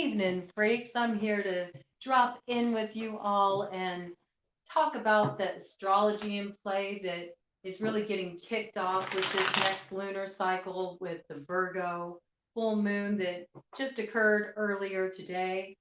evening, freaks. I'm here to drop in with you all and talk about the astrology in play that is really getting kicked off with this next lunar cycle with the Virgo full moon that just occurred earlier today.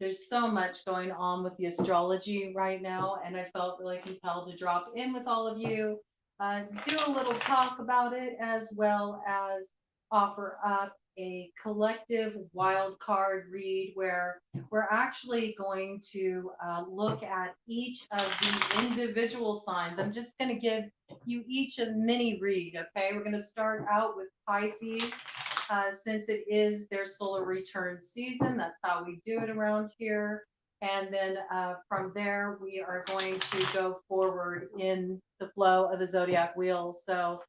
There's so much going on with the astrology right now, and I felt really compelled to drop in with all of you, do a little talk about it, as well as offer up a collective wild card read where we're actually going to look at each of the individual signs. I'm just going to give you each a mini read, okay? We're going to start out with Pisces. Since it is their solar return season, that's how we do it around here. And then from there, we are going to go forward in the flow of the zodiac wheel. So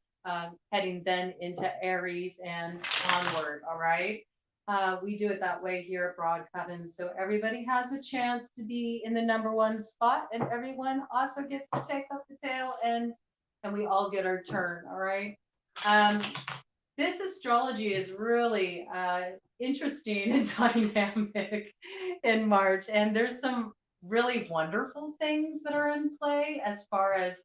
heading then into Aries and onward. All right. We do it that way here at BroadCoven. So everybody has a chance to be in the number one spot, and everyone also gets to take up the tail, and we all get our turn. All right. Um, this astrology is really interesting and dynamic in March, and there's some really wonderful things that are in play as far as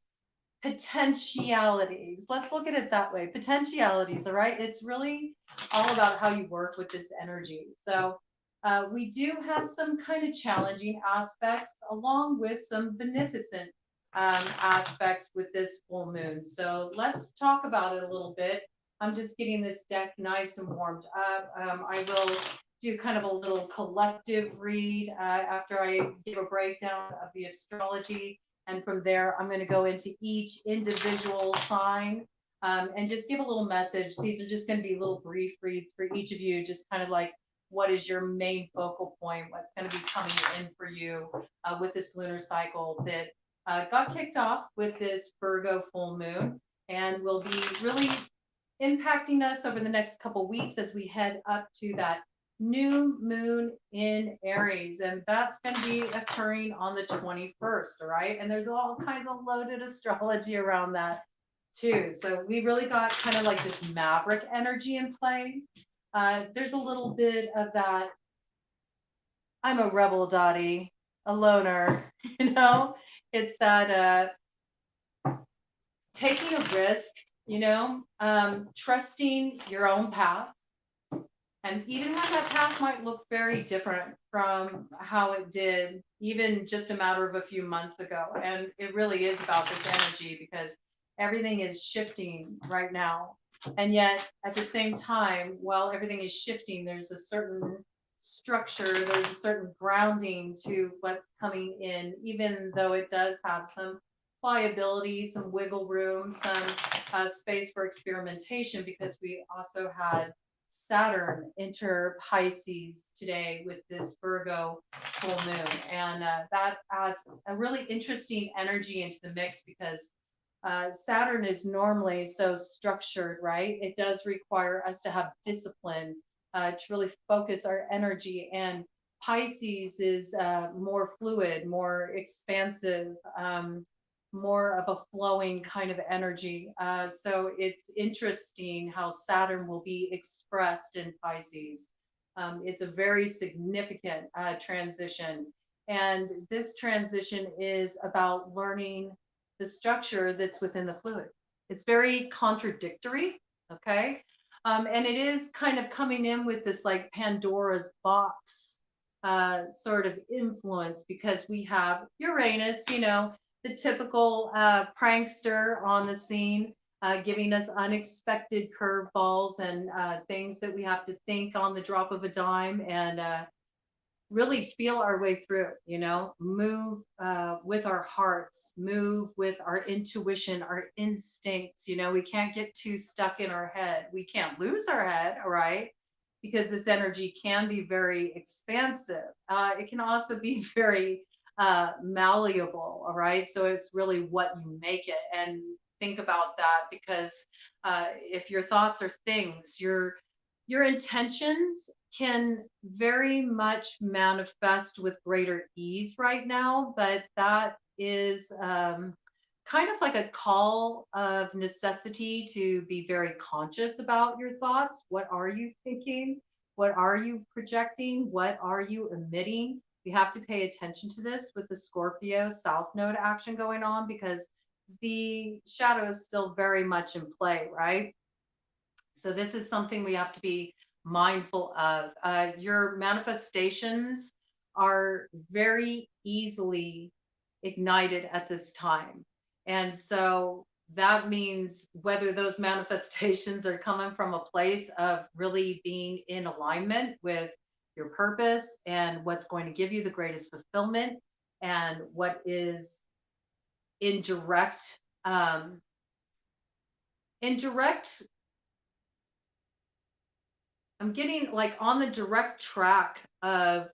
potentialities. Let's look at it that way. Potentialities, all right? It's really all about how you work with this energy. So we do have some kind of challenging aspects along with some beneficent aspects with this full moon. So let's talk about it a little bit. I'm just getting this deck nice and warmed up. I will do kind of a little collective read after I give a breakdown of the astrology. And from there, I'm going to go into each individual sign and just give a little message. These are just going to be little brief reads for each of you, just kind of like what is your main focal point, what's going to be coming in for you with this lunar cycle that got kicked off with this Virgo full moon and will be really impacting us over the next couple weeks as we head up to that new moon in Aries, and that's going to be occurring on the 21st, all right? And there's all kinds of loaded astrology around that too. So we really got kind of like this maverick energy in play. There's a little bit of that, I'm a rebel, Dottie, a loner, you know? It's that taking a risk, trusting your own path. And even when that path might look very different from how it did, even just a matter of a few months ago. And it really is about this energy because everything is shifting right now. And yet, at the same time, while everything is shifting, there's a certain structure, there's a certain grounding to what's coming in, even though it does have some pliability, some wiggle room, some space for experimentation, because we also had Saturn enter Pisces today with this Virgo full moon. And that adds a really interesting energy into the mix because Saturn is normally so structured, right? It does require us to have discipline to really focus our energy. And Pisces is more fluid, more expansive, more of a flowing kind of energy. So it's interesting how Saturn will be expressed in Pisces. It's a very significant transition. And this transition is about learning the structure that's within the fluid. It's very contradictory, okay? And it is kind of coming in with this like Pandora's box sort of influence because we have Uranus, the typical prankster on the scene, giving us unexpected curveballs and things that we have to think on the drop of a dime and really feel our way through, move with our hearts, move with our intuition, our instincts. We can't get too stuck in our head. We can't lose our head, all right? Because this energy can be very expansive. It can also be very malleable, all right? So it's really what you make it. And think about that because if your thoughts are things, your intentions can very much manifest with greater ease right now, but that is kind of like a call of necessity to be very conscious about your thoughts. What are you thinking? What are you projecting? What are you emitting? We have to pay attention to this with the Scorpio South Node action going on, because the shadow is still very much in play, right? So this is something we have to be mindful of. Your manifestations are very easily ignited at this time. And so that means whether those manifestations are coming from a place of really being in alignment with your purpose and what's going to give you the greatest fulfillment, and what is in um, direct, I'm getting like on the direct track of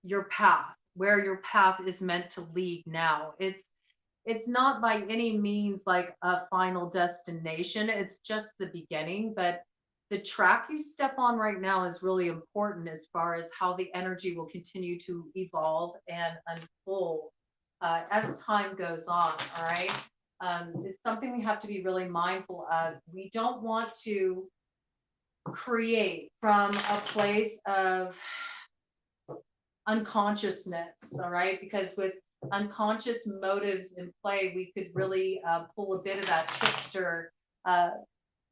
your path, where your path is meant to lead now. It's not by any means like a final destination. It's just the beginning, but the track you step on right now is really important as far as how the energy will continue to evolve and unfold as time goes on. All right. It's something we have to be really mindful of. We don't want to create from a place of unconsciousness, all right? Because with unconscious motives in play, we could really pull a bit of that trickster uh,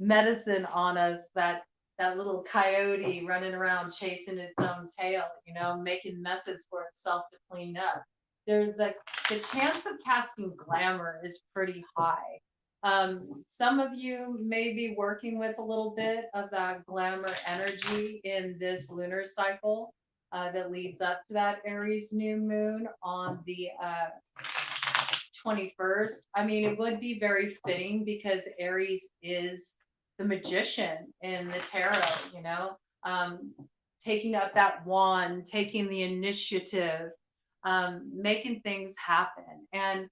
medicine on us, that little coyote running around chasing its own tail, making messes for itself to clean up. There's the chance of casting glamour is pretty high. Some of you may be working with a little bit of that glamour energy in this lunar cycle that leads up to that Aries new moon on the 21st. I mean, it would be very fitting because Aries is the magician in the tarot, um, taking up that wand, taking the initiative, making things happen. And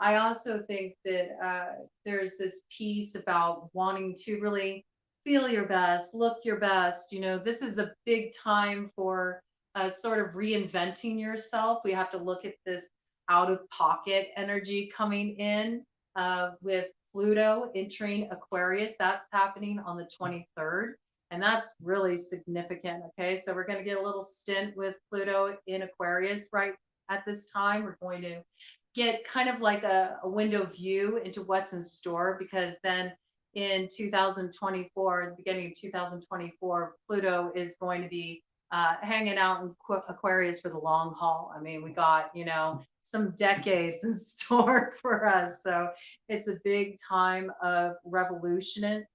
I also think that there's this piece about wanting to really feel your best, look your best. This is a big time for sort of reinventing yourself. We have to look at this out of pocket energy coming in with Pluto entering Aquarius. That's happening on the 23rd. And that's really significant. Okay. So we're going to get a little stint with Pluto in Aquarius right at this time. We're going to get kind of like a window view into what's in store, because then in 2024, the beginning of 2024, Pluto is going to be hanging out in Aquarius for the long haul. I mean, we got, some decades in store for us. So it's a big time of revolution.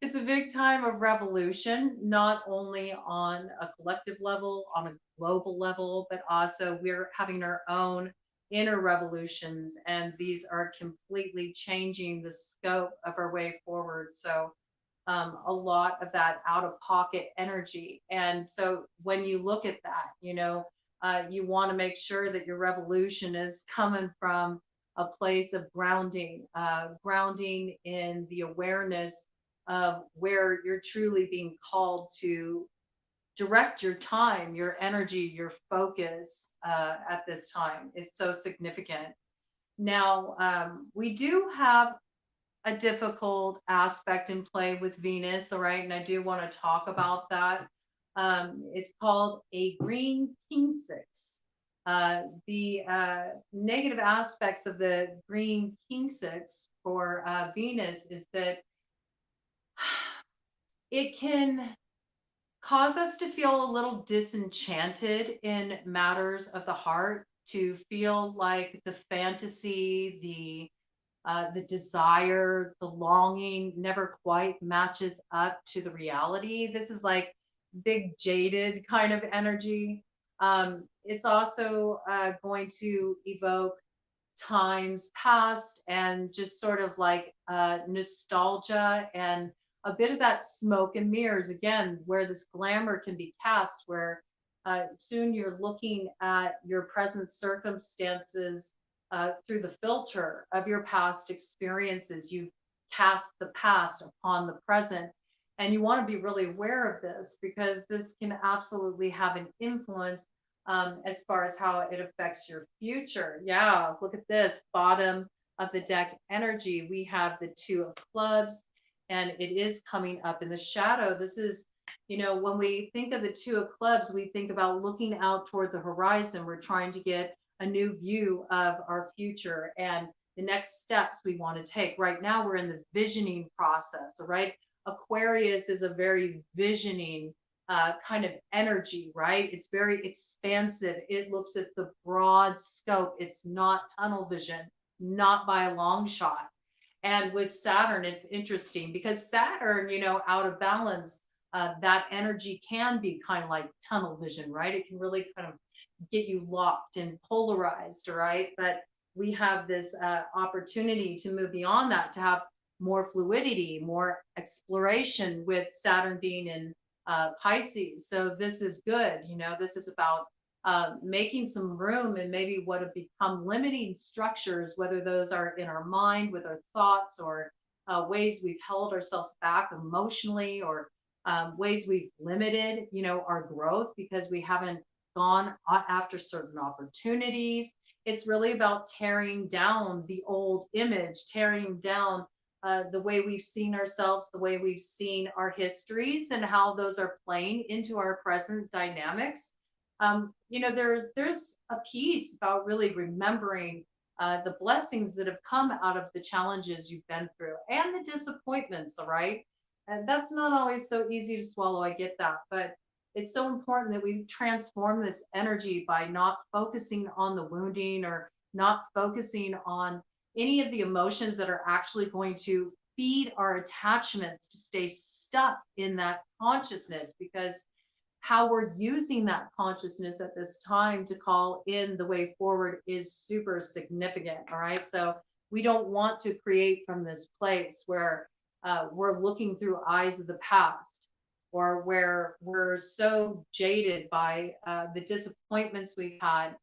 It's a big time of revolution, not only on a collective level, on a global level, but also we're having our own inner revolutions, and these are completely changing the scope of our way forward. So a lot of that out of pocket energy. And so when you look at that, you want to make sure that your revolution is coming from a place of grounding in the awareness of where you're truly being called to direct your time, your energy, your focus at this time. It's so significant. Now, we do have a difficult aspect in play with Venus, all right? And I do want to talk about that. It's called a green king six. The negative aspects of the green king six for Venus is that it can cause us to feel a little disenchanted in matters of the heart, to feel like the fantasy, the desire, the longing never quite matches up to the reality. This is like big jaded kind of energy. It's also going to evoke times past and just sort of like nostalgia and a bit of that smoke and mirrors again, where this glamour can be cast, where soon you're looking at your present circumstances through the filter of your past experiences. You cast the past upon the present. And you want to be really aware of this, because this can absolutely have an influence as far as how it affects your future. Yeah, look at this bottom of the deck energy, we have the Two of Clubs, and it is coming up in the shadow. This is, when we think of the Two of Clubs, we think about looking out toward the horizon. We're trying to get a new view of our future and the next steps we want to take. Right now, we're in the visioning process, right? Aquarius is a very visioning kind of energy, right? It's very expansive. It looks at the broad scope. It's not tunnel vision, not by a long shot. And with Saturn, it's interesting because Saturn, out of balance, that energy can be kind of like tunnel vision, right? It can really kind of get you locked and polarized, right? But we have this opportunity to move beyond that, to have more fluidity, more exploration with Saturn being in Pisces. So this is good. This is about making some room and maybe what have become limiting structures, whether those are in our mind with our thoughts or ways we've held ourselves back emotionally, or ways we've limited, our growth because we haven't gone after certain opportunities. It's really about tearing down the old image, tearing down the way we've seen ourselves, the way we've seen our histories, and how those are playing into our present dynamics. There's a piece about really remembering the blessings that have come out of the challenges you've been through and the disappointments, all right? And that's not always so easy to swallow. I get that. But it's so important that we transform this energy by not focusing on the wounding or not focusing on any of the emotions that are actually going to feed our attachments to stay stuck in that consciousness, because how we're using that consciousness at this time to call in the way forward is super significant. All right. So we don't want to create from this place where we're looking through eyes of the past, or where we're so jaded by the disappointments we've had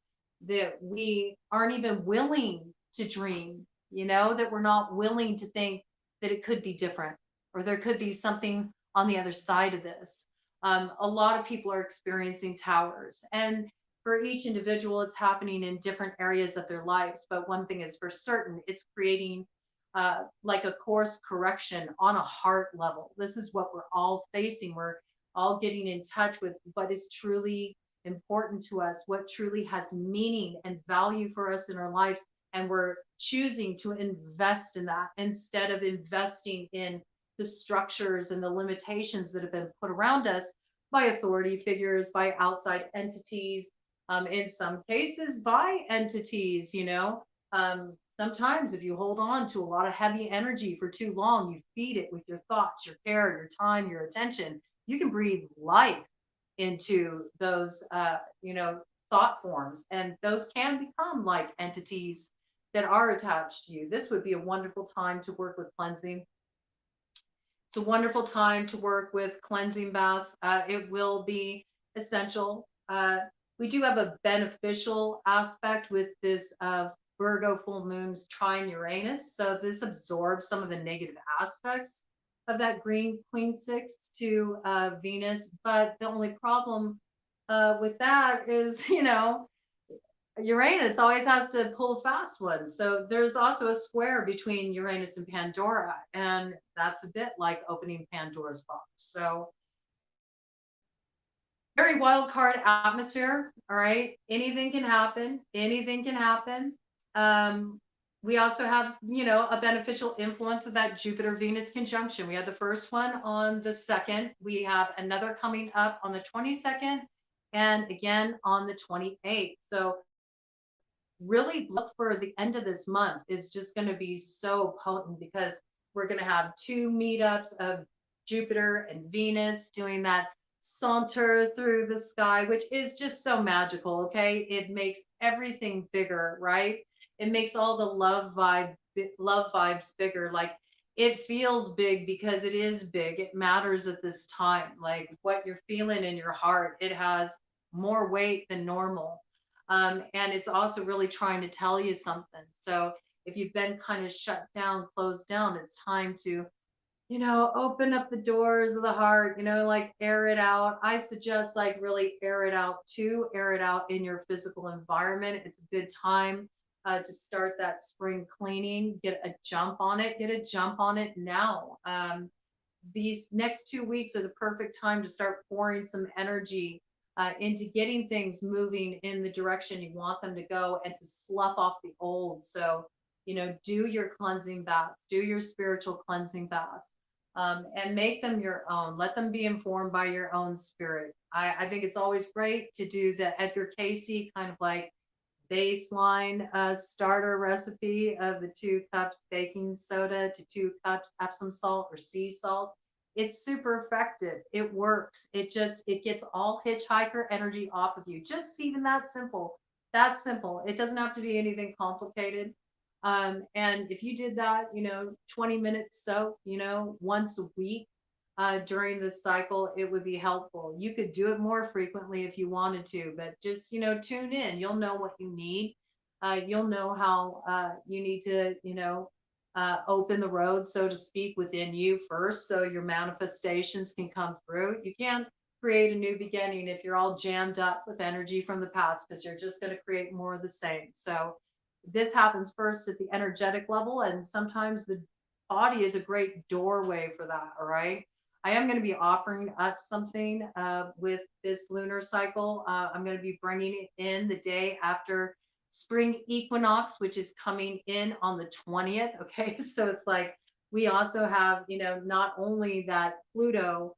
that we aren't even willing to dream, that we're not willing to think that it could be different, or there could be something on the other side of this. A lot of people are experiencing towers, and for each individual, it's happening in different areas of their lives. But one thing is for certain, it's creating like a course correction on a heart level. This is what we're all facing. We're all getting in touch with what is truly important to us, what truly has meaning and value for us in our lives. And we're choosing to invest in that instead of investing in the structures and the limitations that have been put around us by authority figures, by outside entities, in some cases by entities. Sometimes if you hold on to a lot of heavy energy for too long, you feed it with your thoughts, your care, your time, your attention, you can breathe life into those, thought forms, and those can become like entities that are attached to you. This would be a wonderful time to work with cleansing. It's a wonderful time to work with cleansing baths. It will be essential. We do have a beneficial aspect with this Virgo full moon's trine Uranus. So this absorbs some of the negative aspects of that green Queen Six to Venus. But the only problem with that is, Uranus always has to pull a fast one. So there's also a square between Uranus and Pandora, and that's a bit like opening Pandora's box. So very wild card atmosphere. All right. Anything can happen. Anything can happen. We also have, a beneficial influence of that Jupiter Venus conjunction. We had the first one on the 2nd. We have another coming up on the 22nd, and again on the 28th. So really look for the end of this month is just going to be so potent, because we're going to have two meetups of Jupiter and Venus doing that saunter through the sky, which is just so magical. Okay. It makes everything bigger, right? It makes all the love vibes bigger. Like, it feels big because it is big. It matters at this time. Like, what you're feeling in your heart, it has more weight than normal. And it's also really trying to tell you something. So if you've been kind of shut down, closed down, it's time to, open up the doors of the heart, like air it out. I suggest like really air it out in your physical environment. It's a good time to start that spring cleaning. Get a jump on it. Get a jump on it now. These next 2 weeks are the perfect time to start pouring some energy into getting things moving in the direction you want them to go and to slough off the old. So, do your cleansing baths, do your spiritual cleansing baths, and make them your own. Let them be informed by your own spirit. I think it's always great to do the Edgar Casey kind of like baseline starter recipe of the 2 cups baking soda to 2 cups Epsom salt or sea salt. It's super effective. It works. It gets all hitchhiker energy off of you. Just even that simple. That simple. It doesn't have to be anything complicated. And if you did that, 20 minutes soak, once a week, during this cycle, it would be helpful. You could do it more frequently if you wanted to, but just, tune in. You'll know what you need. You'll know how you need to, open the road, so to speak, within you first so your manifestations can come through. You can't create a new beginning if you're all jammed up with energy from the past, because you're just going to create more of the same. So this happens first at the energetic level, and sometimes the body is a great doorway for that. All right. I am going to be offering up something with this lunar cycle. I'm going to be bringing it in the day after spring equinox, which is coming in on the 20th. Okay. So it's like we also have, not only that Pluto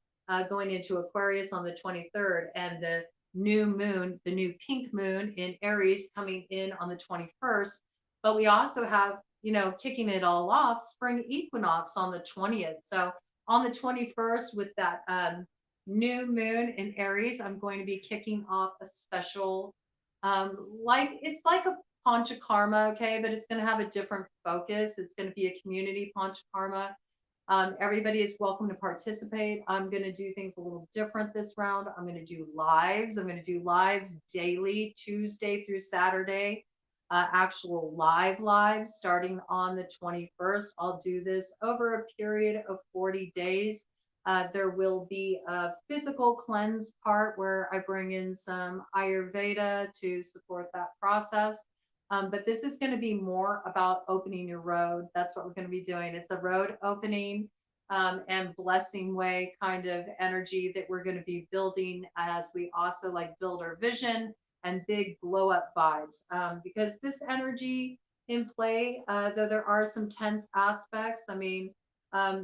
going into Aquarius on the 23rd and the new moon, the new pink moon in Aries coming in on the 21st, but we also have, kicking it all off, spring equinox on the 20th. So on the 21st, with that new moon in Aries, I'm going to be kicking off a special, it's like a panchakarma, okay, but it's going to have a different focus. It's going to be a community panchakarma. Everybody is welcome to participate. I'm going to do things a little different this round. I'm going to do lives. I'm going to do lives daily, Tuesday through Saturday, actual lives starting on the 21st. I'll do this over a period of 40 days. There will be a physical cleanse part where I bring in some Ayurveda to support that process. But this is going to be more about opening your road. That's what we're going to be doing. It's a road opening and blessing way kind of energy that we're going to be building as we also like build our vision and big blow up vibes. Because this energy in play, though there are some tense aspects, I mean,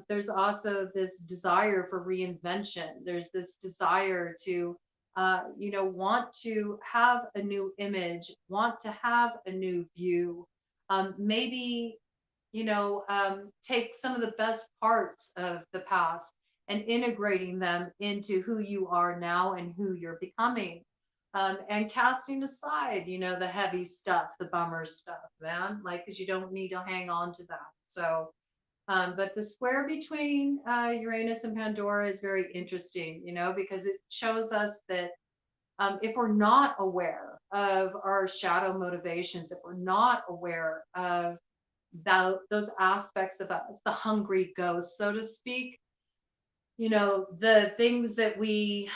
there's also this desire for reinvention. There's this desire to want to have a new image, want to have a new view, maybe, take some of the best parts of the past and integrating them into who you are now and who you're becoming, and casting aside, the heavy stuff, the bummer stuff, man, like, because you don't need to hang on to that. So, but the square between Uranus and Pandora is very interesting, because it shows us that if we're not aware of our shadow motivations, if we're not aware of those aspects of us, the hungry ghost, so to speak, the things that we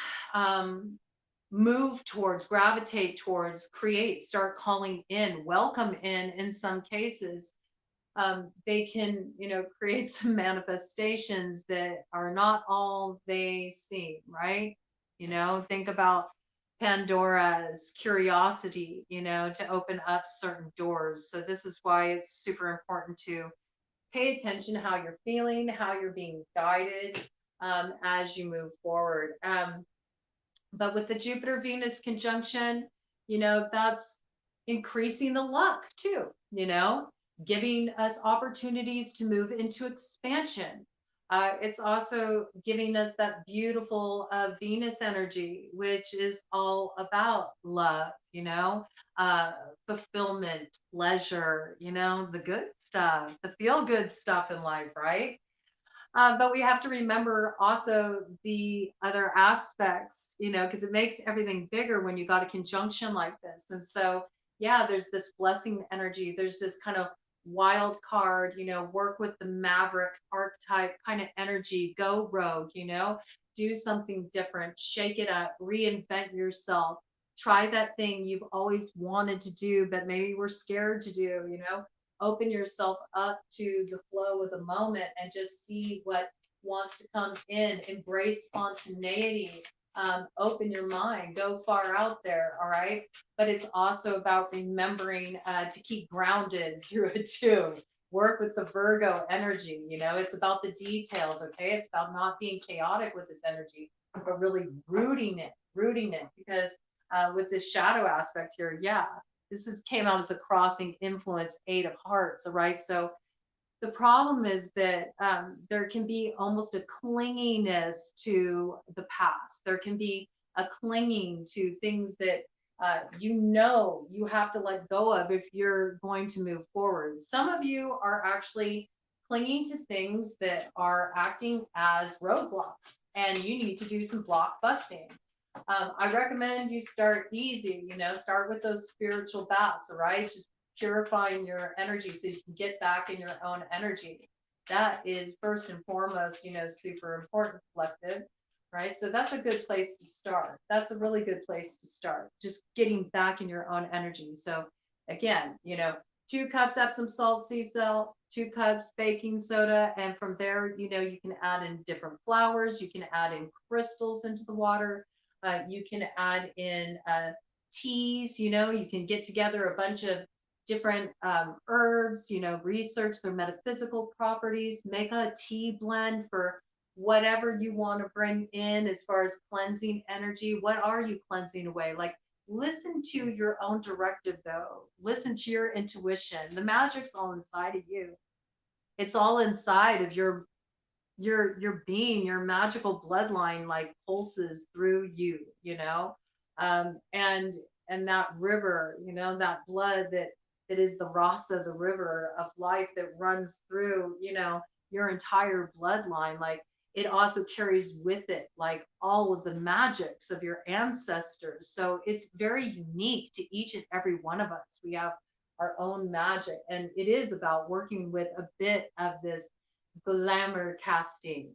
move towards, gravitate towards, create, start calling in, welcome in some cases, they can, create some manifestations that are not all they seem, right? Think about Pandora's curiosity, to open up certain doors. So this is why it's super important to pay attention to how you're feeling, how you're being guided as you move forward. But with the Jupiter-Venus conjunction, that's increasing the luck too, giving us opportunities to move into expansion. It's also giving us that beautiful Venus energy, which is all about love, fulfillment, pleasure, the good stuff, the feel good stuff in life, right? But we have to remember also the other aspects, because it makes everything bigger when you got a conjunction like this. And so, yeah, there's this blessing energy. There's this kind of wild card, work with the maverick archetype kind of energy, go rogue, do something different, shake it up, reinvent yourself, try that thing you've always wanted to do, but maybe were scared to do, open yourself up to the flow of the moment and just see what wants to come in, embrace spontaneity, open your mind, go far out there. All right. But it's also about remembering to keep grounded through it too. Work with the Virgo energy. It's about the details. Okay. It's about not being chaotic with this energy, but really rooting it because with this shadow aspect here, yeah, came out as a crossing influence, 8 of Hearts. All right. So the problem is that there can be almost a clinginess to the past. There can be a clinging to things that you have to let go of if you're going to move forward. Some of you are actually clinging to things that are acting as roadblocks, and you need to do some block busting. I recommend you start easy, start with those spiritual baths, all right? Just purifying your energy so you can get back in your own energy. That is first and foremost, super important, collective, right? So that's a good place to start. That's a really good place to start, just getting back in your own energy. So again, 2 cups Epsom salt sea salt, 2 cups baking soda, and from there, you can add in different flowers, you can add in crystals into the water, you can add in teas, you can get together a bunch of different herbs, research their metaphysical properties, make a tea blend for whatever you want to bring in as far as cleansing energy. What are you cleansing away? Like, listen to your own directive, though. Listen to your intuition. The magic's all inside of you. It's all inside of your being. Your magical bloodline like pulses through you, and that river, that blood that is the rasa, the river of life that runs through, your entire bloodline. Like, it also carries with it like all of the magics of your ancestors. So it's very unique to each and every one of us. We have our own magic, and it is about working with a bit of this glamour casting,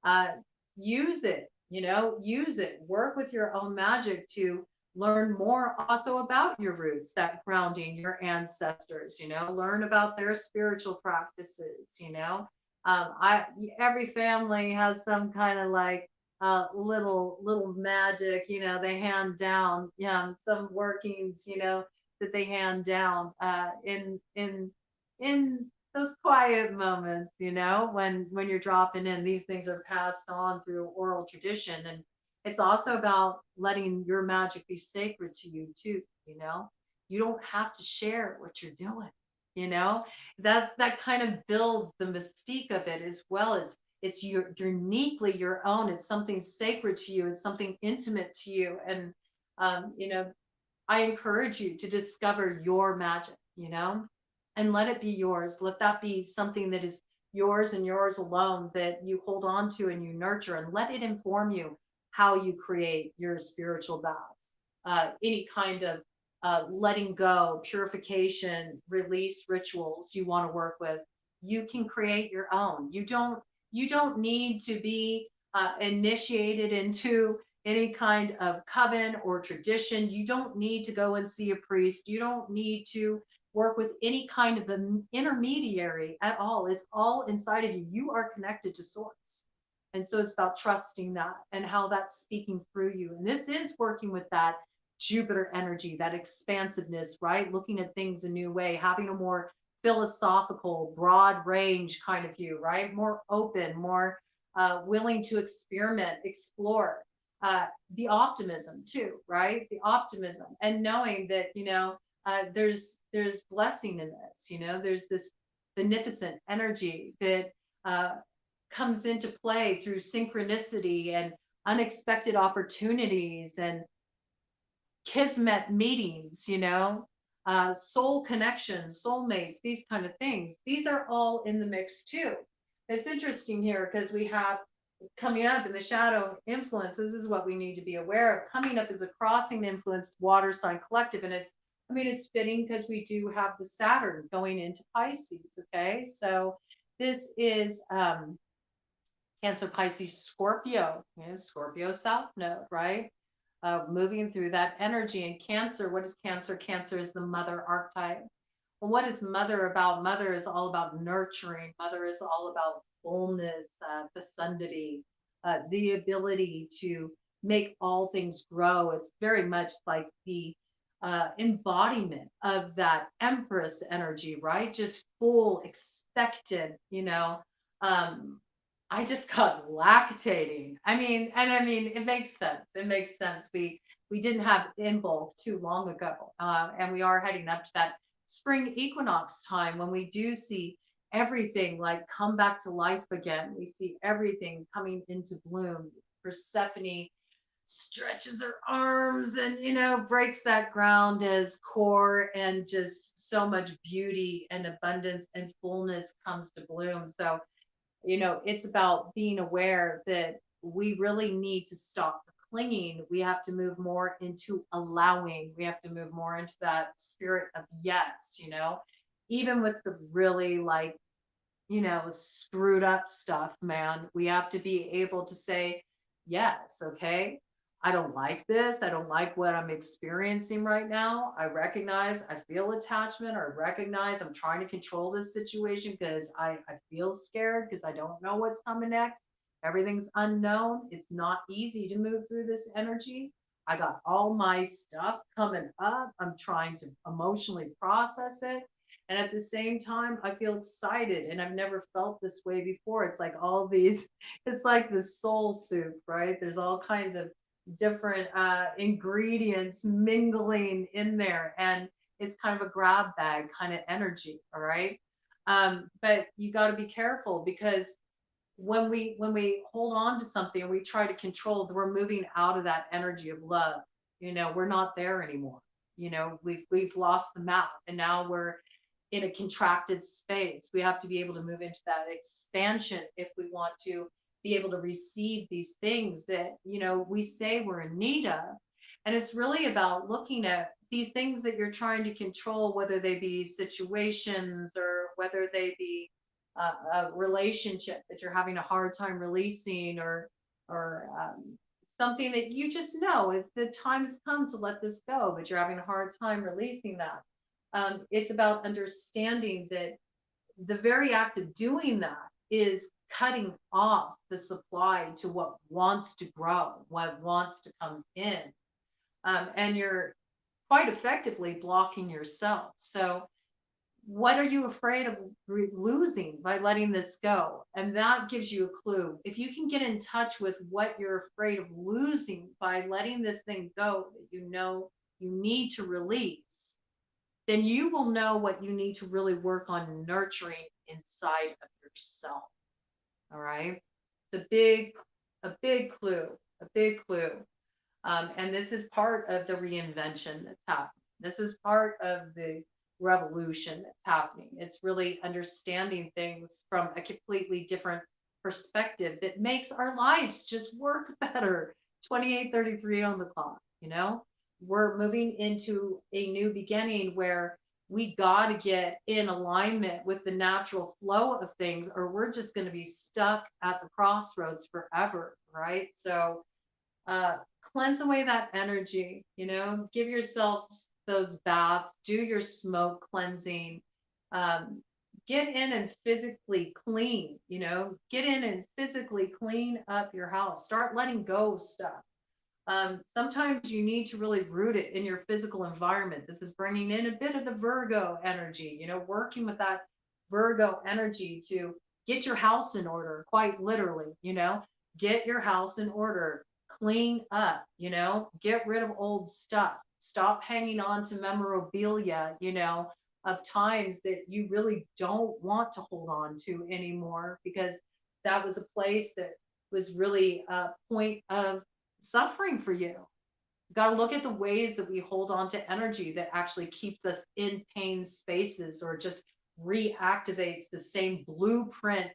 uh, use it, use it, work with your own magic to learn more also about your roots, that grounding, your ancestors, learn about their spiritual practices, I every family has some kind of like little magic, they hand down, some workings, that they hand down in those quiet moments, when you're dropping in. These things are passed on through oral tradition, and it's also about letting your magic be sacred to you too. You don't have to share what you're doing. you know that kind of builds the mystique of it, as well as it's uniquely your own. It's something sacred to you. It's something intimate to you. And um, you know I encourage you to discover your magic, and let it be yours. Let that be something that is yours and yours alone, that you hold on to and you nurture, and let it inform you how you create your spiritual baths. Any kind of letting go, purification, release rituals you want to work with, you can create your own. You don't need to be initiated into any kind of coven or tradition. You don't need to go and see a priest. You don't need to work with any kind of an intermediary at all. It's all inside of you. You are connected to source. And so it's about trusting that and how that's speaking through you. And this is working with that Jupiter energy, that expansiveness, right? Looking at things a new way, having a more philosophical, broad range kind of view, right? More open, more willing to experiment, explore. The optimism too, right? The optimism, and knowing that there's blessing in this. There's this beneficent energy that comes into play through synchronicity and unexpected opportunities and kismet meetings, soul connections, soulmates, these kind of things. These are all in the mix too. It's interesting here because we have coming up in the shadow influence. This is what we need to be aware of. Coming up is a crossing influenced water sign collective. And it's fitting because we do have the Saturn going into Pisces. Okay. So this is Cancer, Pisces, Scorpio, Scorpio South Node, right? moving through that energy. And Cancer, what is Cancer? Cancer is the mother archetype. Well, what is mother about? Mother is all about nurturing. Mother is all about fullness, fecundity, the ability to make all things grow. It's very much like the embodiment of that Empress energy, right? Just full, expected, Um, I just got lactating. I mean, it makes sense. It makes sense. We didn't have in bulk too long ago, and we are heading up to that spring equinox time when we do see everything like come back to life again. We see everything coming into bloom. Persephone stretches her arms and breaks that ground as core, and just so much beauty and abundance and fullness comes to bloom. So it's about being aware that we really need to stop the clinging. We have to move more into allowing. We have to move more into that spirit of yes, even with the really like, screwed up stuff, man. We have to be able to say, yes, okay, I don't like this. I don't like what I'm experiencing right now. I recognize I feel attachment, or recognize I'm trying to control this situation because I feel scared because I don't know what's coming next. Everything's unknown. It's not easy to move through this energy. I got all my stuff coming up. I'm trying to emotionally process it. And at the same time, I feel excited, and I've never felt this way before. It's like all these, it's like the soul soup, right? There's all kinds of different ingredients mingling in there. And it's kind of a grab bag kind of energy. All right. But you got to be careful, because when we hold on to something and we try to control, we're moving out of that energy of love. We're not there anymore. We've lost the map, and now we're in a contracted space. We have to be able to move into that expansion if we want to be able to receive these things that, we say we're in need of. And it's really about looking at these things that you're trying to control, whether they be situations or whether they be a relationship that you're having a hard time releasing, or something that you just know if the time has come to let this go, but you're having a hard time releasing that. It's about understanding that the very act of doing that is cutting off the supply to what wants to grow, what wants to come in. And you're quite effectively blocking yourself. So, what are you afraid of losing by letting this go? And that gives you a clue. If you can get in touch with what you're afraid of losing by letting this thing go that you need to release, then you will know what you need to really work on nurturing inside of yourself. All right. It's a big clue, a big clue. And this is part of the reinvention that's happening. This is part of the revolution that's happening. It's really understanding things from a completely different perspective that makes our lives just work better. 2833 on the clock, we're moving into a new beginning where we got to get in alignment with the natural flow of things, or we're just going to be stuck at the crossroads forever, right? So, cleanse away that energy, give yourself those baths, do your smoke cleansing, get in and physically clean, get in and physically clean up your house, start letting go of stuff. Sometimes you need to really root it in your physical environment. This is bringing in a bit of the Virgo energy, working with that Virgo energy to get your house in order, quite literally, get your house in order, clean up, get rid of old stuff, stop hanging on to memorabilia, of times that you really don't want to hold on to anymore, because that was a place that was really a point of suffering for you. You got to look at the ways that we hold on to energy that actually keeps us in pain spaces, or just reactivates the same blueprint,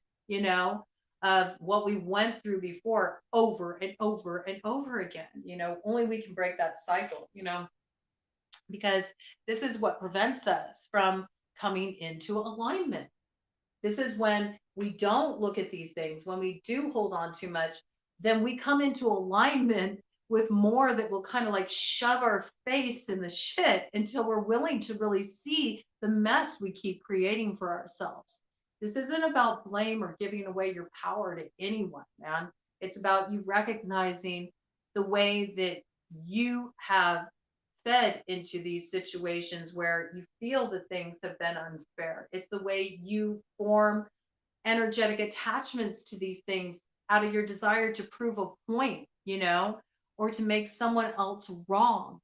of what we went through before over and over and over again. Only we can break that cycle, because this is what prevents us from coming into alignment. This is when we don't look at these things, when we do hold on too much, then we come into alignment with more that will kind of like shove our face in the shit until we're willing to really see the mess we keep creating for ourselves. This isn't about blame or giving away your power to anyone, man. It's about you recognizing the way that you have fed into these situations where you feel that things have been unfair. It's the way you form energetic attachments to these things out of your desire to prove a point, or to make someone else wrong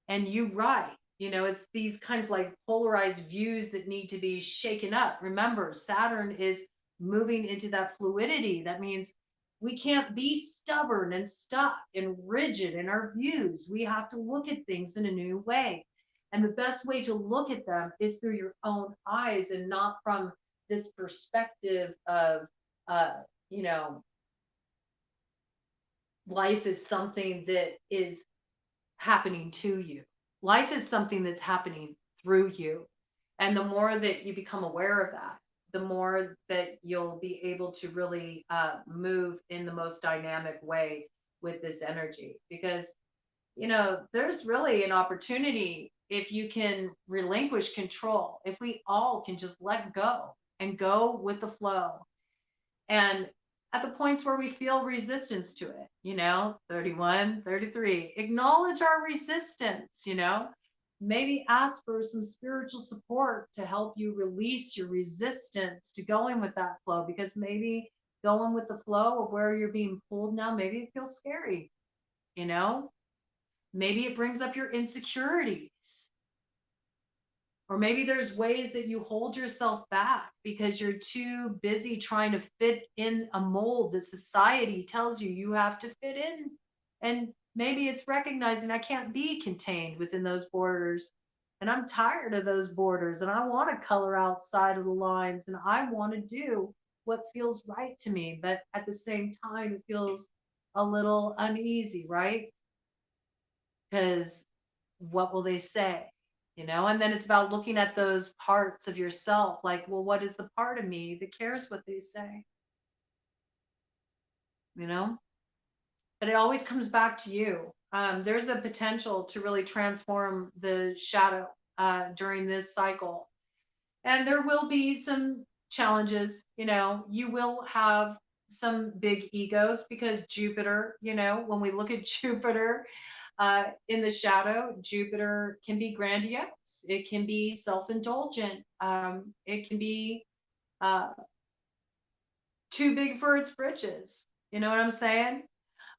and you right. It's these kind of like polarized views that need to be shaken up. Remember, Saturn is moving into that fluidity. That means we can't be stubborn and stuck and rigid in our views. We have to look at things in a new way. And the best way to look at them is through your own eyes and not from this perspective of, uh, you know, life is something that is happening to you. Life is something that's happening through you. And the more that you become aware of that, the more that you'll be able to really move in the most dynamic way with this energy. Because, there's really an opportunity if you can relinquish control, if we all can just let go and go with the flow. And at the points where we feel resistance to it, 31, 33, acknowledge our resistance, maybe ask for some spiritual support to help you release your resistance to going with that flow, because maybe going with the flow of where you're being pulled now, maybe it feels scary, you know, maybe it brings up your insecurities. Or maybe there's ways that you hold yourself back because you're too busy trying to fit in a mold that society tells you have to fit in. And maybe it's recognizing I can't be contained within those borders. And I'm tired of those borders and I want to color outside of the lines and I want to do what feels right to me. But at the same time, it feels a little uneasy, right? Because what will they say? And then it's about looking at those parts of yourself like, well, what is the part of me that cares what they say? But it always comes back to you. There's a potential to really transform the shadow during this cycle. And there will be some challenges. You will have some big egos because Jupiter, when we look at Jupiter, in the shadow, Jupiter can be grandiose. It can be self-indulgent. It can be too big for its britches. You know what I'm saying?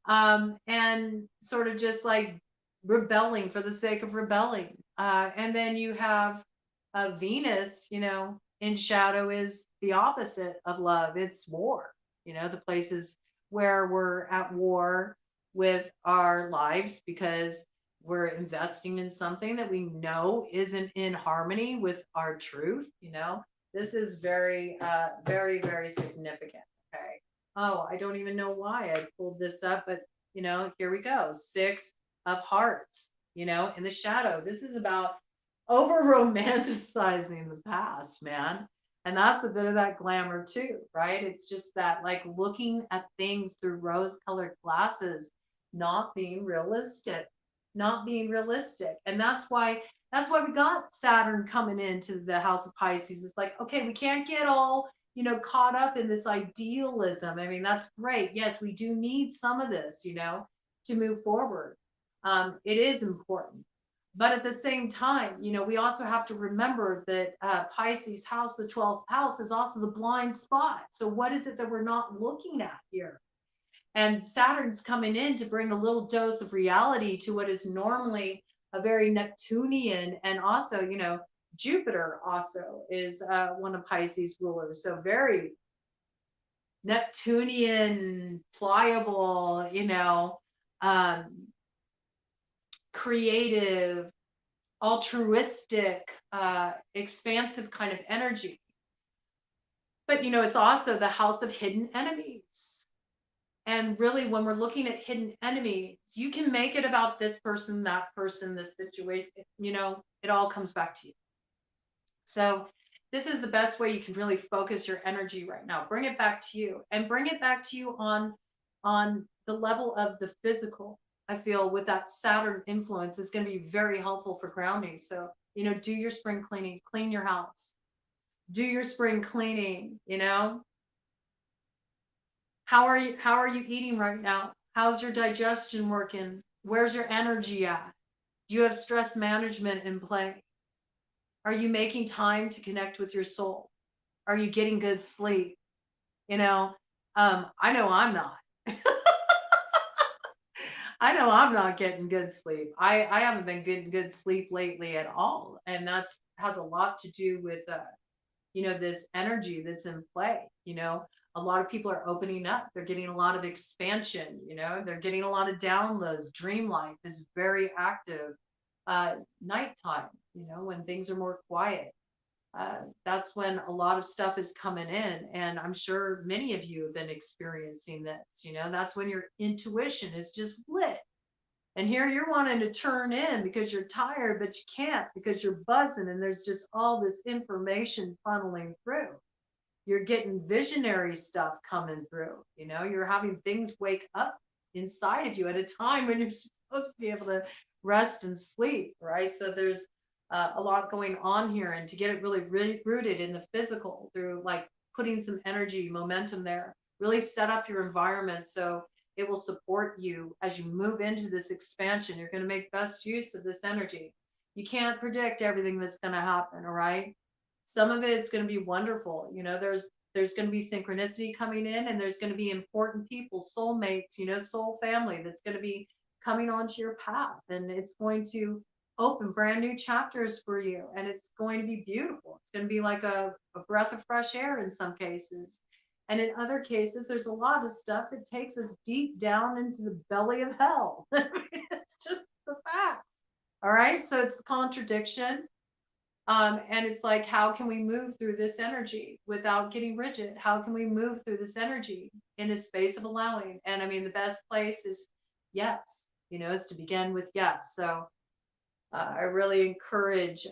And sort of just like rebelling for the sake of rebelling. And then you have Venus, in shadow is the opposite of love. It's war. The places where we're at war with our lives because we're investing in something that we know isn't in harmony with our truth. This is very, very, very significant. Okay. Oh, I don't even know why I pulled this up, but here we go. 6 of hearts, in the shadow. This is about over romanticizing the past, man. And that's a bit of that glamour too, right? It's just that like looking at things through rose colored glasses, not being realistic, not being realistic. And that's why we got Saturn coming into the house of Pisces. It's like, okay, we can't get all, caught up in this idealism. I mean, that's great. Yes, we do need some of this, to move forward. It is important. But at the same time, we also have to remember that Pisces house, the 12th house, is also the blind spot. So what is it that we're not looking at here? And Saturn's coming in to bring a little dose of reality to what is normally a very Neptunian. And also, Jupiter also is one of Pisces rulers. So very Neptunian, pliable, creative, altruistic, expansive kind of energy. But, it's also the house of hidden enemies. And really, when we're looking at hidden enemies, you can make it about this person, that person, this situation, it all comes back to you. So this is the best way you can really focus your energy right now. Bring it back to you and bring it back to you on the level of the physical. I feel with that Saturn influence is going to be very helpful for grounding. So, do your spring cleaning, clean your house, do your spring cleaning, How are you eating right now? How's your digestion working? Where's your energy at? Do you have stress management in play? Are you making time to connect with your soul? Are you getting good sleep? I know I'm not. I know I'm not getting good sleep. I haven't been getting good sleep lately at all, and that's has a lot to do with this energy that's in play. A lot of people are opening up. They're getting a lot of expansion. They're getting a lot of downloads. Dream life is very active. Nighttime, when things are more quiet. That's when a lot of stuff is coming in. And I'm sure many of you have been experiencing this. That's when your intuition is just lit. And here you're wanting to turn in because you're tired, but you can't because you're buzzing and there's just all this information funneling through. You're getting visionary stuff coming through. You're having things wake up inside of you at a time when you're supposed to be able to rest and sleep, right? So there's a lot going on here, and to get it really, really rooted in the physical through like putting some energy, momentum there, really set up your environment so it will support you as you move into this expansion. You're going to make best use of this energy. You can't predict everything that's going to happen, all right? Some of it's going to be wonderful. There's going to be synchronicity coming in, and there's going to be important people, soulmates, soul family that's going to be coming onto your path, and it's going to open brand new chapters for you, and it's going to be beautiful. It's going to be like a breath of fresh air in some cases. And in other cases, there's a lot of stuff that takes us deep down into the belly of hell. It's just the facts. All right. So it's the contradiction. And it's like, how can we move through this energy without getting rigid? How can we move through this energy in a space of allowing? And I mean, the best place is yes, is to begin with yes. So I really encourage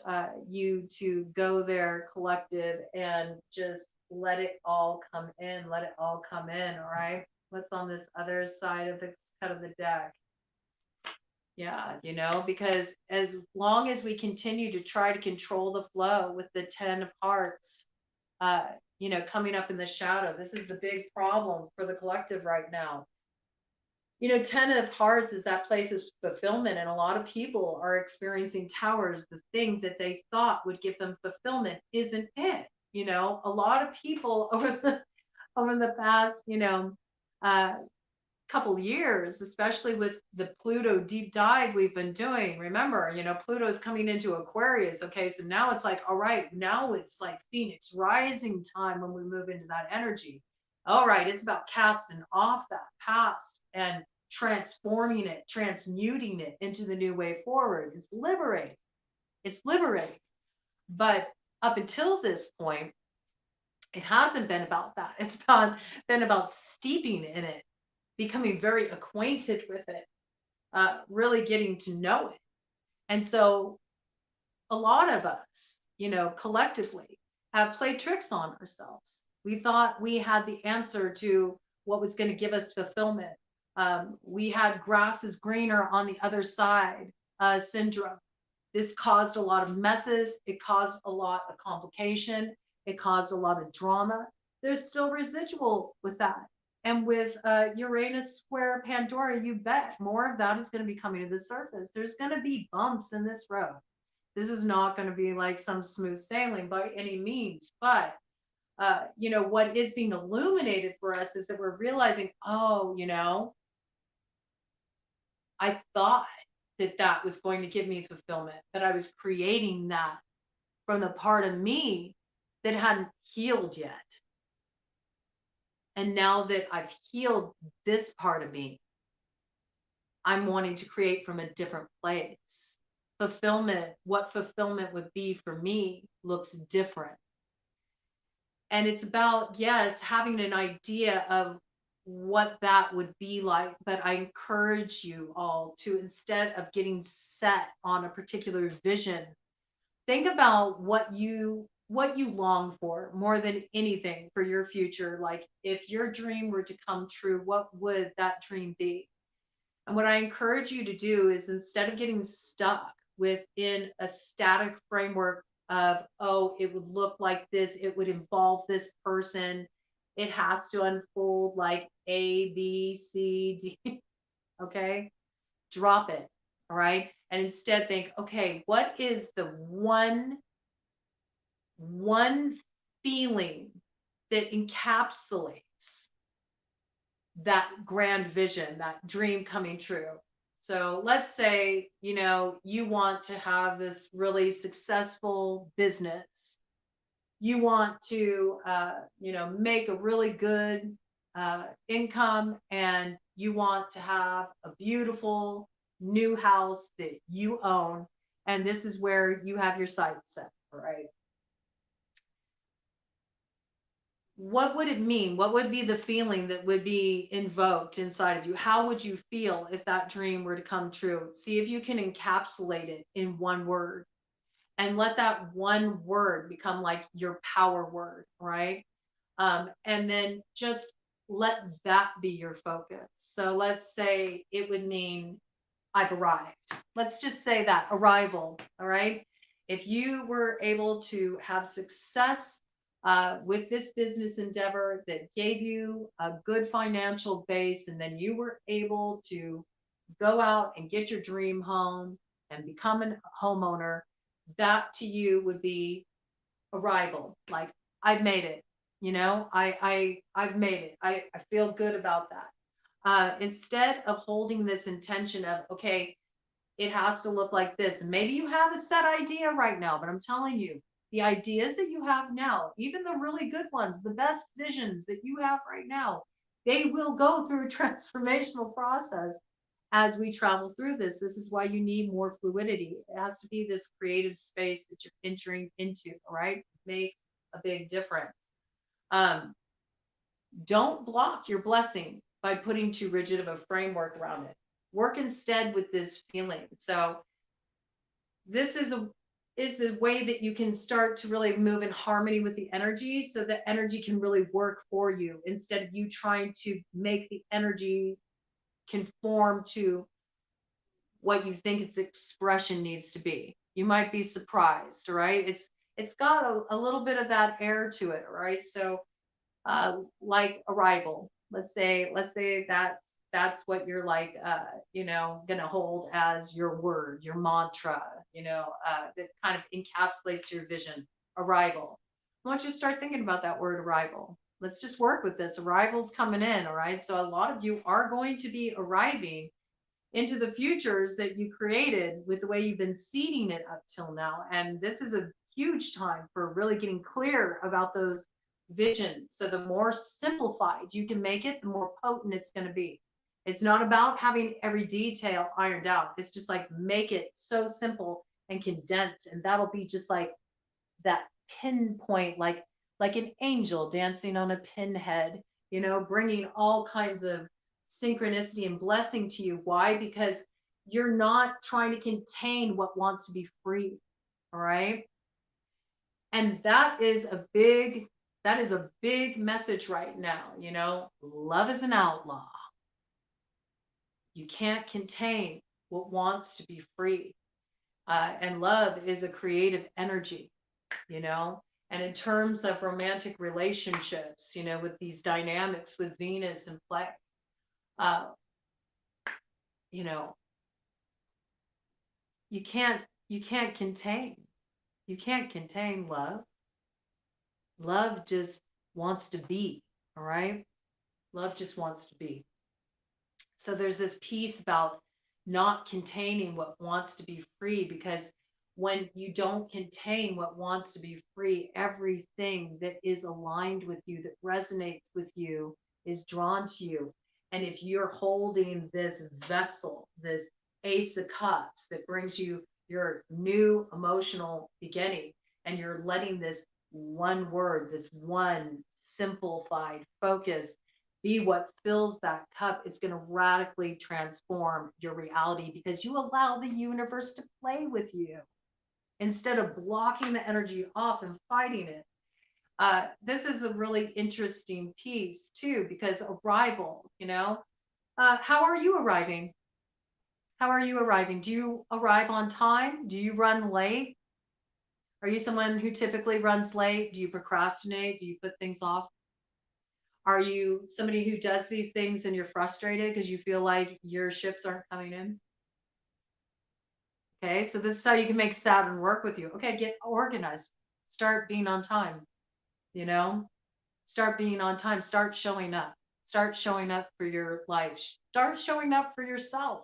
you to go there, collective, and just let it all come in. Let it all come in. All right. What's on this other side of the cut of the deck? Yeah, because as long as we continue to try to control the flow with the 10 of hearts, coming up in the shadow, this is the big problem for the collective right now. 10 of hearts is that place of fulfillment, and a lot of people are experiencing towers. The thing that they thought would give them fulfillment isn't it. A lot of people over the past, couple years, especially with the Pluto deep dive we've been doing. Remember, Pluto's coming into Aquarius. Okay, so now it's like, all right, now it's like Phoenix rising time when we move into that energy. All right, it's about casting off that past and transforming it, transmuting it into the new way forward. It's liberating. It's liberating. But up until this point, it hasn't been about that. It's been about steeping in it, becoming very acquainted with it, really getting to know it. And so a lot of us, collectively have played tricks on ourselves. We thought we had the answer to what was going to give us fulfillment. We had grass is greener on the other side syndrome. This caused a lot of messes. It caused a lot of complication. It caused a lot of drama. There's still residual with that. And with Uranus square Pandora, you bet more of that is going to be coming to the surface. There's going to be bumps in this road. This is not going to be like some smooth sailing by any means. But, what is being illuminated for us is that we're realizing, oh, I thought that was going to give me fulfillment, that I was creating that from the part of me that hadn't healed yet. And now that I've healed this part of me, I'm wanting to create from a different place. Fulfillment, what fulfillment would be for me looks different. And it's about, yes, having an idea of what that would be like. But I encourage you all to, instead of getting set on a particular vision, think about what you long for more than anything for your future. Like if your dream were to come true, what would that dream be? And what I encourage you to do is, instead of getting stuck within a static framework of, oh, it would look like this, it would involve this person, it has to unfold like A, B, C, D. Okay. Drop it. All right. And instead think, okay, what is the one feeling that encapsulates that grand vision, that dream coming true? So let's say, you want to have this really successful business. You want to, make a really good income, and you want to have a beautiful new house that you own. And this is where you have your sights set, right? What would it mean? What would be the feeling that would be invoked inside of you? How would you feel if that dream were to come true? See if you can encapsulate it in one word, and let that one word become like your power word, right? And then just let that be your focus. So let's say it would mean, I've arrived. Let's just say that, arrival. All right. If you were able to have success with this business endeavor that gave you a good financial base, and then you were able to go out and get your dream home and become a homeowner, that to you would be arrival. Like, I've made it. I've made it. I feel good about that. Instead of holding this intention of, okay, it has to look like this. And maybe you have a set idea right now, but I'm telling you, the ideas that you have now, even the really good ones, the best visions that you have right now, they will go through a transformational process as we travel through this. This is why you need more fluidity. It has to be this creative space that you're entering into, all right? Make a big difference. Um, don't block your blessing by putting too rigid of a framework around it. Work instead with this feeling. So this is a way that you can start to really move in harmony with the energy, so that energy can really work for you, instead of you trying to make the energy conform to what you think its expression needs to be. You might be surprised, right? It's got a little bit of that air to it, right? So like arrival. Let's say that's what you're like, gonna hold as your word, your mantra, that kind of encapsulates your vision. Arrival. I want you to start thinking about that word, arrival. Let's just work with this. Arrival's coming in, all right? So a lot of you are going to be arriving into the futures that you created with the way you've been seeding it up till now. And this is a huge time for really getting clear about those visions. So the more simplified you can make it, the more potent it's going to be. It's not about having every detail ironed out. It's just like, make it so simple and condensed. And that'll be just like that pinpoint, like an angel dancing on a pinhead, bringing all kinds of synchronicity and blessing to you. Why? Because you're not trying to contain what wants to be free. All right. And that is a big message right now. Love is an outlaw. You can't contain what wants to be free. And love is a creative energy, you know and in terms of romantic relationships, with these dynamics with Venus and play, uh you know you can't contain love just wants to be. All right. Love just wants to be. So there's this piece about not containing what wants to be free, because when you don't contain what wants to be free, everything that is aligned with you, that resonates with you, is drawn to you. And if you're holding this vessel, this Ace of Cups that brings you your new emotional beginning, and you're letting this one word, this one simplified focus be what fills that cup, it's going to radically transform your reality, because you allow the universe to play with you instead of blocking the energy off and fighting it. This is a really interesting piece too, because arrival, how are you arriving? How are you arriving? Do you arrive on time? Do you run late? Are you someone who typically runs late? Do you procrastinate? Do you put things off? Are you somebody who does these things and you're frustrated because you feel like your ships aren't coming in? Okay, so this is how you can make Saturn work with you. Okay, get organized. Start being on time, you know? Start being on time. Start showing up. Start showing up for your life. Start showing up for yourself.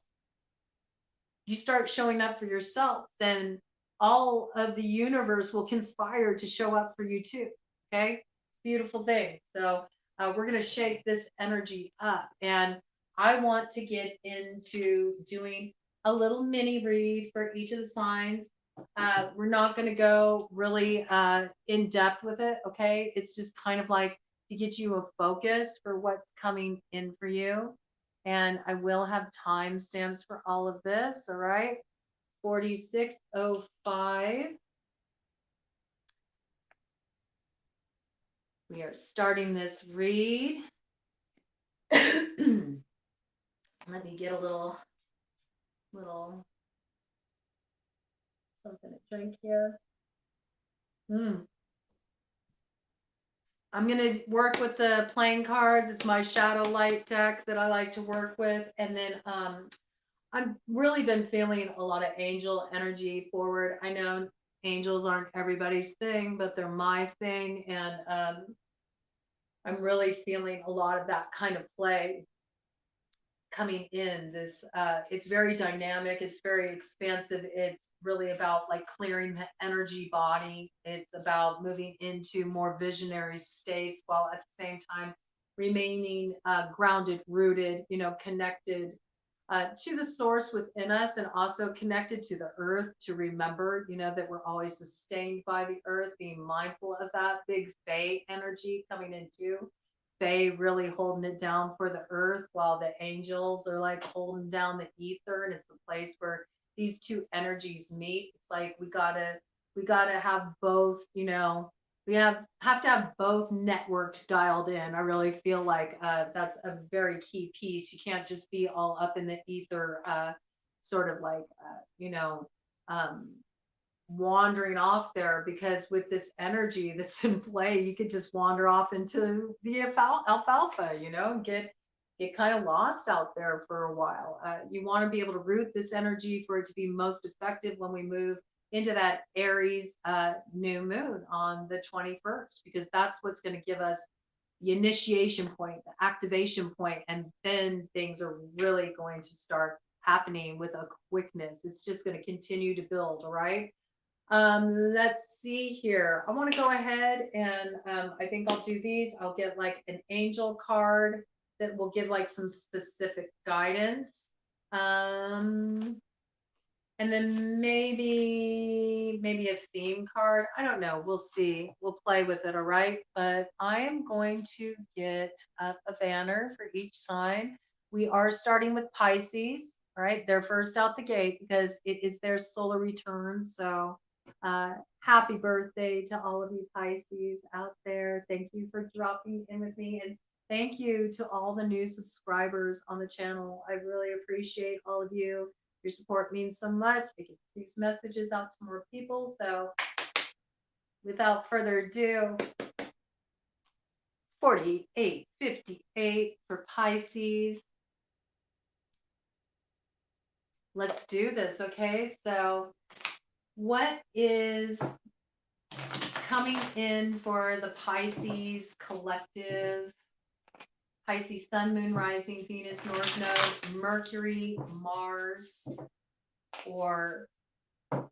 You start showing up for yourself, then all of the universe will conspire to show up for you too. Okay, it's a beautiful thing. So we're going to shake this energy up, and I want to get into doing a little mini read for each of the signs. We're not going to go really in depth with it. Okay, it's just kind of like to get you a focus for what's coming in for you. And I will have timestamps for all of this. All right. 4605. We are starting this read. Let me get a little something to drink here. I'm going to work with the playing cards. It's my shadow light deck that I like to work with. And then I've really been feeling a lot of angel energy forward. I know angels aren't everybody's thing, but they're my thing. And I'm really feeling a lot of that kind of play coming in. This it's very dynamic, it's very expansive. It's really about like clearing the energy body. It's about moving into more visionary states while at the same time remaining grounded, rooted, connected to the source within us, and also connected to the earth, to remember, that we're always sustained by the earth, being mindful of that big Fae energy coming into Fae, really holding it down for the earth, while the angels are like holding down the ether. And it's the place where these two energies meet. It's like we gotta have both, we have to have both networks dialed in. I really feel like that's a very key piece. You can't just be all up in the ether, sort of like, um, wandering off there, because with this energy that's in play, you could just wander off into the alfalfa, and get kind of lost out there for a while. You want to be able to root this energy for it to be most effective when we move into that Aries new moon on the 21st, because that's what's going to give us the initiation point, the activation point, and then things are really going to start happening with a quickness. It's just going to continue to build. All right. Let's see here. I want to go ahead and I think I'll do these. I'll get like an angel card that will give like some specific guidance. And then maybe a theme card. I don't know. We'll see. We'll play with it. All right. But I am going to get up a banner for each sign. We are starting with Pisces. All right. They're first out the gate because it is their solar return. So happy birthday to all of you Pisces out there. Thank you for dropping in with me. And thank you to all the new subscribers on the channel. I really appreciate all of you. Your support means so much. It gets these messages out to more people. So without further ado, 4858 for Pisces. Let's do this, okay? So what is coming in for the Pisces collective? Pisces sun, moon, rising, Venus, north node, Mercury, Mars, or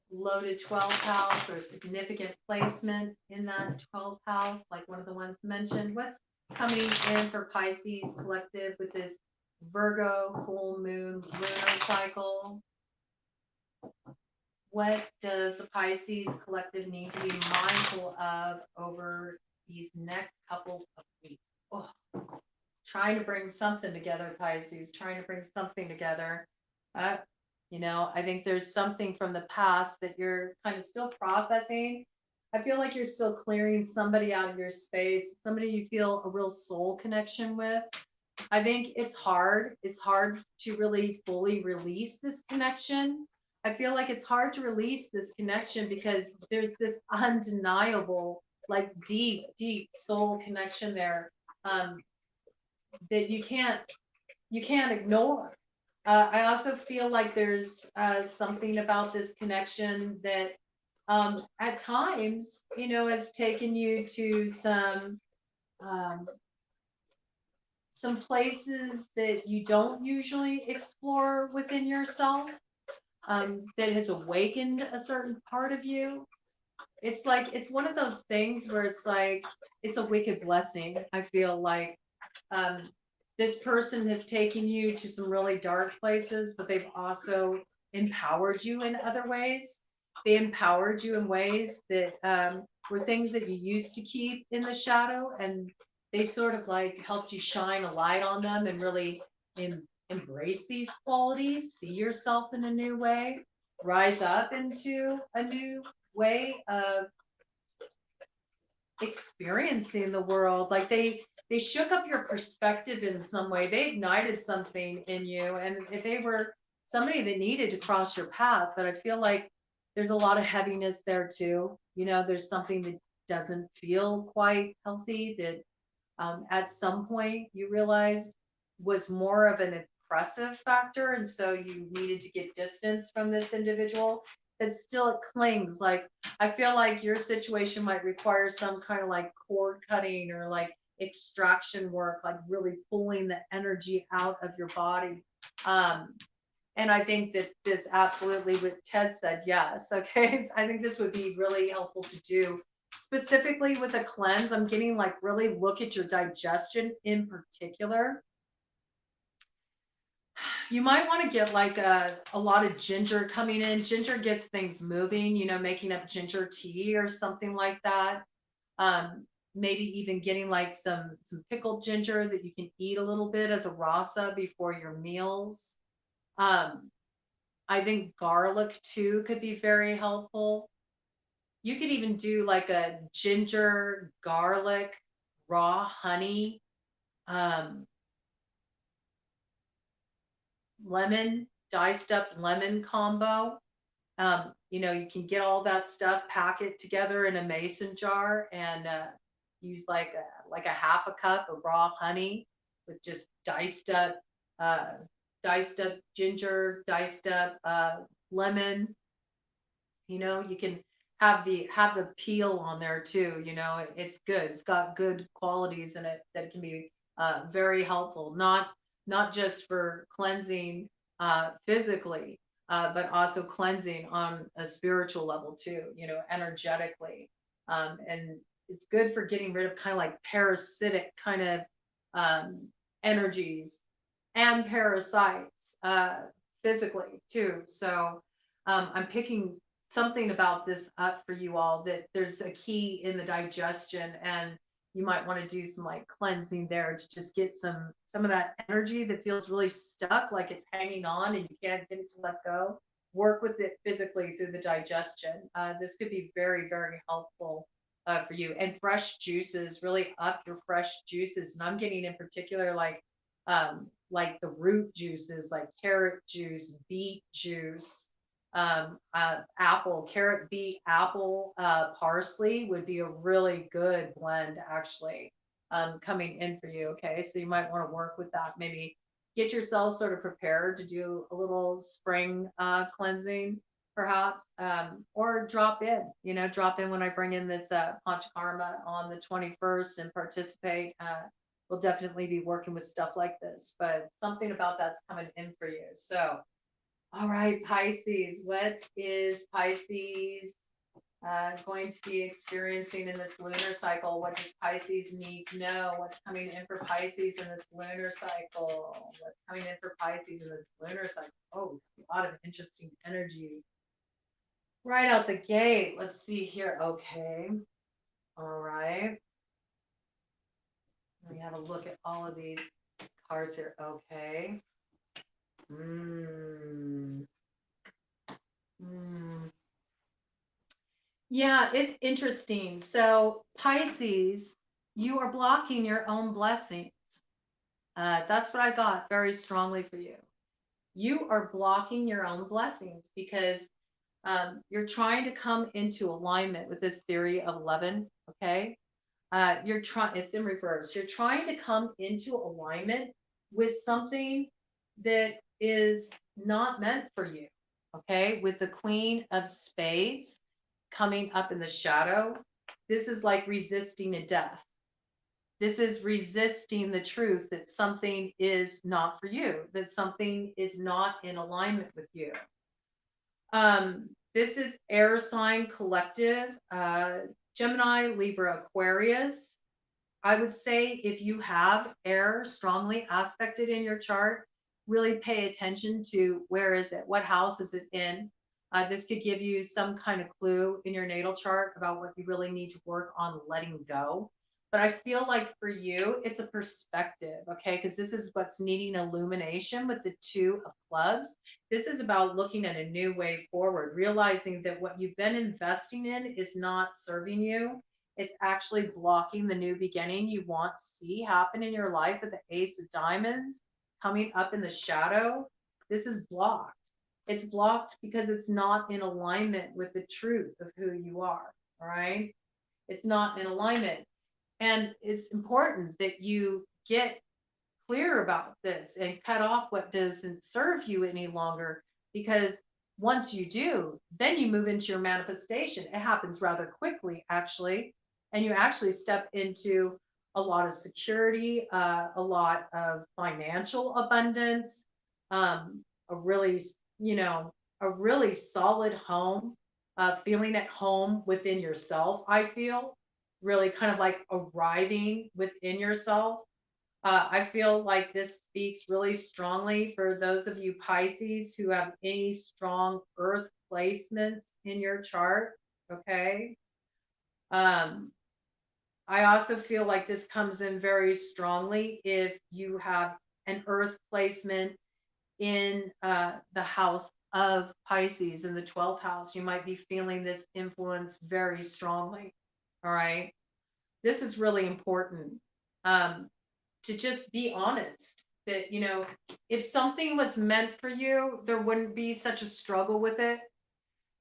loaded 12th house, or significant placement in that 12th house, like one of the ones mentioned. What's coming in for Pisces collective with this Virgo full moon lunar cycle? What does the Pisces collective need to be mindful of over these next couple of weeks? Oh, trying to bring something together, Pisces, trying to bring something together. I think there's something from the past that you're kind of still processing. I feel like you're still clearing somebody out of your space, somebody you feel a real soul connection with. I think it's hard. It's hard to really fully release this connection. I feel like it's hard to release this connection because there's this undeniable, like deep, deep soul connection there, um, that you can't ignore. I also feel like there's something about this connection that at times, has taken you to um, some places that you don't usually explore within yourself, that has awakened a certain part of you. It's like, it's one of those things where it's like, it's a wicked blessing. I feel like um, this person has taken you to some really dark places, but they've also empowered you in other ways. They empowered you in ways that were things that you used to keep in the shadow, and they sort of like helped you shine a light on them and really embrace these qualities, see yourself in a new way, rise up into a new way of experiencing the world. Like they shook up your perspective in some way. They ignited something in you, and if they were somebody that needed to cross your path. But I feel like there's a lot of heaviness there too. There's something that doesn't feel quite healthy that at some point you realized was more of an oppressive factor, and so you needed to get distance from this individual. That still it clings. Like, I feel like your situation might require some kind of like cord cutting or like extraction work, like really pulling the energy out of your body. um and I think that this absolutely, what Ted said, yes. Okay. I think this would be really helpful to do specifically with a cleanse. I'm getting like really look at your digestion in particular. You might want to get like a lot of ginger coming in. Ginger gets things moving, making up ginger tea or something like that. Maybe even getting like some pickled ginger that you can eat a little bit as a rasa before your meals. Um, I think garlic too could be very helpful. You could even do like a ginger, garlic, raw honey, um, lemon, diced up lemon combo. You can get all that stuff, pack it together in a mason jar, and use like a half a cup of raw honey with just uh, diced up ginger, diced up lemon. You can have the peel on there too. It's good. It's got good qualities in it that can be very helpful. Not just for cleansing physically, but also cleansing on a spiritual level too. Energetically, and it's good for getting rid of kind of like parasitic kind of um, energies and parasites physically too. So I'm picking something about this up for you all, that there's a key in the digestion, and you might want to do some like cleansing there to just get some of that energy that feels really stuck, like it's hanging on and you can't get it to let go. Work with it physically through the digestion. This could be very, very helpful for you. And fresh juices, really up your fresh juices. And I'm getting in particular like the root juices, like carrot juice, beet juice, carrot, beet, apple, parsley would be a really good blend actually, coming in for you. Okay. So you might want to work with that. Maybe get yourself sort of prepared to do a little spring, cleansing perhaps, or drop in when I bring in this, Panchakarma on the 21st and participate. We'll definitely be working with stuff like this, but something about that's coming in for you. So, all right, Pisces, what is Pisces going to be experiencing in this lunar cycle? What does Pisces need to know? What's coming in for Pisces in this lunar cycle? What's coming in for Pisces in this lunar cycle? Oh, a lot of interesting energy right out the gate. Let's see here. Okay. All right. Let me have a look at all of these cards here. Okay. Mm. Mm. Yeah, it's interesting. So, Pisces, you are blocking your own blessings. That's what I got very strongly for you. You are blocking your own blessings because you're trying to come into alignment with this theory of 11. Okay. You're trying, it's in reverse. You're trying to come into alignment with something that is not meant for you. Okay. With the Queen of Spades coming up in the shadow, this is like resisting a death. This is resisting the truth that something is not for you, that something is not in alignment with you. This is air sign collective, Gemini, Libra, Aquarius. I would say if you have air strongly aspected in your chart, really pay attention to where is it? What house is it in? This could give you some kind of clue in your natal chart about what you really need to work on letting go. But I feel like for you, it's a perspective, okay? Because this is what's needing illumination with the Two of Clubs. This is about looking at a new way forward, realizing that what you've been investing in is not serving you. It's actually blocking the new beginning you want to see happen in your life with the Ace of Diamonds coming up in the shadow. This is blocked. It's blocked because it's not in alignment with the truth of who you are. All right. It's not in alignment. And it's important that you get clear about this and cut off what doesn't serve you any longer, because once you do, then you move into your manifestation. It happens rather quickly, actually. And you actually step into a lot of security, a lot of financial abundance, a really, a really solid home, feeling at home within yourself. I feel really kind of like arriving within yourself. I feel like this speaks really strongly for those of you Pisces who have any strong earth placements in your chart. Okay. Um, I also feel like this comes in very strongly if you have an earth placement in the house of Pisces in the 12th house. You might be feeling this influence very strongly. All right. This is really important. To just be honest that, if something was meant for you, there wouldn't be such a struggle with it.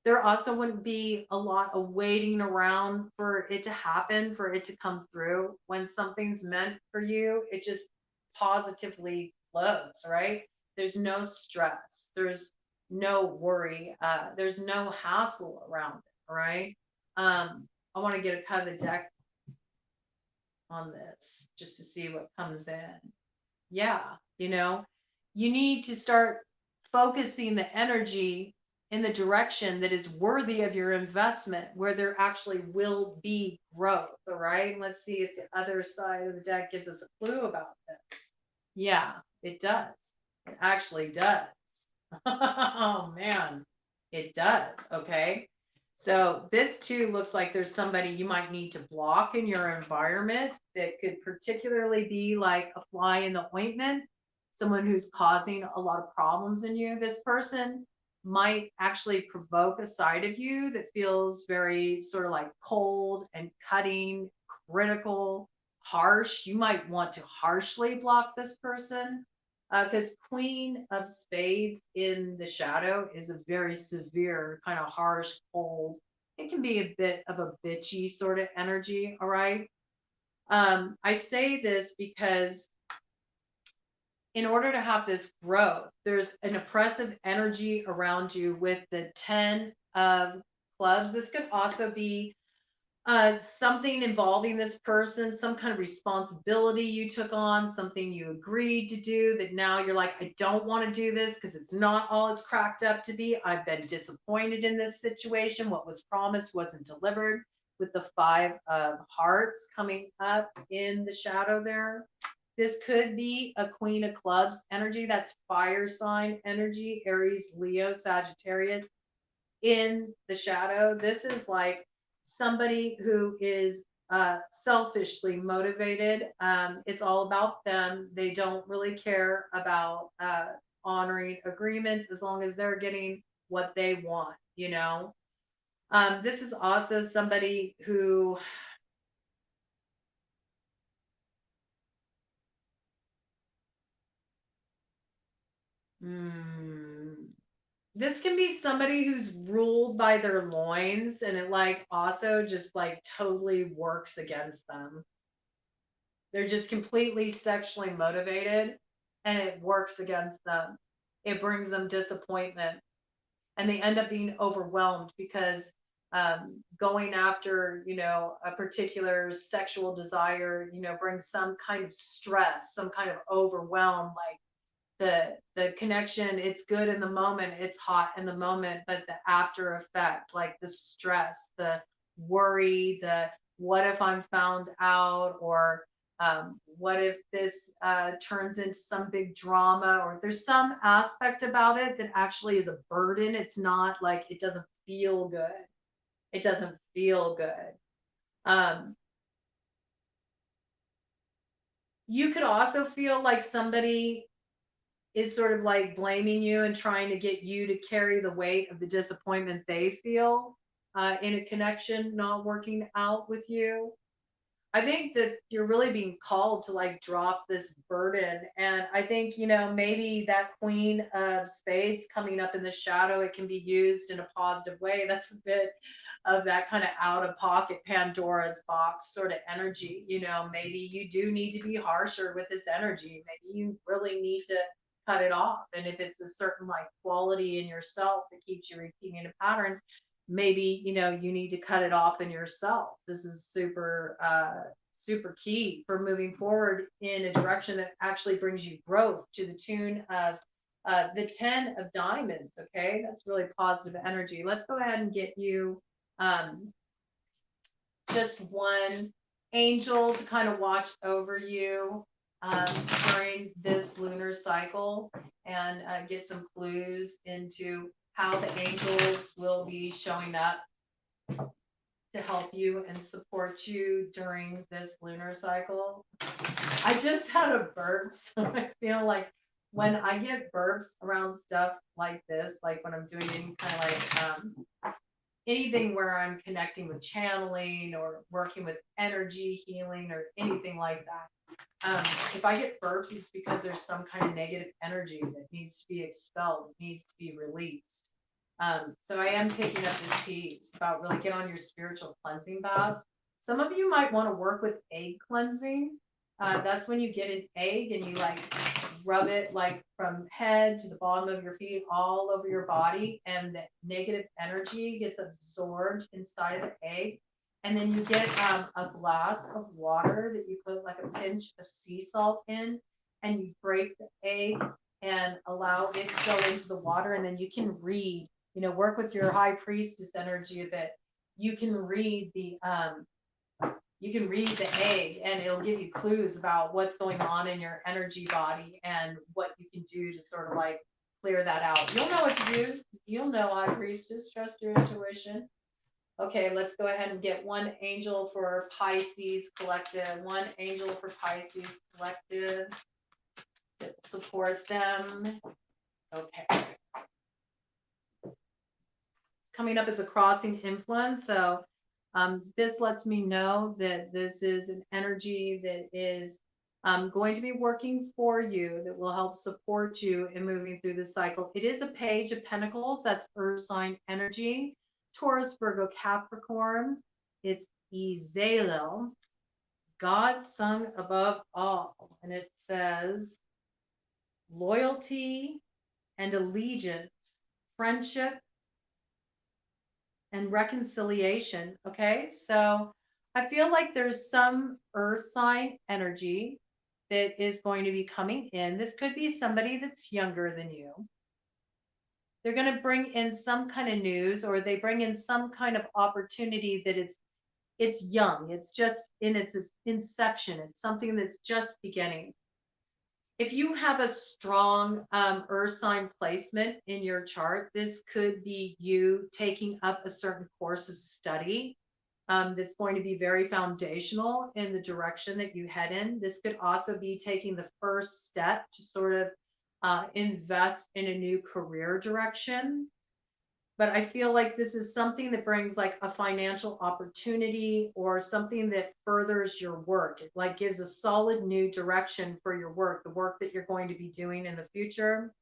There also wouldn't be a lot of waiting around for it to happen, for it to come through. When something's meant for you, it just positively flows, right? There's no stress. There's no worry. There's no hassle around it, all right? I want to get a cut of the deck on this just to see what comes in. Yeah, you need to start focusing the energy in the direction that is worthy of your investment, where there actually will be growth. All right. Let's see if the other side of the deck gives us a clue about this. Yeah, it does. It actually does. Oh, man. It does. Okay. So this too looks like there's somebody you might need to block in your environment that could particularly be like a fly in the ointment, someone who's causing a lot of problems in you. This person might actually provoke a side of you that feels very sort of like cold and cutting, critical, harsh. You might want to harshly block this person, because Queen of Spades in the shadow is a very severe, kind of harsh, cold. It can be a bit of a bitchy sort of energy. All right. I say this because in order to have this growth, there's an oppressive energy around you with the 10 of clubs. This could also be something involving this person, some kind of responsibility you took on, something you agreed to do that now you're like, I don't want to do this because it's not all it's cracked up to be. I've been disappointed in this situation. What was promised wasn't delivered, with the 5 of hearts coming up in the shadow there. This could be a Queen of Clubs energy. That's fire sign energy, Aries, Leo, Sagittarius in the shadow. This is like somebody who is selfishly motivated. It's all about them. They don't really care about honoring agreements as long as they're getting what they want. This is also somebody who This can be somebody who's ruled by their loins, and it like also just like totally works against them. They're just completely sexually motivated, and it works against them. It brings them disappointment, and they end up being overwhelmed because going after, a particular sexual desire, brings some kind of stress, some kind of overwhelm. Like the connection, it's good in the moment, it's hot in the moment, but the after effect, like the stress, the worry, the what if I'm found out, or what if this turns into some big drama, or there's some aspect about it that actually is a burden. It's not like it doesn't feel good. It doesn't feel good. You could also feel like somebody is sort of like blaming you and trying to get you to carry the weight of the disappointment they feel in a connection not working out with you. I think that you're really being called to like drop this burden. And I think, maybe that Queen of Spades coming up in the shadow, it can be used in a positive way. That's a bit of that kind of out of pocket Pandora's box sort of energy. Maybe you do need to be harsher with this energy. Maybe you really need to cut it off. And if it's a certain like quality in yourself that keeps you repeating a pattern, maybe you need to cut it off in yourself. This is super key for moving forward in a direction that actually brings you growth, to the tune of the 10 of diamonds. Okay, that's really positive energy. Let's go ahead and get you just one angel to kind of watch over you during this lunar cycle, and get some clues into how the angels will be showing up to help you and support you during this lunar cycle. I just had a burp, so I feel like when I get burps around stuff like this, like when I'm doing any kind of like anything where I'm connecting with channeling or working with energy healing or anything like that, if I get burps, it's because there's some kind of negative energy that needs to be expelled, needs to be released. So I am picking up this piece about really get on your spiritual cleansing baths. Some of you might want to work with egg cleansing. That's when you get an egg and you like rub it like from head to the bottom of your feet, all over your body, and the negative energy gets absorbed inside of the egg. And then you get a glass of water that you put like a pinch of sea salt in, and you break the egg and allow it to go into the water, and then you can read, work with your high priestess energy a bit. You can read the egg, and it'll give you clues about what's going on in your energy body and what you can do to sort of like clear that out. You'll know what to do. You'll know, high priestess. Trust your intuition. Okay, let's go ahead and get one angel for Pisces collective. One angel for Pisces collective that supports them. Okay. Coming up as a crossing influence. So this lets me know that this is an energy that is going to be working for you, that will help support you in moving through the cycle. It is a page of pentacles. That's earth sign energy. Taurus, Virgo, Capricorn. It's Izalel, God sung above all. And it says loyalty and allegiance, friendship and reconciliation. Okay, so I feel like there's some earth sign energy that is going to be coming in. This could be somebody that's younger than you. They're going to bring in some kind of news, or they bring in some kind of opportunity that it's young. It's just in its inception. It's something that's just beginning. If you have a strong earth sign placement in your chart, this could be you taking up a certain course of study that's going to be very foundational in the direction that you head in. This could also be taking the first step to sort of invest in a new career direction. But I feel like this is something that brings like a financial opportunity, or something that furthers your work. It like gives a solid new direction for your work, the work that you're going to be doing in the future.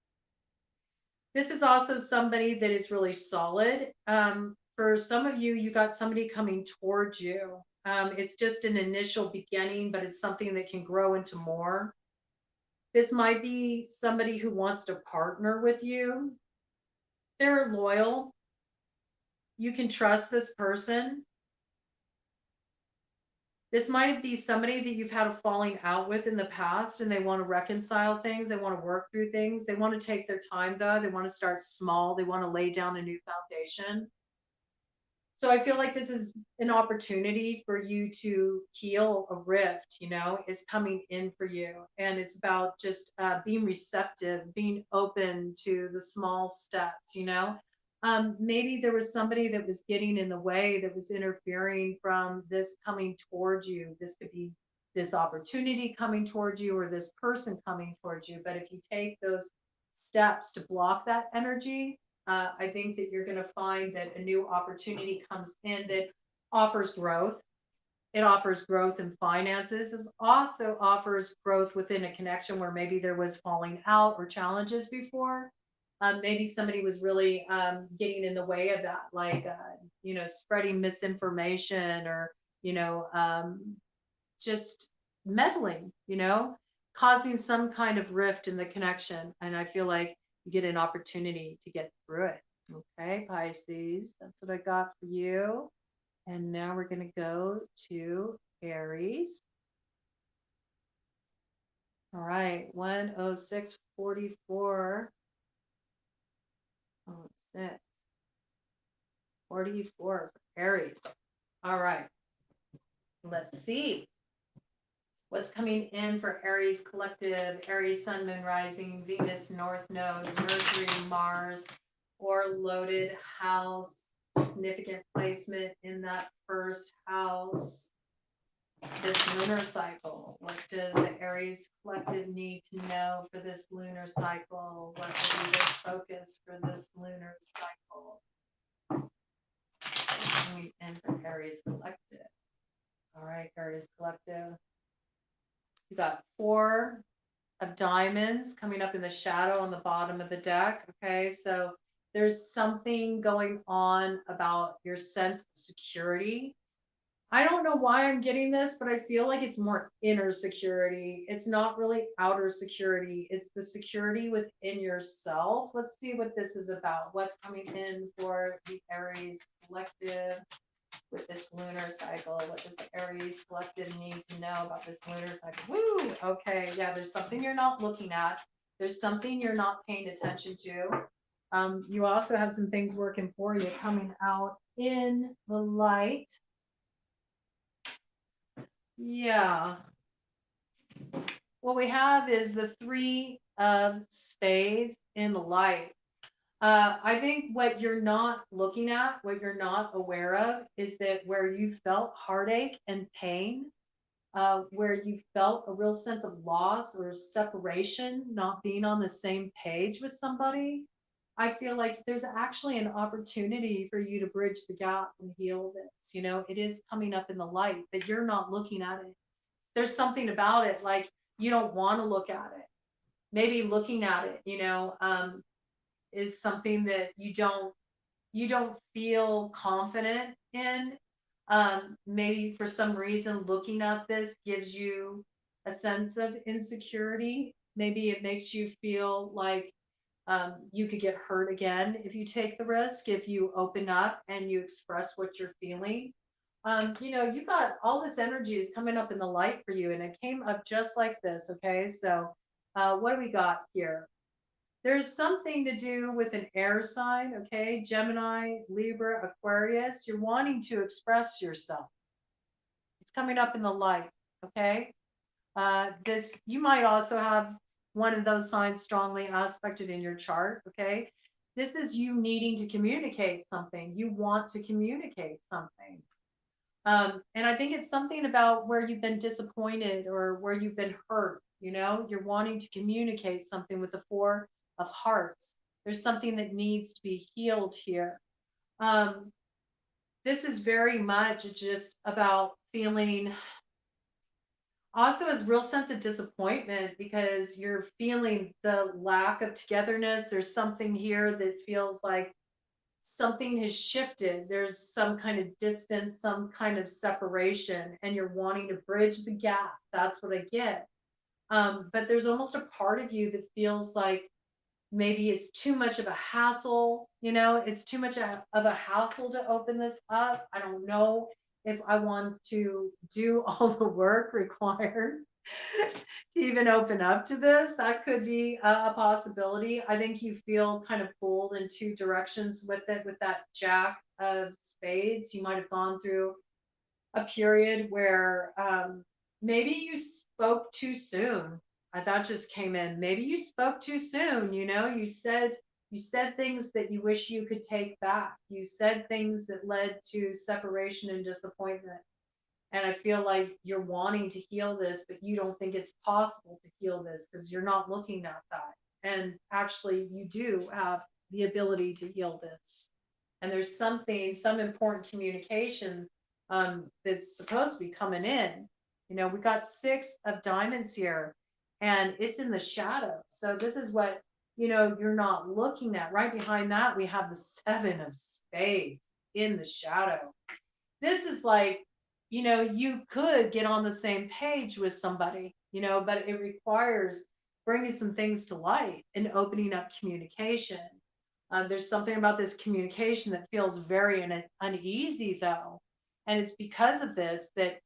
This is also somebody that is really solid. For some of you, you got somebody coming towards you. It's just an initial beginning, but it's something that can grow into more. This might be somebody who wants to partner with you. They're loyal. You can trust this person. This might be somebody that you've had a falling out with in the past and they want to reconcile things. They want to work through things. They want to take their time, though. They want to start small. They want to lay down a new foundation. So I feel like this is an opportunity for you to heal a rift, is coming in for you. And it's about just being receptive, being open to the small steps. Maybe there was somebody that was getting in the way, that was interfering from this coming towards you. This could be this opportunity coming towards you or this person coming towards you. But if you take those steps to block that energy, I think that you're going to find that a new opportunity comes in that offers growth. It offers growth in finances. It also offers growth within a connection where maybe there was falling out or challenges before. Maybe somebody was really getting in the way of that, like, spreading misinformation or, just meddling, causing some kind of rift in the connection. And I feel like you get an opportunity to get through it. Okay, Pisces, that's what I got for you. And now we're going to go to Aries. All right, 10644. 06 44 for Aries. All right, let's see what's coming in for Aries collective. Aries, Sun, Moon, Rising, Venus, North Node, Mercury, Mars, or loaded house. Significant placement in that first house. This lunar cycle. What does the Aries collective need to know for this lunar cycle? What will be their focus for this lunar cycle? Coming in for Aries collective. All right, Aries collective. You got 4 of diamonds coming up in the shadow on the bottom of the deck. Okay, so there's something going on about your sense of security. I don't know why I'm getting this, but I feel like it's more inner security. It's not really outer security. It's the security within yourself. Let's see what this is about. What's coming in for the Aries collective with this lunar cycle? What does the Aries collective need to know about this lunar cycle? Woo! Okay, yeah, there's something you're not looking at. There's something you're not paying attention to. You also have some things working for you coming out in the light. Yeah. What we have is the 3 of spades in the light. I think what you're not looking at, what you're not aware of, is that where you felt heartache and pain, where you felt a real sense of loss or separation, not being on the same page with somebody, I feel like there's actually an opportunity for you to bridge the gap and heal this. It is coming up in the light, but you're not looking at it. There's something about it, like you don't want to look at it. Maybe looking at it, is something that you don't feel confident in. Maybe for some reason looking at this gives you a sense of insecurity. Maybe it makes you feel like you could get hurt again if you take the risk, if you open up and you express what you're feeling. You got all this energy is coming up in the light for you, and it came up just like this. Okay, so what do we got here? There's something to do with an air sign, okay? Gemini, Libra, Aquarius. You're wanting to express yourself. It's coming up in the light, okay? You might also have one of those signs strongly aspected in your chart, okay? This is you needing to communicate something. You want to communicate something. And I think it's something about where you've been disappointed or where you've been hurt. You're wanting to communicate something with the 4 of hearts. There's something that needs to be healed here. This is very much just about feeling Also, is real sense of disappointment because you're feeling the lack of togetherness. There's something here that feels like something has shifted. There's some kind of distance, some kind of separation, and you're wanting to bridge the gap. That's what I get. But there's almost a part of you that feels like maybe it's too much of a hassle, it's too much of a hassle to open this up. I don't know if I want to do all the work required to even open up to this. That could be a possibility. I think you feel kind of pulled in two directions with it, with that Jack of Spades. You might have gone through a period where maybe you spoke too soon. That just came in. Maybe you spoke too soon. You said things that you wish you could take back. You said things that led to separation and disappointment. And I feel like you're wanting to heal this, but you don't think it's possible to heal this because you're not looking at that. And actually, you do have the ability to heal this. And there's some important communication that's supposed to be coming in. We got 6 of Diamonds here, and it's in the shadow. So this is what, you're not looking at. Right behind that, we have the 7 of Spades in the shadow. This is like, you could get on the same page with somebody, but it requires bringing some things to light and opening up communication. There's something about this communication that feels very uneasy, though. And it's because of this that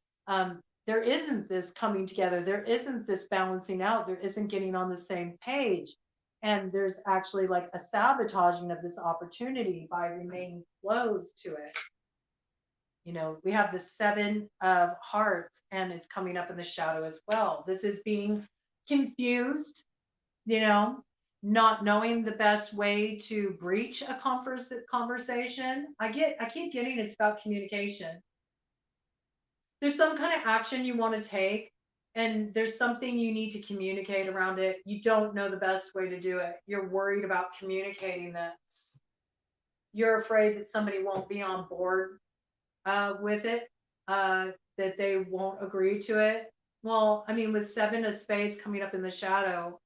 there isn't this coming together. There isn't this balancing out. There isn't getting on the same page. And there's actually like a sabotaging of this opportunity by remaining closed to it. We have the 7 of Hearts, and it's coming up in the shadow as well. This is being confused, you know, not knowing the best way to breach a conversation. I keep getting it's about communication. There's some kind of action you want to take, and there's something you need to communicate around it. You don't know the best way to do it. You're worried about communicating this. You're afraid that somebody won't be on board with it, that they won't agree to it. Well, I mean, with 7 of Spades coming up in the shadow,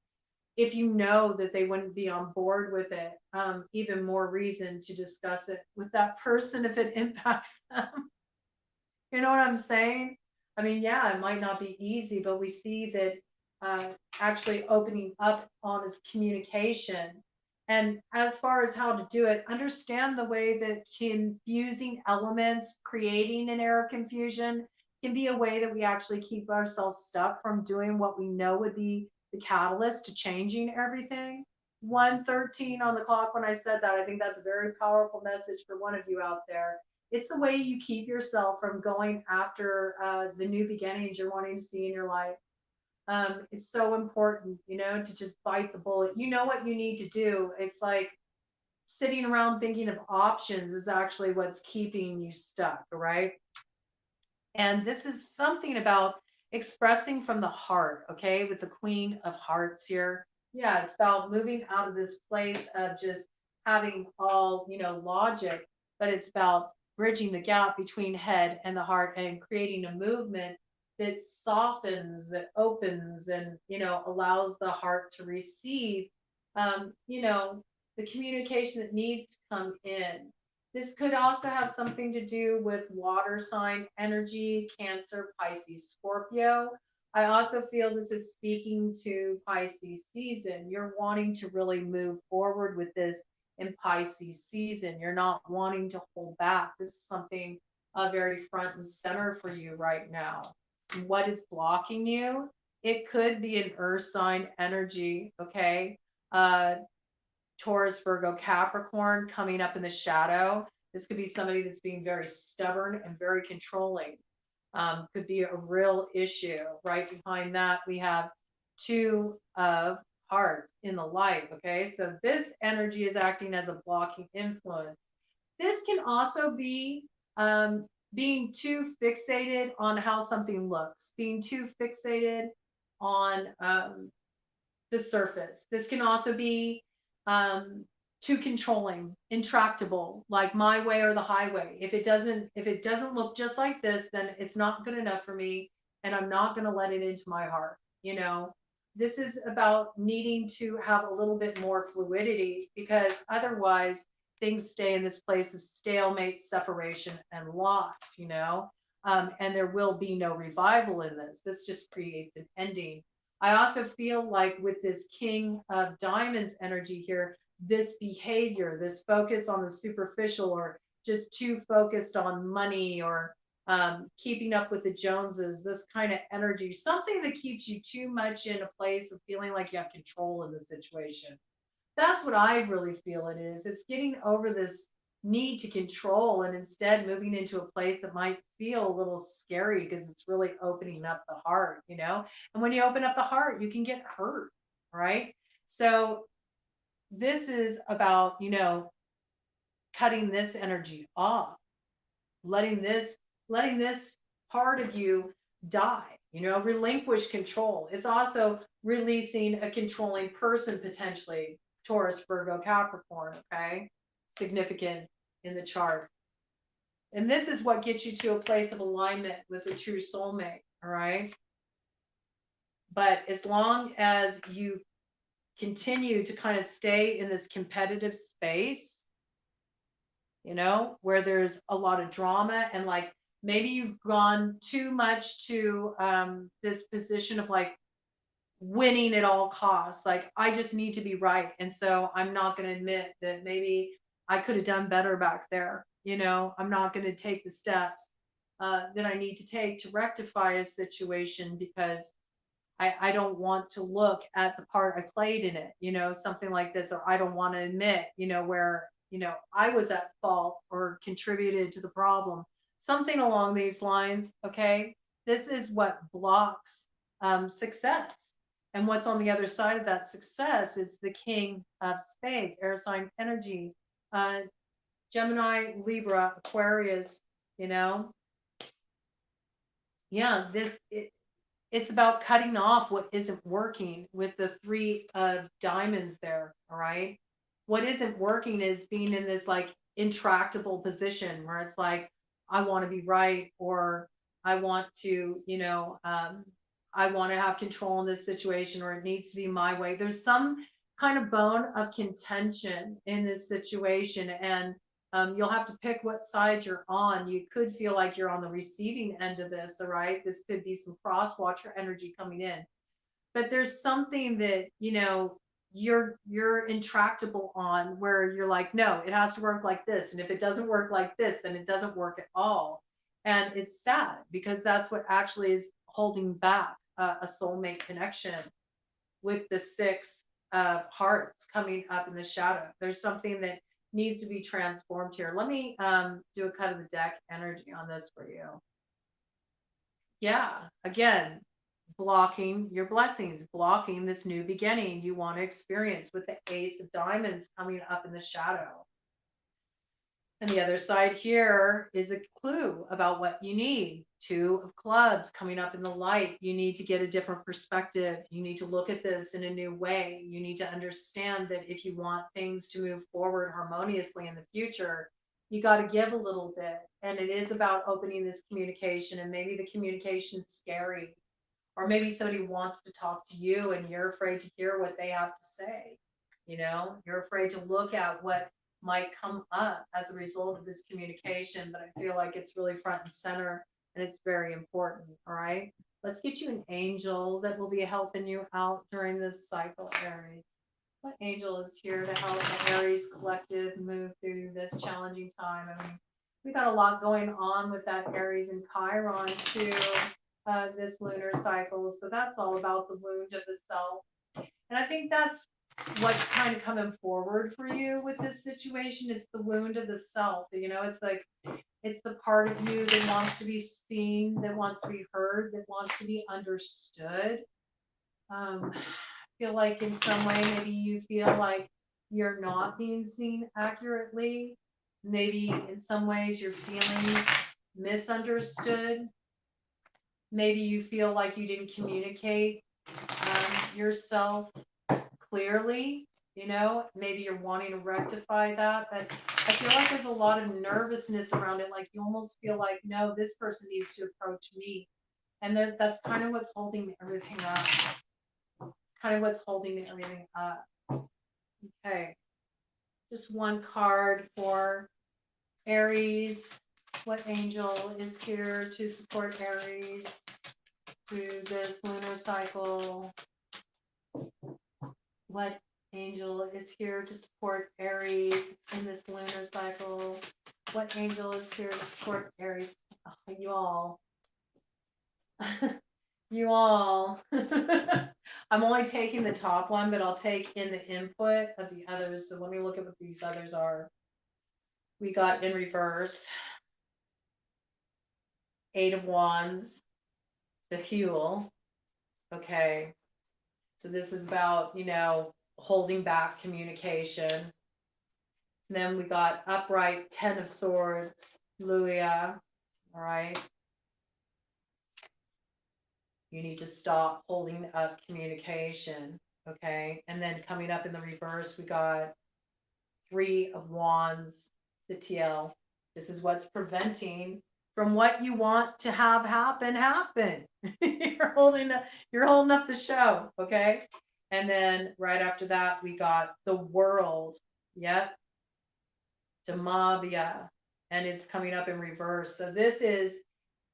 if you know that they wouldn't be on board with it, even more reason to discuss it with that person if it impacts them. You know what I'm saying? I mean, yeah, it might not be easy, but we see that actually opening up on is communication. And as far as how to do it, understand the way that confusing elements, creating an error confusion, can be a way that we actually keep ourselves stuck from doing what we know would be the catalyst to changing everything. 1:13 on the clock when I said that. I think that's a very powerful message for one of you out there. It's the way you keep yourself from going after the new beginnings you're wanting to see in your life. It's so important, to just bite the bullet. You know what you need to do. It's like sitting around thinking of options is actually what's keeping you stuck, right? And this is something about expressing from the heart, okay, with the Queen of Hearts here. Yeah, it's about moving out of this place of just having all, logic, but it's about bridging the gap between head and the heart and creating a movement that softens, that opens, and, allows the heart to receive, the communication that needs to come in. This could also have something to do with water sign energy, Cancer, Pisces, Scorpio. I also feel this is speaking to Pisces season. You're wanting to really move forward with this in Pisces season. You're not wanting to hold back. This is something very front and center for you right now. What is blocking you? It could be an earth sign energy, okay? Taurus, Virgo, Capricorn coming up in the shadow. This could be somebody that's being very stubborn and very controlling. Could be a real issue. Right behind that, we have 2 of Hearts in the light. Okay, so this energy is acting as a blocking influence. This can also be being too fixated on how something looks, being too fixated on the surface. This can also be too controlling, intractable, like my way or the highway. If it doesn't look just like this, then it's not good enough for me. and I'm not going to let it into my heart. You know, this is about needing to have a little bit more fluidity, because otherwise things stay in this place of stalemate, separation, and loss, you know, and there will be no revival in this. This just creates an ending. I also feel like with this King of Diamonds energy here, this behavior, this focus on the superficial, or just too focused on money, or keeping up with the Joneses, this kind of energy, something that keeps you too much in a place of feeling like you have control in the situation. That's what I really feel it is. It's getting over this need to control and instead moving into a place that might feel a little scary, because it's really opening up the heart, you know? And when you open up the heart, you can get hurt, right? So this is about, you know, cutting this energy off, letting this letting this part of you die, you know, relinquish control. It's also releasing a controlling person, potentially Taurus, Virgo, Capricorn. Okay, significant in the chart. And this is what gets you to a place of alignment with a true soulmate. All right, but as long as you continue to kind of stay in this competitive space, you know, where there's a lot of drama, and like maybe you've gone too much to this position of like winning at all costs. Like, I just need to be right. And so I'm not going to admit that maybe I could have done better back there. You know, I'm not going to take the steps that I need to take to rectify a situation, because I don't want to look at the part I played in it, you know, something like this, or I don't want to admit, you know, where, you know, I was at fault or contributed to the problem, something along these lines. Okay. This is what blocks success. And what's on the other side of that success is the King of Spades, air sign energy, uh, Gemini, Libra, Aquarius, you know. Yeah, it's about cutting off what isn't working with the three of diamonds there. All right. What isn't working is being in this like intractable position where it's like, I want to be right, or I want to, you know, I want to have control in this situation, or it needs to be my way. There's some kind of bone of contention in this situation. And you'll have to pick what side you're on. You could feel like you're on the receiving end of this, all right? This could be some cross watcher energy coming in. But there's something that, you know, you're intractable on, where you're like, no, it has to work like this. And if it doesn't work like this, then it doesn't work at all. And it's sad, because that's what actually is holding back a soulmate connection with the Six of Hearts coming up in the shadow. There's something that needs to be transformed here. Let me do a cut of the deck energy on this for you. Yeah, again, blocking your blessings, blocking this new beginning you want to experience with the Ace of Diamonds coming up in the shadow. And the other side here is a clue about what you need. Two of Clubs coming up in the light. You need to get a different perspective. You need to look at this in a new way. You need to understand that if you want things to move forward harmoniously in the future, you got to give a little bit. And it is about opening this communication. And maybe the communication's scary, or maybe somebody wants to talk to you and you're afraid to hear what they have to say. You know, you're afraid to look at what might come up as a result of this communication, but I feel like it's really front and center, and it's very important. All right. Let's get you an angel that will be helping you out during this cycle, Aries. What angel is here to help the Aries collective move through this challenging time? I mean, we got a lot going on with that Aries and Chiron too, this lunar cycle. So that's all about the wound of the self. And I think that's what's kind of coming forward for you with this situation. It's the wound of the self. You know, it's like, it's the part of you that wants to be seen, that wants to be heard, that wants to be understood. I feel like in some way, maybe you feel like you're not being seen accurately. Maybe in some ways you're feeling misunderstood. Maybe you feel like you didn't communicate yourself clearly, you know, maybe you're wanting to rectify that, but I feel like there's a lot of nervousness around it. Like, you almost feel like, no, this person needs to approach me. And that's kind of what's holding everything up. Kind of what's holding everything up. Okay. Just one card for Aries. What angel is here to support Aries through this lunar cycle? What angel is here to support Aries in this lunar cycle? What angel is here to support Aries? Oh, you all. You all. I'm only taking the top one, but I'll take in the input of the others. So let me look at what these others are. We got in reverse, 8 of Wands, the Huel. Okay. So this is about, holding back communication. And then we got upright, 10 of Swords, Luia. All right. You need to stop holding up communication. Okay. And then coming up in the reverse, we got 3 of Wands, Satiel. This is what's preventing from what you want to have happen. you're holding up the show. Okay. And then right after that, we got the World. Yep. Damabia. And it's coming up in reverse. So this is,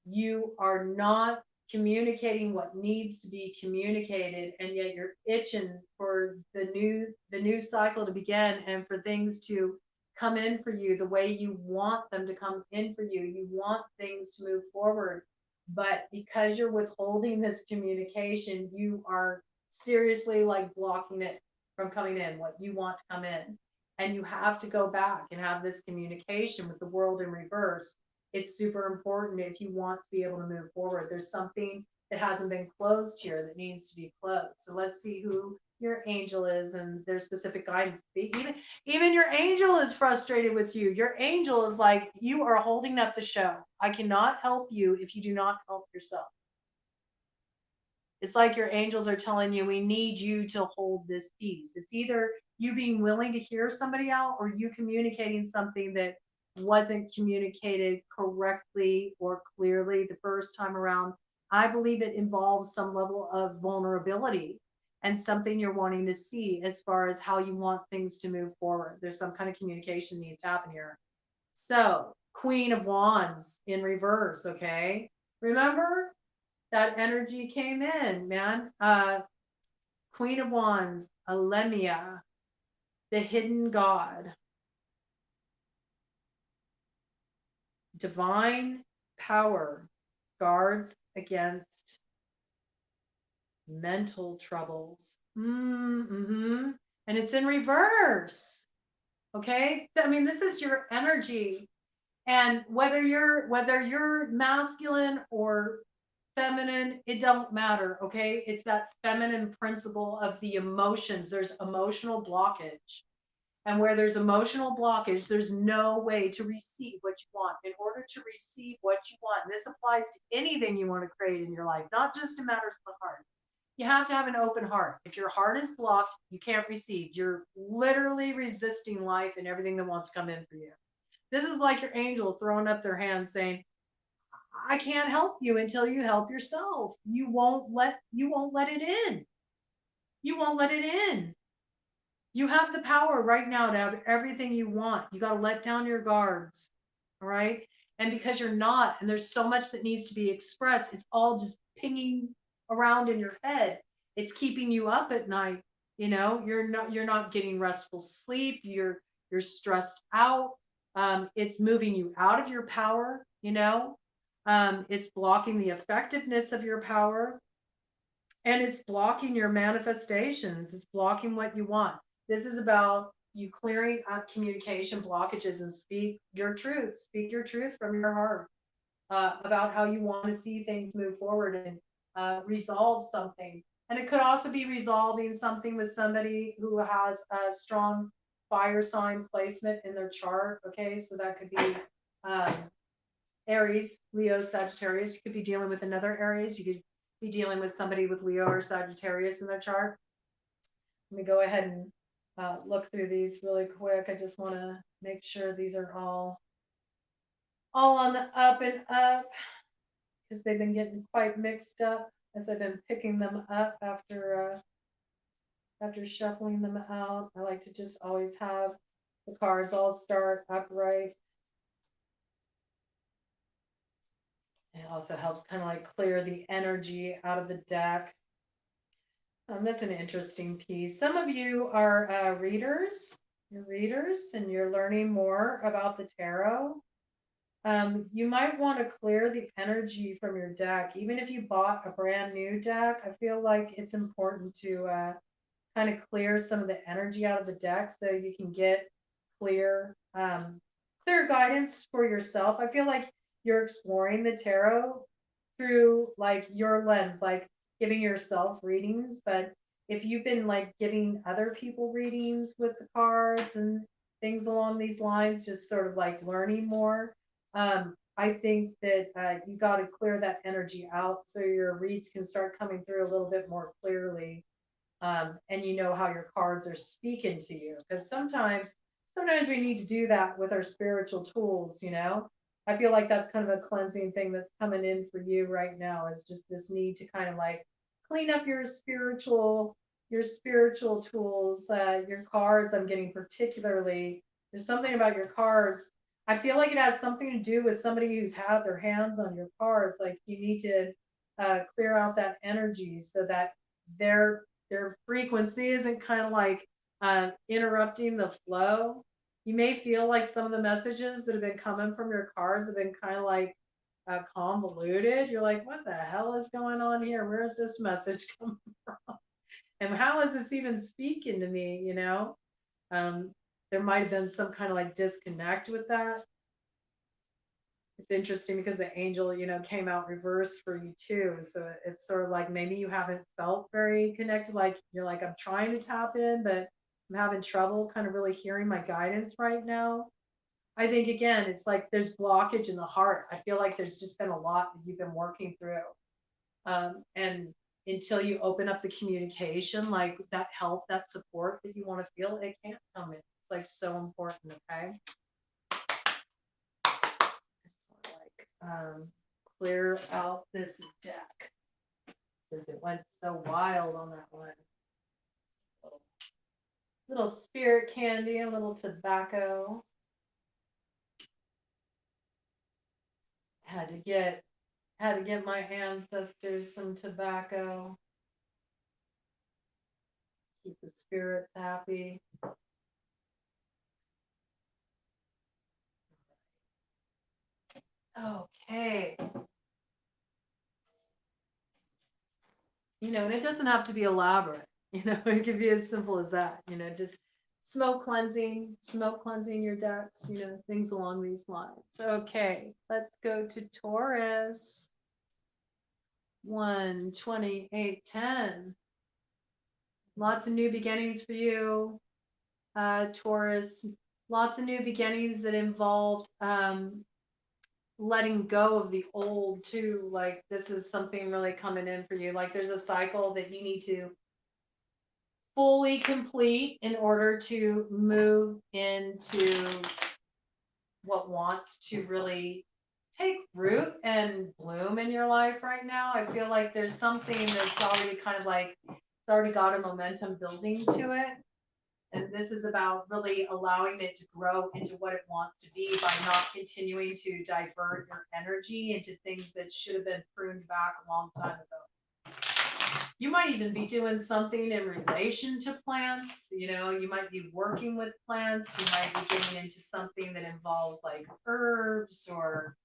you are not communicating what needs to be communicated, and yet you're itching for the new cycle to begin and for things to come in for you the way you want them to come in for you. You want things to move forward, but because you're withholding this communication, you are seriously like blocking it from coming in, what you want to come in. And you have to go back and have this communication with the World in reverse. It's super important if you want to be able to move forward. There's something that hasn't been closed here that needs to be closed. So let's see who your angel is and their specific guidance. Even your angel is frustrated with you. Your angel is like, you are holding up the show. I cannot help you if you do not help yourself. It's like your angels are telling you, we need you to hold this piece. It's either you being willing to hear somebody out or you communicating something that wasn't communicated correctly or clearly the first time around. I believe it involves some level of vulnerability and something you're wanting to see as far as how you want things to move forward. There's some kind of communication needs to happen here. So, Queen of Wands in reverse, okay? Remember? That energy came in, man. Queen of Wands, Alemia, the hidden god. Divine power guards against mental troubles. And it's in reverse. Okay? I mean, this is your energy. And whether you're masculine or feminine, it don't matter, okay? It's that feminine principle of the emotions. There's emotional blockage. And where there's emotional blockage, there's no way to receive what you want. In order to receive what you want, and this applies to anything you want to create in your life, not just in matters of the heart. You have to have an open heart. If your heart is blocked, you can't receive. You're literally resisting life and everything that wants to come in for you. This is like your angel throwing up their hands saying, I can't help you until you help yourself. You won't let it in. You won't let it in. You have the power right now to have everything you want. You got to let down your guards. All right. And because you're not, and there's so much that needs to be expressed, it's all just pinging around in your head. It's keeping you up at night. You're not getting restful sleep. You're stressed out. It's moving you out of your power. It's blocking the effectiveness of your power, and it's blocking your manifestations. It's blocking what you want. This is about you clearing up communication blockages and speak your truth. Speak your truth from your heart about how you want to see things move forward and resolve something. And it could also be resolving something with somebody who has a strong fire sign placement in their chart. Okay, so that could be Aries, Leo, Sagittarius. You could be dealing with another Aries. You could be dealing with somebody with Leo or Sagittarius in their chart. Let me go ahead and look through these really quick. I just want to make sure these are all on the up and up. because they've been getting quite mixed up as I've been picking them up after shuffling them out. I like to just always have the cards all start upright. It also helps kind of like clear the energy out of the deck. That's an interesting piece. Some of you are readers. You're readers and you're learning more about the tarot. You might want to clear the energy from your deck. Even if you bought a brand new deck, I feel like it's important to kind of clear some of the energy out of the deck so you can get clear, clear guidance for yourself. I feel like you're exploring the tarot through like your lens, like giving yourself readings. But if you've been like giving other people readings with the cards and things along these lines, just sort of like learning more, I think that you got to clear that energy out so your reads can start coming through a little bit more clearly. And you know how your cards are speaking to you, because sometimes we need to do that with our spiritual tools. I feel like that's kind of a cleansing thing that's coming in for you right now, is just this need to kind of like clean up your spiritual tools. Your cards, I'm getting particularly, there's something about your cards. I feel like it has something to do with somebody who's had their hands on your cards. Like you need to clear out that energy so that their frequency isn't kind of like interrupting the flow. You may feel like some of the messages that have been coming from your cards have been kind of like convoluted. You're like, what the hell is going on here? Where is this message coming from? And how is this even speaking to me? There might have been some kind of like disconnect with that. It's interesting because the angel, came out reversed for you too. So it's sort of like maybe you haven't felt very connected. Like you're like, I'm trying to tap in, but I'm having trouble kind of really hearing my guidance right now. I think again, it's like there's blockage in the heart. I feel like there's just been a lot that you've been working through. And until you open up the communication, like that help, that support that you want to feel, it can't come in. It's like so important, okay? Clear out this deck since it went so wild on that one. Little spirit candy, a little tobacco. Had to get my ancestors some tobacco. Keep the spirits happy. Okay. And it doesn't have to be elaborate. It can be as simple as that. Just smoke cleansing your decks, things along these lines. Okay, let's go to Taurus. 1, 28, 10. Lots of new beginnings for you, Taurus. Lots of new beginnings that involved letting go of the old too. Like this is something really coming in for you. Like there's a cycle that you need to fully complete in order to move into what wants to really take root and bloom in your life right now. I feel like there's something that's already kind of like, it's already got a momentum building to it. And this is about really allowing it to grow into what it wants to be by not continuing to divert your energy into things that should have been pruned back a long time ago. You might even be doing something in relation to plants. You might be working with plants. You might be getting into something that involves like herbs or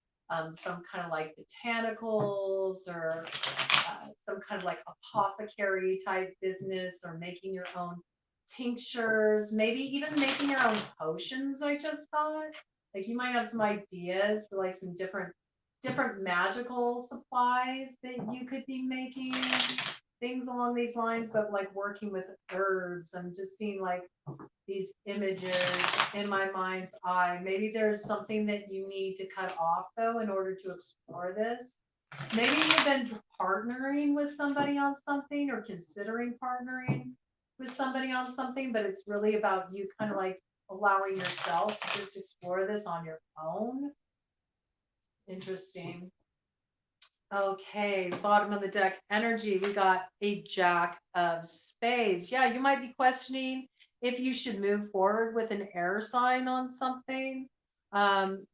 some kind of like botanicals or some kind of like apothecary type business, or making your own tinctures, maybe even making your own potions. I just thought like you might have some ideas for like some different magical supplies that you could be making, things along these lines, but like working with herbs. I'm just seeing like these images in my mind's eye. Maybe there's something that you need to cut off though in order to explore this. Maybe you've been partnering with somebody on something or considering partnering with somebody on something, but it's really about you kind of like allowing yourself to just explore this on your own. Interesting. Okay, bottom of the deck energy, we got a Jack of Spades. Yeah, you might be questioning if you should move forward with an air sign on something.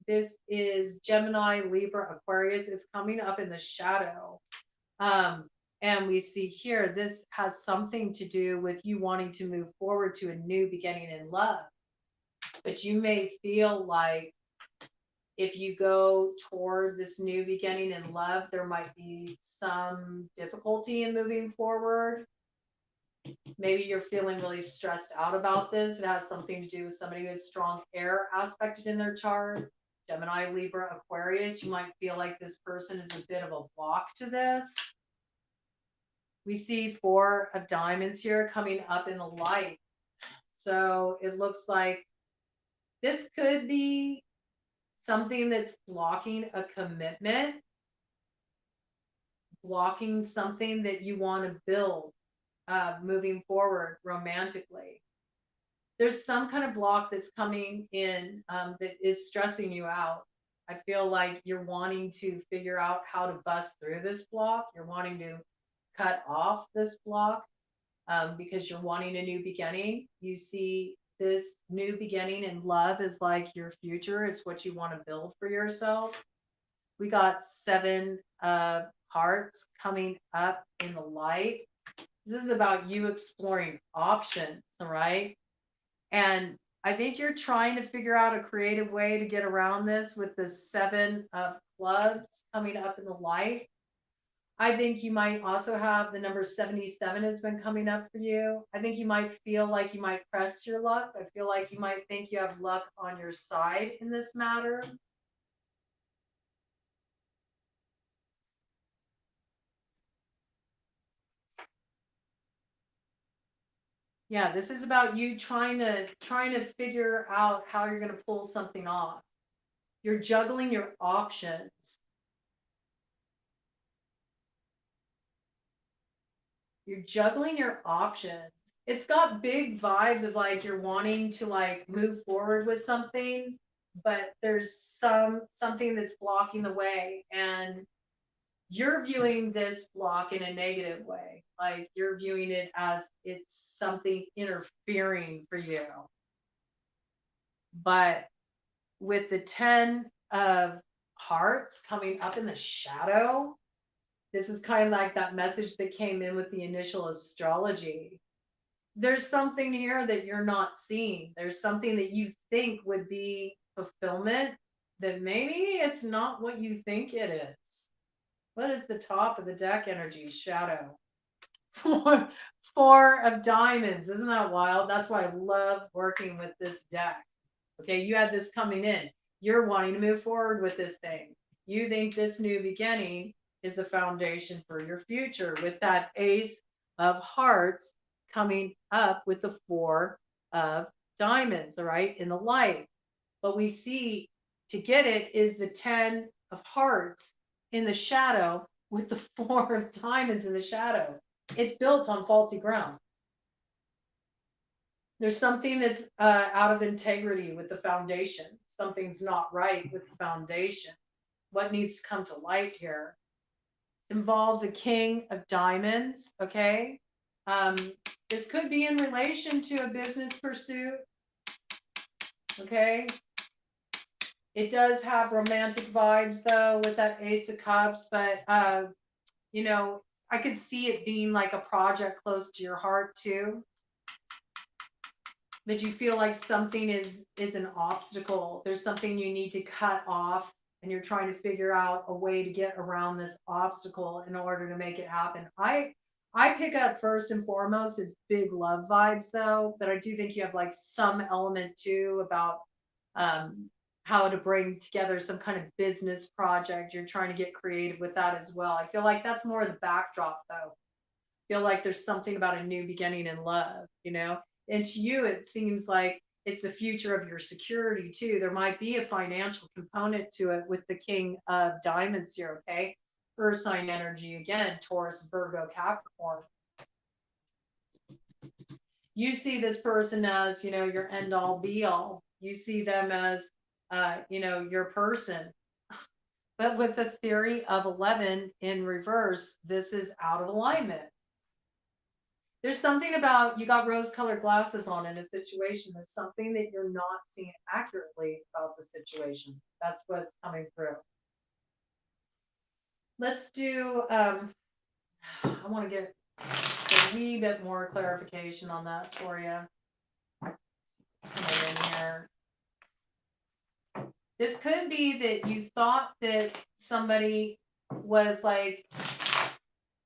This is Gemini, Libra, Aquarius. It's coming up in the shadow. And we see here, this has something to do with you wanting to move forward to a new beginning in love. But you may feel like if you go toward this new beginning in love, there might be some difficulty in moving forward. Maybe you're feeling really stressed out about this. It has something to do with somebody who has strong air aspected in their chart. Gemini, Libra, Aquarius, you might feel like this person is a bit of a block to this. We see 4 of Diamonds here coming up in the light. So it looks like this could be something that's blocking a commitment, blocking something that you want to build moving forward romantically. There's some kind of block that's coming in that is stressing you out. I feel like you're wanting to figure out how to bust through this block. You're wanting to cut off this block because you're wanting a new beginning. You see this new beginning in love is like your future. It's what you want to build for yourself. We got 7 of Hearts coming up in the light. This is about you exploring options, all right? And I think you're trying to figure out a creative way to get around this with the 7 of Clubs coming up in the light. I think you might also have the number 77 has been coming up for you. I think you might feel like you might press your luck. I feel like you might think you have luck on your side in this matter. Yeah, this is about you trying to figure out how you're going to pull something off. You're juggling your options. You're juggling your options. It's got big vibes of like you're wanting to like move forward with something, but there's something that's blocking the way, and you're viewing this block in a negative way. Like you're viewing it as it's something interfering for you. But with the 10 of Hearts coming up in the shadow, this is kind of like that message that came in with the initial astrology. There's something here that you're not seeing. There's something that you think would be fulfillment that maybe it's not what you think it is. What is the top of the deck energy? Shadow. 4 of Diamonds. Isn't that wild? That's why I love working with this deck. Okay, you had this coming in. You're wanting to move forward with this thing. You think this new beginning is the foundation for your future with that Ace of Hearts coming up with the 4 of Diamonds, all right, in the light. But we see to get it is the 10 of Hearts in the shadow with the 4 of Diamonds in the shadow. It's built on faulty ground. There's something that's out of integrity with the foundation. Something's not right with the foundation. What needs to come to light here? It involves a King of Diamonds, okay? This could be in relation to a business pursuit, okay? It does have romantic vibes, though, with that Ace of Cups, but, you know, I could see it being like a project close to your heart, too. But you feel like something is an obstacle. There's something you need to cut off, and you're trying to figure out a way to get around this obstacle in order to make it happen. I pick up first and foremost it's big love vibes though, but I do think you have like some element too about how to bring together some kind of business project. You're trying to get creative with that as well. I feel like that's more the backdrop though. I feel like there's something about a new beginning in love, you know? And to you, it seems like it's the future of your security too. There might be a financial component to it with the King of Diamonds here, okay? Earth sign energy again, Taurus, Virgo, Capricorn. You see this person as, you know, your end all be all. You see them as, you know, your person. But with the theory of 11 in reverse, this is out of alignment. There's something about you got rose colored glasses on in a situation. There's something that you're not seeing accurately about the situation. That's what's coming through. Let's do, I want to get a wee bit more clarification on that for you. Come in here. This could be that you thought that somebody was like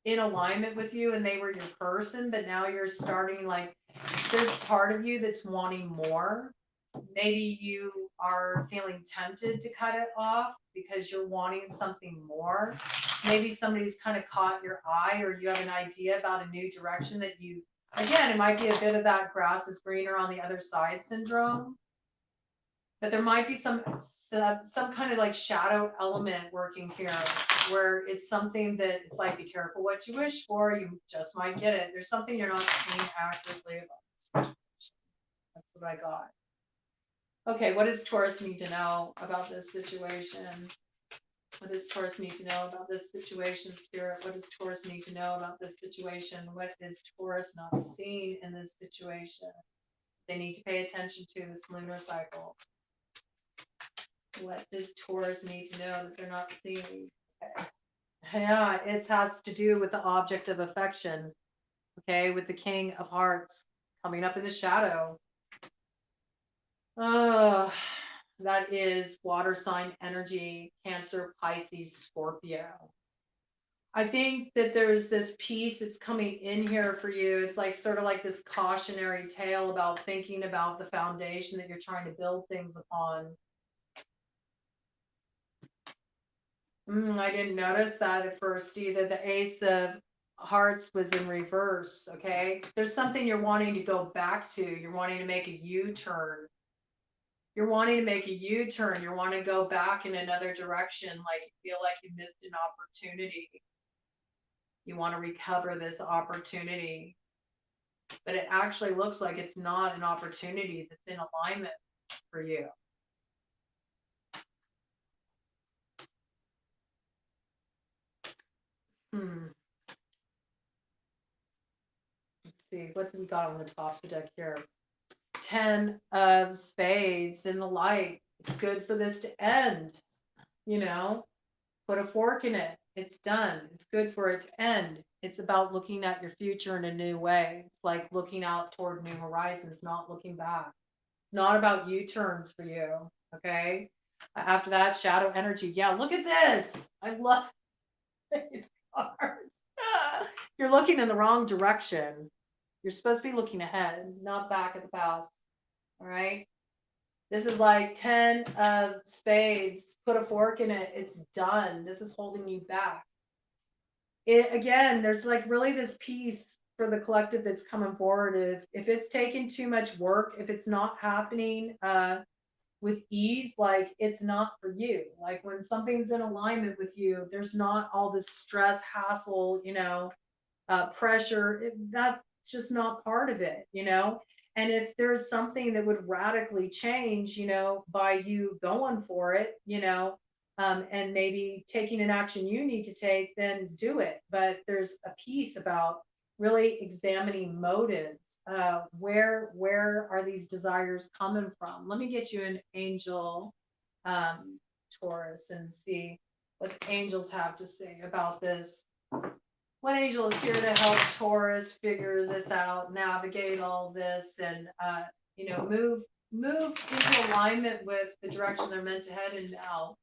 in alignment with you and they were your person, but now you're starting like there's part of you that's wanting more. Maybe you are feeling tempted to cut it off because you're wanting something more. Maybe somebody's kind of caught your eye, or you have an idea about a new direction that you, again, it might be a bit of that grass is greener on the other side syndrome. But there might be some kind of like shadow element working here where it's something that it's like, be careful what you wish for, you just might get it. There's something you're not seeing accurately about this. That's what I got. Okay, what does Taurus need to know about this situation? What does Taurus need to know about this situation, Spirit? What does Taurus need to know about this situation? What is Taurus not seeing in this situation? They need to pay attention to this lunar cycle. What does Taurus need to know that they're not seeing? Okay. Yeah, it has to do with the object of affection. Okay, with the King of Hearts coming up in the shadow. That is water sign energy, Cancer, Pisces, Scorpio. I think that there's this piece that's coming in here for you. It's like sort of like this cautionary tale about thinking about the foundation that you're trying to build things upon. I didn't notice that at first either. The Ace of Hearts was in reverse, okay? There's something you're wanting to go back to. You're wanting to make a U-turn. You're wanting to make a U-turn. You're wanting to go back in another direction, like you feel like you missed an opportunity. You want to recover this opportunity. But it actually looks like it's not an opportunity that's in alignment for you. Let's see, what do we got on the top of the deck here? 10 of spades in the light. It's good for this to end. You know, put a fork in it. It's done. It's good for it to end. It's about looking at your future in a new way. It's like looking out toward new horizons, not looking back. It's not about U-turns for you. Okay. After that, shadow energy. Yeah, look at this. I love these cards. You're looking in the wrong direction. You're supposed to be looking ahead, not back at the past. All right. This is like 10 of spades. Put a fork in it. It's done. This is holding you back. Again, there's like really this piece for the collective that's coming forward. If it's taking too much work, if it's not happening with ease, like it's not for you. Like when something's in alignment with you, there's not all this stress, hassle, pressure. That's just not part of it, And if there's something that would radically change, by you going for it, and maybe taking an action you need to take, then do it. But there's a piece about really examining motives. Where are these desires coming from? Let me get you an angel, Taurus, and see what the angels have to say about this. One angel is here to help Taurus figure this out, navigate all this, and move into alignment with the direction they're meant to head in now.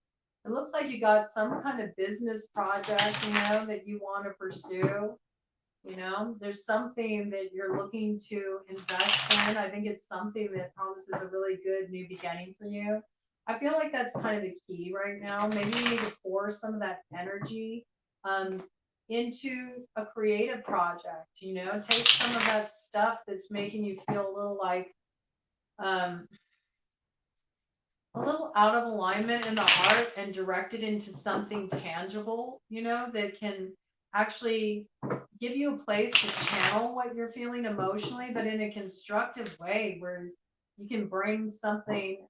It looks like you got some kind of business project, that you want to pursue. There's something that you're looking to invest in. I think it's something that promises a really good new beginning for you. I feel like that's kind of the key right now. Maybe you need to pour some of that energy into a creative project, take some of that stuff that's making you feel a little like a little out of alignment in the heart and direct it into something tangible, that can actually give you a place to channel what you're feeling emotionally, but in a constructive way where you can bring something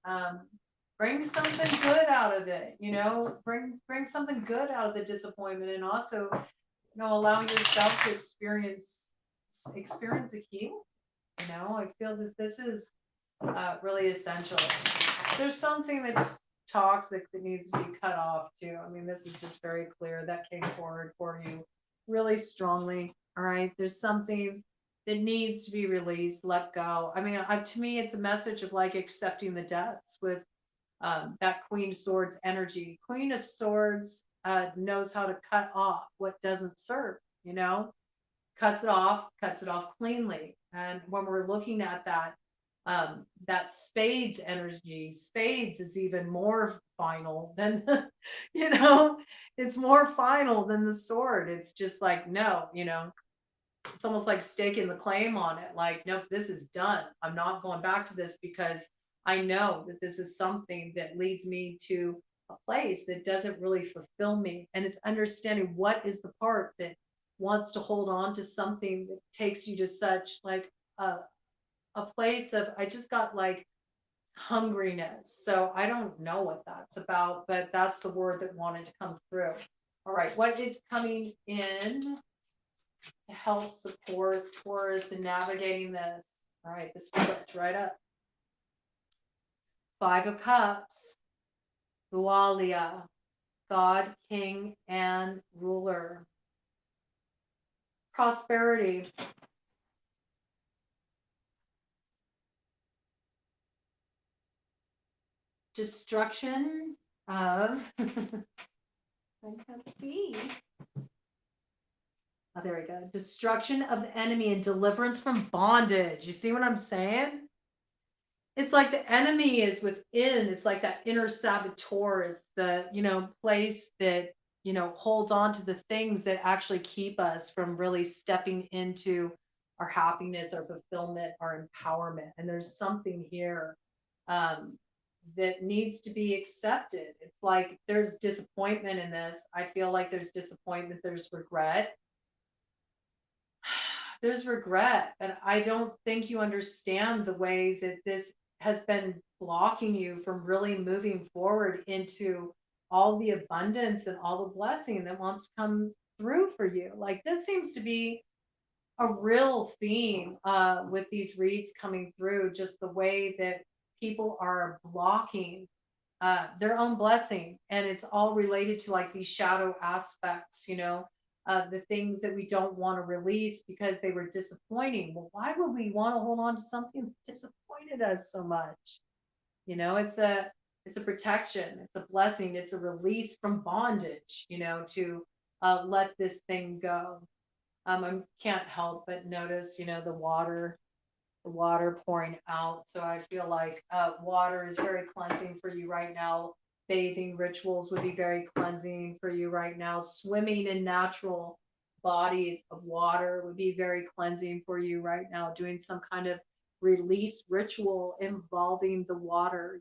bring something good out of it, bring something good out of the disappointment, and also, allow yourself to experience a healing. I feel that this is really essential. There's something that's toxic that needs to be cut off too. I mean, this is just very clear. That came forward for you really strongly. All right. There's something that needs to be released, let go. I mean, to me, it's a message of like accepting the deaths with that Queen of Swords energy. Queen of Swords knows how to cut off what doesn't serve, cuts it off cleanly. And when we're looking at that spades energy, spades is even more final than, it's more final than the sword. It's just like, no, it's almost like staking the claim on it. Like, nope, this is done. I'm not going back to this because I know that this is something that leads me to a place that doesn't really fulfill me. And it's understanding what is the part that wants to hold on to something that takes you to such like a place of, I just got like hungriness. So I don't know what that's about, but that's the word that wanted to come through. All right, what is coming in to help support Taurus in navigating this? All right, this flipped right up. 5 of Cups, Dualia, God, King, and Ruler. Prosperity. Destruction of, let's see. Oh, there we go. Destruction of the enemy and deliverance from bondage. You see what I'm saying? It's like the enemy is within. It's like that inner saboteur. It's the, place that, holds on to the things that actually keep us from really stepping into our happiness, our fulfillment, our empowerment. And there's something here that needs to be accepted. It's like there's disappointment in this. I feel like there's disappointment, there's regret. There's regret. And I don't think you understand the way that this has been blocking you from really moving forward into all the abundance and all the blessing that wants to come through for you. Like this seems to be a real theme with these reads coming through, just the way that people are blocking their own blessing. And it's all related to like these shadow aspects, the things that we don't want to release because they were disappointing. Well, why would we want to hold on to something that disappointed us so much? It's a protection, it's a blessing, it's a release from bondage, to let this thing go. I can't help but notice, the water pouring out. So I feel like water is very cleansing for you right now. Bathing rituals would be very cleansing for you right now. Swimming in natural bodies of water would be very cleansing for you right now. Doing some kind of release ritual involving the water,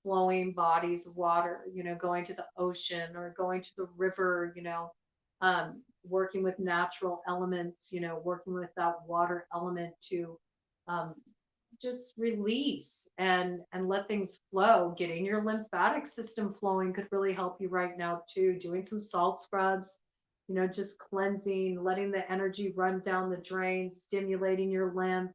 flowing bodies of water, going to the ocean or going to the river, working with natural elements, working with that water element to just release and let things flow. Getting your lymphatic system flowing could really help you right now too. Doing some salt scrubs, just cleansing, letting the energy run down the drain, stimulating your lymph,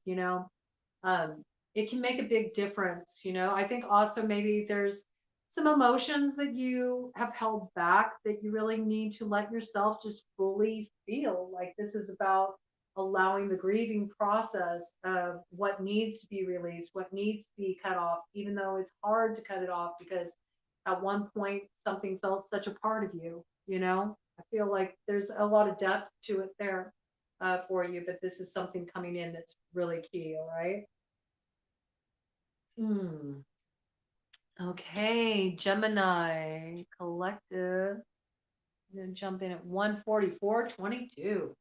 it can make a big difference. I think also maybe there's some emotions that you have held back that you really need to let yourself just fully feel. Like this is about allowing the grieving process of what needs to be released, what needs to be cut off, even though it's hard to cut it off because at one point something felt such a part of you, I feel like there's a lot of depth to it there for you, but this is something coming in that's really key. All right. Okay, Gemini collective. I'm going to jump in at 144.22.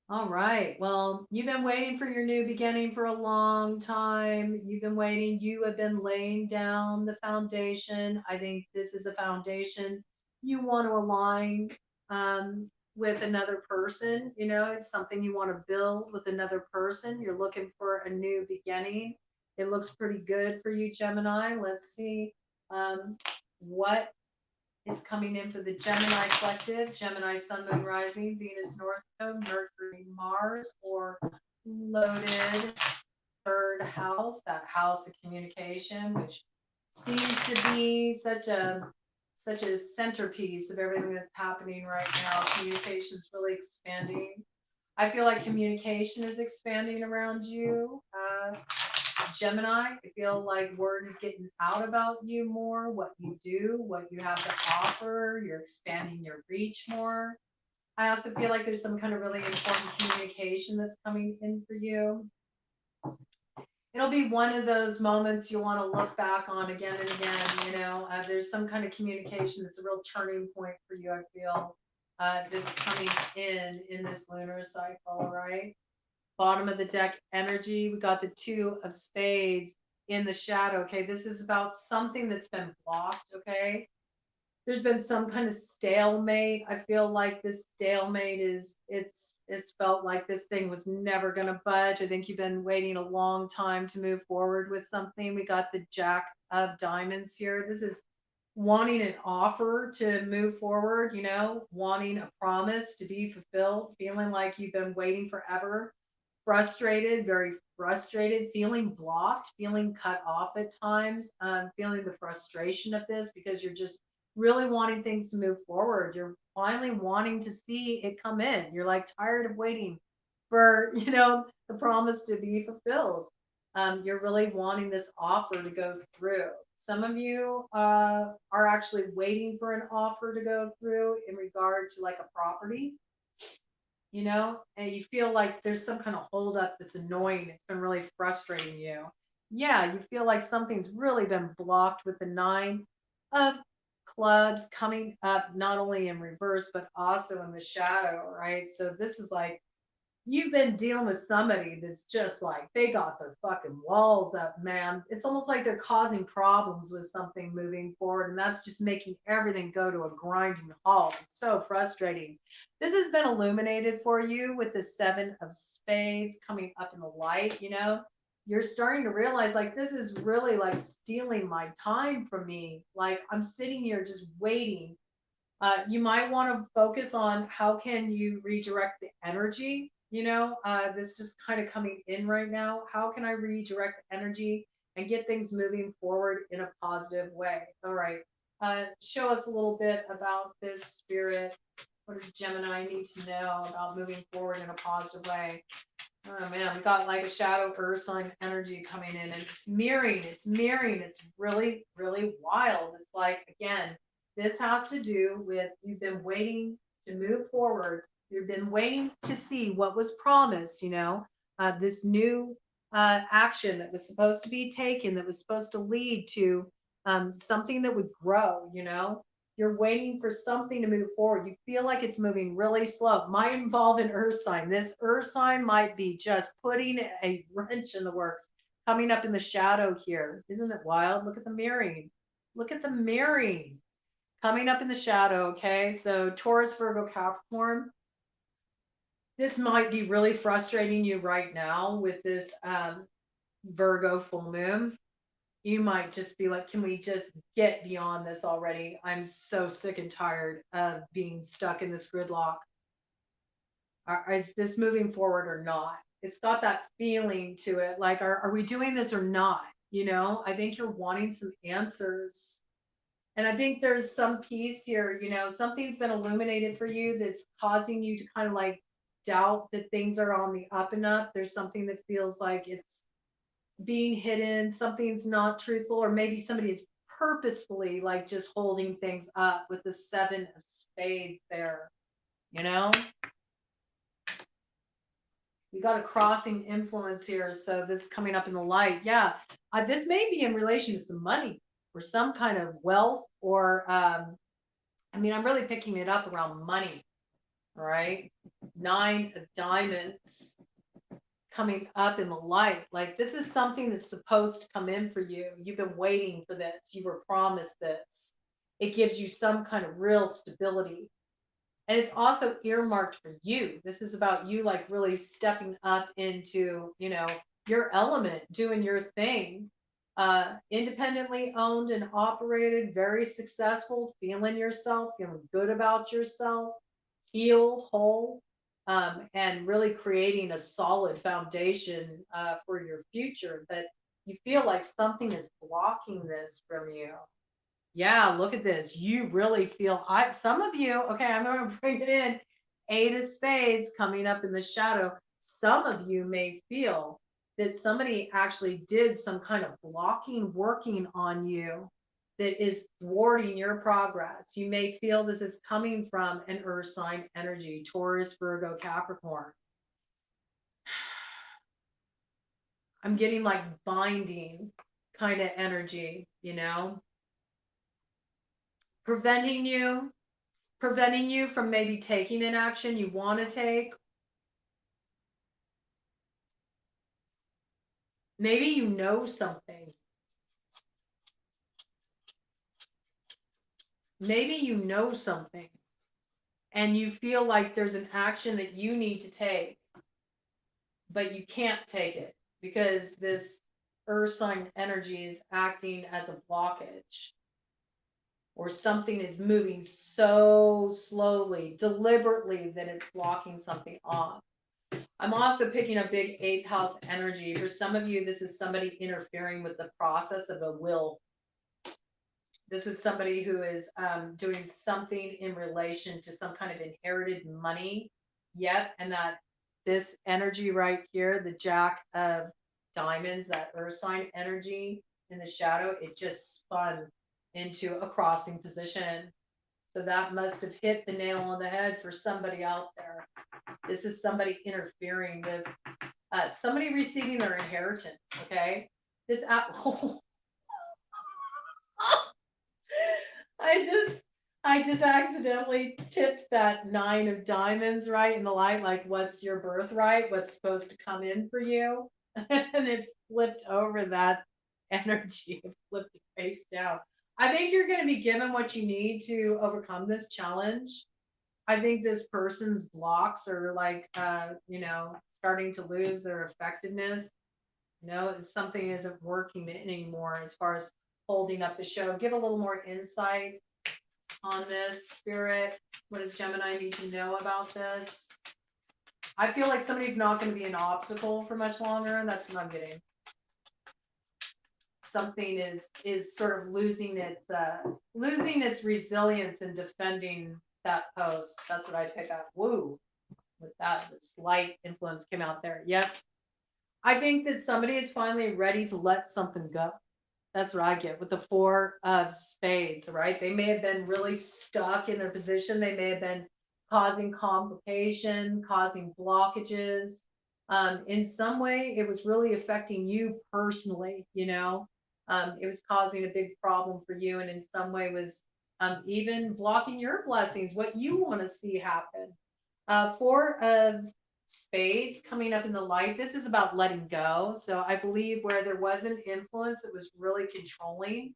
All right. Well, you've been waiting for your new beginning for a long time. You've been waiting. You have been laying down the foundation. I think this is a foundation you want to align with another person. It's something you want to build with another person. You're looking for a new beginning. It looks pretty good for you, Gemini. Let's see what is coming in for the Gemini collective. Gemini, Sun, Moon, Rising, Venus, North Node, Mercury, Mars, or loaded third house, that house of communication, which seems to be such a centerpiece of everything that's happening right now. Communication is really expanding. I feel like communication is expanding around you. Gemini, I feel like word is getting out about you more, what you do, what you have to offer. You're expanding your reach more. I also feel like there's some kind of really important communication that's coming in for you. It'll be one of those moments you'll want to look back on again and again. There's some kind of communication that's a real turning point for you, I feel, that's coming in this lunar cycle, right? Bottom of the deck energy, we got the 2 of spades in the shadow. Okay, this is about something that's been blocked. Okay, there's been some kind of stalemate. I feel like this stalemate it's felt like this thing was never going to budge. I think you've been waiting a long time to move forward with something. We got the Jack of Diamonds here. This is wanting an offer to move forward, wanting a promise to be fulfilled, feeling like you've been waiting forever, frustrated, very frustrated, feeling blocked, feeling cut off at times, feeling the frustration of this because you're just really wanting things to move forward. You're finally wanting to see it come in. You're like tired of waiting for, the promise to be fulfilled. You're really wanting this offer to go through. Some of you are actually waiting for an offer to go through in regard to like a property, and you feel like there's some kind of holdup that's annoying. It's been really frustrating you. Yeah, you feel like something's really been blocked with the 9 of clubs coming up, not only in reverse, but also in the shadow, right? So this is like, you've been dealing with somebody that's just like, they got their fucking walls up, man. It's almost like they're causing problems with something moving forward, and that's just making everything go to a grinding halt. It's so frustrating. This has been illuminated for you with the 7 of spades coming up in the light. You're starting to realize like this is really like stealing my time from me. Like I'm sitting here just waiting. You might want to focus on how can you redirect the energy. This just kind of coming in right now. How can I redirect the energy and get things moving forward in a positive way? All right. Show us a little bit about this, Spirit. What does Gemini need to know about moving forward in a positive way? Oh man, we got like a shadow earth sign energy coming in, and it's mirroring. It's really, really wild. It's like, again, this has to do with you've been waiting to move forward. You've been waiting to see what was promised, this new action that was supposed to be taken, that was supposed to lead to something that would grow, You're waiting for something to move forward. You feel like it's moving really slow. Might involve an earth sign. This earth sign might be just putting a wrench in the works, coming up in the shadow here. Isn't it wild? Look at the mirroring. Look at the mirroring coming up in the shadow. Okay. So Taurus, Virgo, Capricorn. This might be really frustrating you right now with this Virgo full moon. You might just be like, can we just get beyond this already? I'm so sick and tired of being stuck in this gridlock. Is this moving forward or not? It's got that feeling to it. Like, are we doing this or not? I think you're wanting some answers. And I think there's some piece here, something's been illuminated for you that's causing you to kind of like doubt that things are on the up and up. There's something that feels like it's being hidden, something's not truthful, or maybe somebody is purposefully like just holding things up with the 7 of spades there. We got a crossing influence here, so this is coming up in the light. Yeah, this may be in relation to some money or some kind of wealth, or I'm really picking it up around money. All right, 9 of diamonds coming up in the light. Like this is something that's supposed to come in for you. You've been waiting for this. You were promised this. It gives you some kind of real stability. And it's also earmarked for you. This is about you like really stepping up into, your element, doing your thing. Independently owned and operated, very successful, feeling yourself, feeling good about yourself, healed, whole, and really creating a solid foundation for your future. But you feel like something is blocking this from you. Yeah, look at this. You really feel, some of you, okay, I'm going to bring it in. Eight of Spades coming up in the shadow. Some of you may feel that somebody actually did some kind of blocking, working on you that is thwarting your progress. You may feel this is coming from an earth sign energy, Taurus, Virgo, Capricorn. I'm getting like binding kind of energy, you know, preventing you from maybe taking an action you want to take. Maybe you know something. Maybe you know something and you feel like there's an action that you need to take, but you can't take it because this earth sign energy is acting as a blockage, or something is moving so slowly, deliberately, that it's blocking something off. I'm also picking up big eighth house energy. For some of you, this is somebody interfering with the process of a will. This is somebody who is doing something in relation to some kind of inherited money yet. And that this energy right here, the Jack of Diamonds, that earth sign energy in the shadow, it just spun into a crossing position. So that must have hit the nail on the head for somebody out there. This is somebody interfering with somebody receiving their inheritance. Okay. This I just accidentally tipped that 9 of diamonds right in the light, like what's your birthright, what's supposed to come in for you. And it flipped over that energy. It flipped it face down. I think you're going to be given what you need to overcome this challenge. I think this person's blocks are like, starting to lose their effectiveness. Something isn't working anymore as far as holding up the show. Give a little more insight on this, Spirit. What does Gemini need to know about this? I feel like somebody's not going to be an obstacle for much longer. That's what I'm getting. Something is sort of losing its resilience in defending that post. That's what I pick up. Woo. With that, the slight influence came out there. Yep. I think that somebody is finally ready to let something go. That's what I get with the 4 of Spades, right? They may have been really stuck in their position. They may have been causing complication, causing blockages. In some way, it was really affecting you personally, it was causing a big problem for you, and in some way was even blocking your blessings, what you want to see happen. 4 of Spades coming up in the light. This is about letting go. So I believe where there was an influence that was really controlling,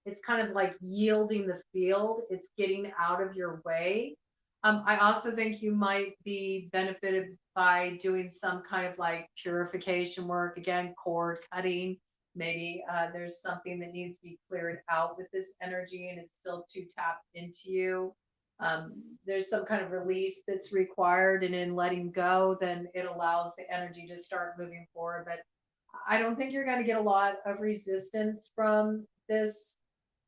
it's kind of like yielding the field. It's getting out of your way. I also think you might be benefited by doing some kind of like purification work. Again, cord cutting. Maybe there's something that needs to be cleared out with this energy and it's still too tapped into you. There's some kind of release that's required, and in letting go, then it allows the energy to start moving forward. But I don't think you're going to get a lot of resistance from this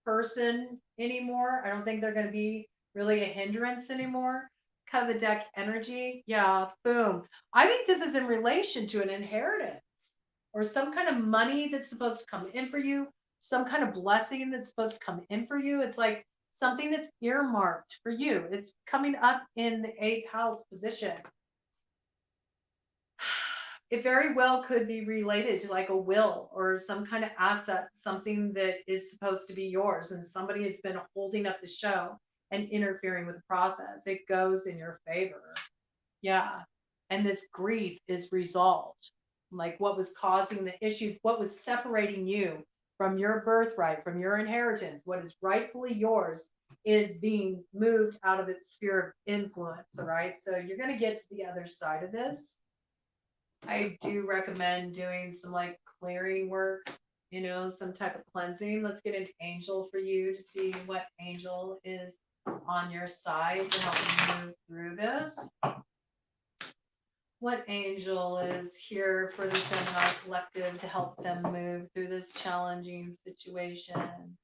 person anymore. I don't think they're going to be really a hindrance anymore. Kind of the deck energy. Yeah, boom. I think this is in relation to an inheritance or some kind of money that's supposed to come in for you, some kind of blessing that's supposed to come in for you. It's like something that's earmarked for you. It's coming up in the 8th house position. It very well could be related to like a will or some kind of asset, something that is supposed to be yours, and somebody has been holding up the show and interfering with the process. It goes in your favor. Yeah. And this grief is resolved. Like what was causing the issue, what was separating you from your birthright, from your inheritance, what is rightfully yours is being moved out of its sphere of influence. All right. So you're going to get to the other side of this. I do recommend doing some like clearing work, you know, some type of cleansing. Let's get an angel for you to see what angel is on your side to help you move through this. What angel is here for the Gemini collective to help them move through this challenging situation?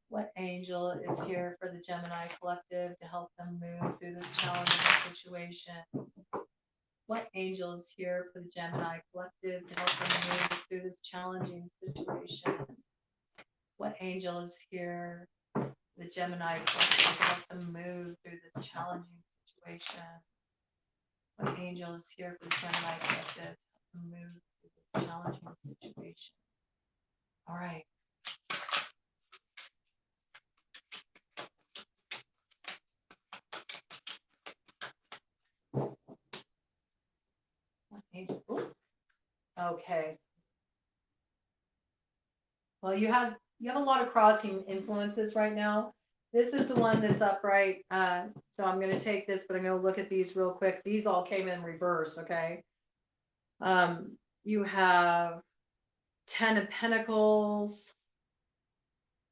What angel is here for the Gemini collective to help them move through this challenging situation? What angel is here for the Gemini collective to help them move through this challenging situation? What angel is here for the Gemini collective to help them move through this challenging situation? What angel is here for the Gemini collective to move through this challenging situation? All right. What angel? Ooh. Okay. Well, you have a lot of crossing influences right now. This is the one that's upright. So I'm going to take this, but I'm going to look at these real quick. These all came in reverse. Okay. You have 10 of Pentacles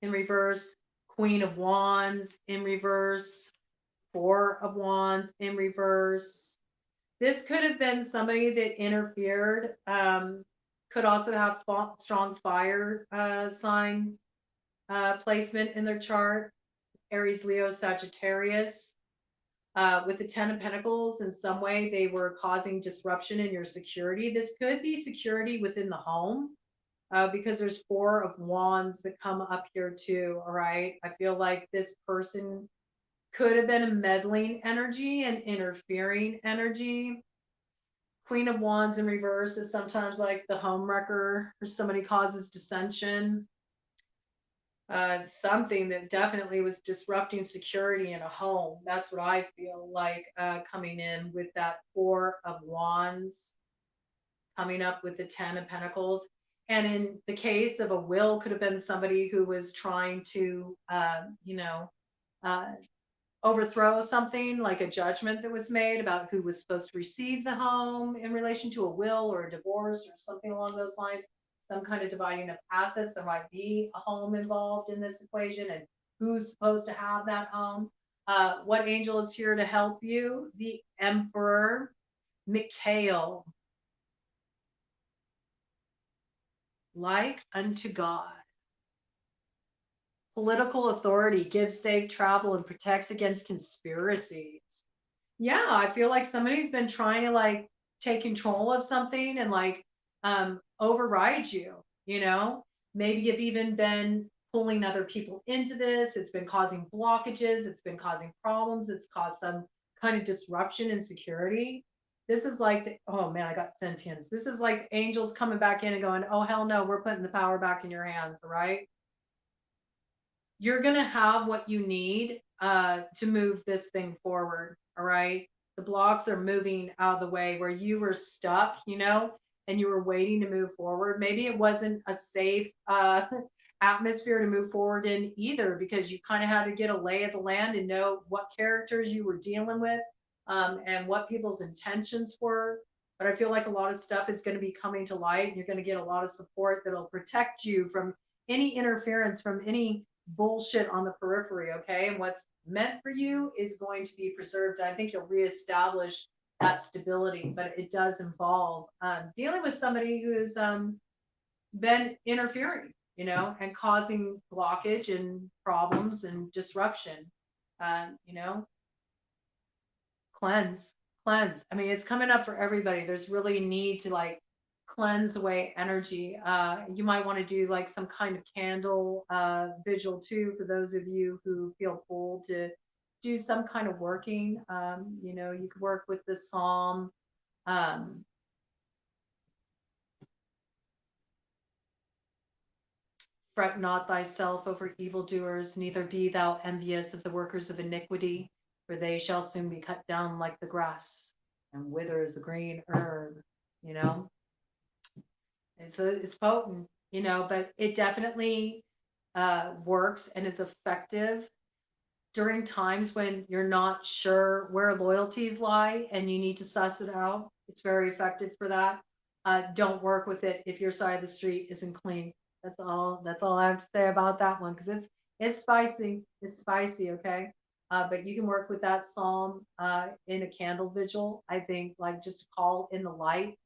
in reverse, Queen of Wands in reverse, 4 of Wands in reverse. This could have been somebody that interfered. Could also have strong fire sign placement in their chart. Aries, Leo, Sagittarius. With the 10 of Pentacles, in some way, they were causing disruption in your security. This could be security within the home. Because there's 4 of Wands that come up here too. All right. I feel like this person could have been a meddling energy and interfering energy. Queen of Wands in reverse is sometimes like the home wrecker, or somebody causes dissension. Something that definitely was disrupting security in a home. That's what I feel like coming in with that 4 of Wands, coming up with the 10 of Pentacles. And in the case of a will, could have been somebody who was trying to, uh, overthrow something, like a judgment that was made about who was supposed to receive the home in relation to a will or a divorce or something along those lines. Some kind of dividing of assets. There might be a home involved in this equation, and who's supposed to have that home. What angel is here to help you? The Emperor, Mikhail. Like unto God. Political authority gives safe travel and protects against conspiracies. Yeah, I feel like somebody's been trying to like take control of something and like override you, you know? Maybe you've even been pulling other people into this. It's been causing blockages, it's been causing problems, it's caused some kind of disruption in security. This is like oh man, I got sentience. This is like angels coming back in and going, oh hell no, we're putting the power back in your hands, right? You're going to have what you need to move this thing forward. All right. The blocks are moving out of the way where you were stuck, you know, and you were waiting to move forward. Maybe it wasn't a safe atmosphere to move forward in either, because you kind of had to get a lay of the land and know what characters you were dealing with and what people's intentions were. But I feel like a lot of stuff is going to be coming to light, and you're going to get a lot of support that'll protect you from any interference from any bullshit on the periphery, okay? And what's meant for you is going to be preserved. I think you'll reestablish that stability, but it does involve dealing with somebody who's been interfering, you know, and causing blockage and problems and disruption. You know, cleanse, cleanse. I mean, it's coming up for everybody. There's really need to like cleanse away energy. You might want to do like some kind of candle vigil too, for those of you who feel pulled to do some kind of working. You know, you could work with the psalm. Fret not thyself over evildoers, neither be thou envious of the workers of iniquity, for they shall soon be cut down like the grass and wither as the green herb. You know, it's potent, you know, but it definitely works and is effective during times when you're not sure where loyalties lie and you need to suss it out. It's very effective for that. Don't work with it if your side of the street isn't clean. That's all I have to say about that one, because it's spicy. It's spicy, okay? But you can work with that psalm in a candle vigil. I think, like, just to call in the light,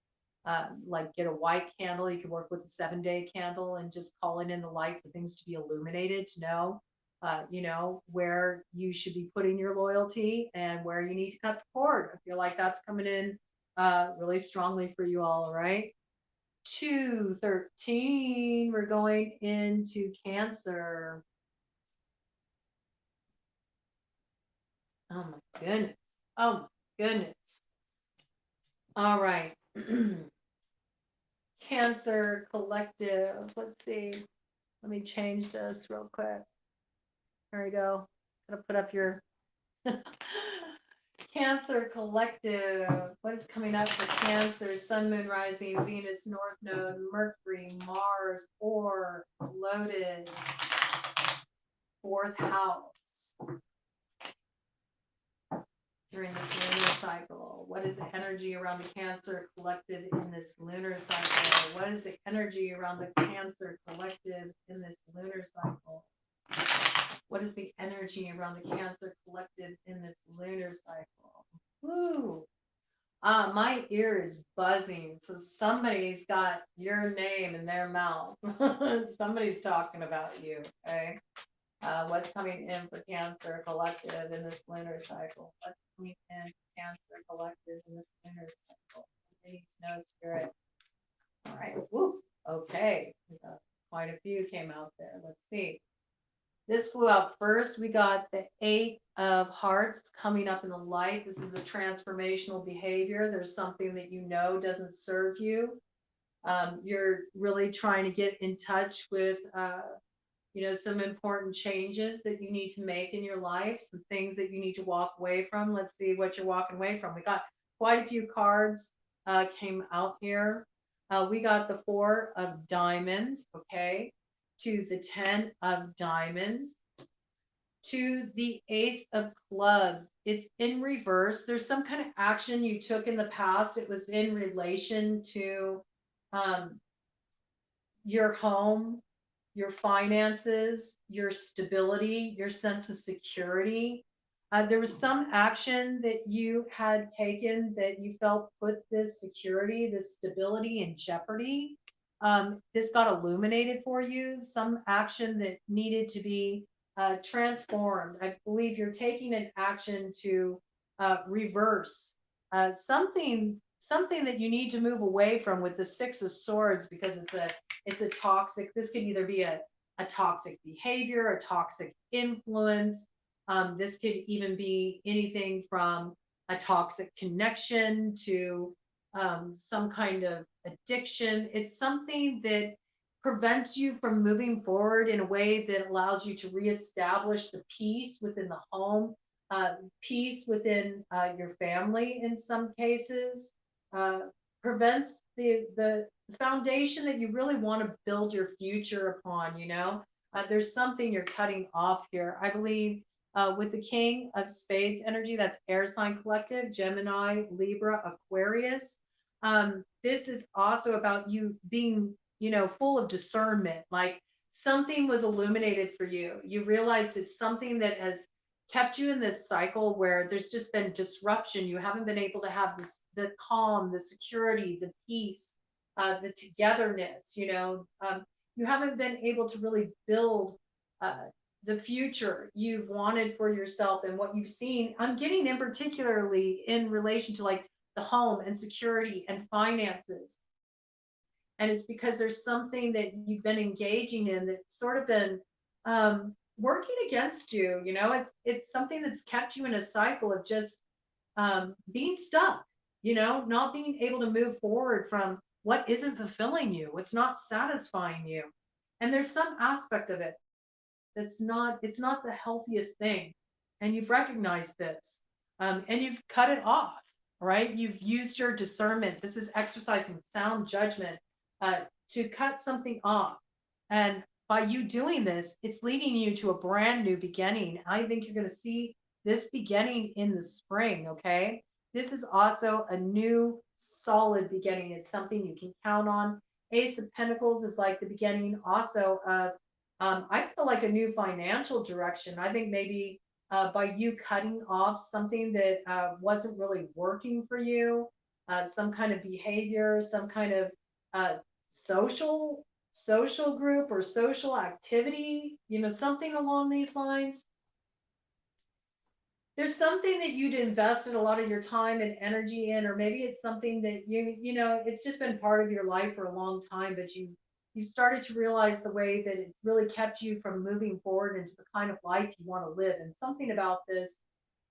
like get a white candle. You can work with a 7-day candle and just calling in the light for things to be illuminated, to know, where you should be putting your loyalty and where you need to cut the cord. I feel like that's coming in really strongly for you all right? 213, we're going into Cancer. Oh my goodness. Oh my goodness. All right. Cancer collective. Let's see. Let me change this real quick. There we go. Gotta put up your Cancer collective. What is coming up for Cancer? Sun, Moon, Rising, Venus, North Node, Mercury, Mars, or loaded. Fourth house. During this lunar cycle. What is the energy around the Cancer collective in this lunar cycle? What is the energy around the Cancer collective in this lunar cycle? What is the energy around the Cancer collective in this lunar cycle? Woo! My ear is buzzing. So somebody's got your name in their mouth. Somebody's talking about you. Okay. What's coming in for Cancer collective in this lunar cycle? What's coming in for Cancer collective in this lunar cycle? I need to know, Spirit. All right. Woo. Okay. Quite a few came out there. Let's see. This flew out first. We got the 8 of Hearts coming up in the light. This is a transformational behavior. There's something that you know doesn't serve you. You're really trying to get in touch with, some important changes that you need to make in your life, some things that you need to walk away from. Let's see what you're walking away from. We got quite a few cards came out here. We got the 4 of Diamonds, okay, to the 10 of Diamonds, to the Ace of Clubs. It's in reverse. There's some kind of action you took in the past. It was in relation to your home, your finances, your stability, your sense of security. There was some action that you had taken that you felt put this security, this stability in jeopardy. This got illuminated for you, some action that needed to be transformed. I believe you're taking an action to reverse something that you need to move away from with the 6 of Swords, because it's a toxic. This could either be a toxic behavior, a toxic influence. This could even be anything from a toxic connection to some kind of addiction. It's something that prevents you from moving forward in a way that allows you to reestablish the peace within the home, peace within your family in some cases, prevents the foundation that you really want to build your future upon. There's something you're cutting off here. I believe with the King of Spades energy, that's air sign collective, Gemini, Libra, Aquarius. This is also about you being, full of discernment. Like something was illuminated for you. You realized it's something that has kept you in this cycle where there's just been disruption. You haven't been able to have the calm, the security, the peace, the togetherness. You haven't been able to really build the future you've wanted for yourself and what you've seen. I'm getting in particularly in relation to like the home and security and finances. And it's because there's something that you've been engaging in that's sort of been working against you. It's something that's kept you in a cycle of just being stuck, not being able to move forward from what isn't fulfilling you, what's not satisfying you. And there's some aspect of it it's not the healthiest thing. And you've recognized this, and you've cut it off, right? You've used your discernment. This is exercising sound judgment to cut something off. And by you doing this, it's leading you to a brand new beginning. I think you're going to see this beginning in the spring, okay? This is also a new solid beginning. It's something you can count on. Ace of Pentacles is like the beginning also of, I feel like a new financial direction. I think maybe by you cutting off something that wasn't really working for you, some kind of behavior, some kind of uh, social social group or social activity, something along these lines. There's something that you'd invested a lot of your time and energy in, or maybe it's something that it's just been part of your life for a long time, but you started to realize the way that it's really kept you from moving forward into the kind of life you want to live. And something about this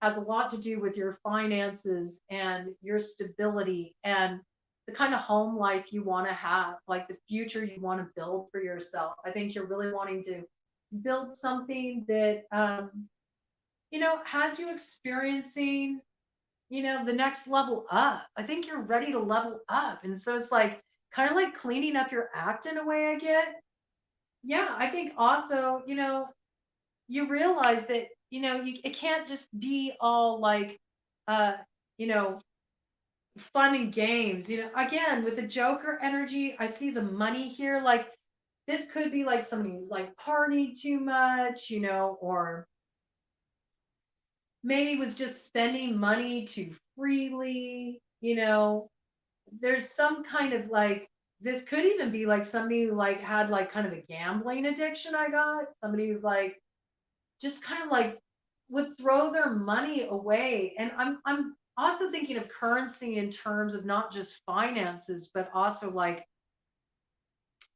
has a lot to do with your finances and your stability and the kind of home life you want to have, like the future you want to build for yourself. I think you're really wanting to build something that has you experiencing, the next level up. I think you're ready to level up. And so it's like kind of like cleaning up your act in a way, I get. Yeah, I think also, you realize that, it can't just be all like, uh, you know, fun and games. Again, with the Joker energy, I see the money here. Like this could be like somebody like partied too much, or maybe was just spending money too freely. There's some kind of like, this could even be like somebody who like had like kind of a gambling addiction. I got somebody who's like just kind of like would throw their money away. And I'm also thinking of currency in terms of not just finances, but also like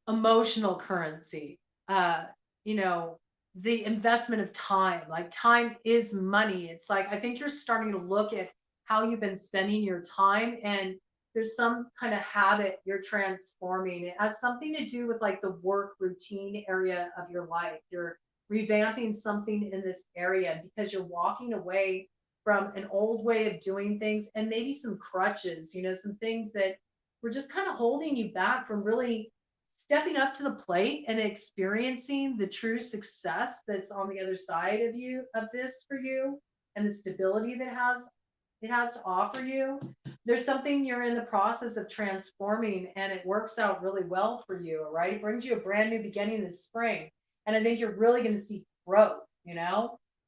emotional currency. Uh, you know, the investment of time. Like time is money. It's like I think you're starting to look at how you've been spending your time, and there's some kind of habit you're transforming. It has something to do with like the work routine area of your life. You're revamping something in this area because you're walking away from an old way of doing things and maybe some crutches, some things that were just kind of holding you back from really stepping up to the plate and experiencing the true success that's on the other side of this for you, and the stability that it has to offer you. There's something you're in the process of transforming, and it works out really well for you. All right, it brings you a brand new beginning this spring, and I think you're really going to see growth.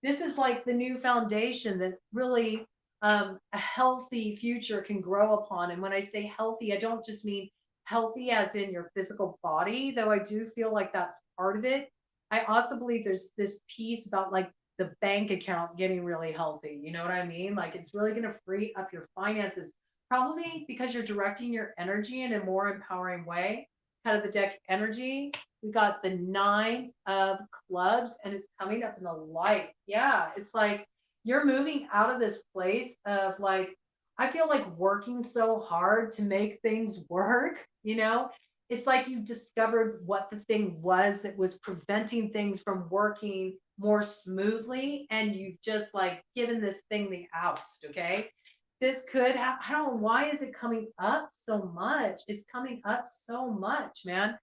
This is like the new foundation that really a healthy future can grow upon. And when I say healthy, I don't just mean healthy as in your physical body, though I do feel like that's part of it. I also believe there's this piece about like the bank account getting really healthy. You know what I mean? Like it's really going to free up your finances, probably because you're directing your energy in a more empowering way. Kind of the deck energy. We got the 9 of clubs, and it's coming up in the light. Yeah, it's like you're moving out of this place of like, I feel like working so hard to make things work. It's like you discovered what the thing was that was preventing things from working more smoothly, and you've just like given this thing the oust. Okay. This could have, I don't know, why is it coming up so much? It's coming up so much, man.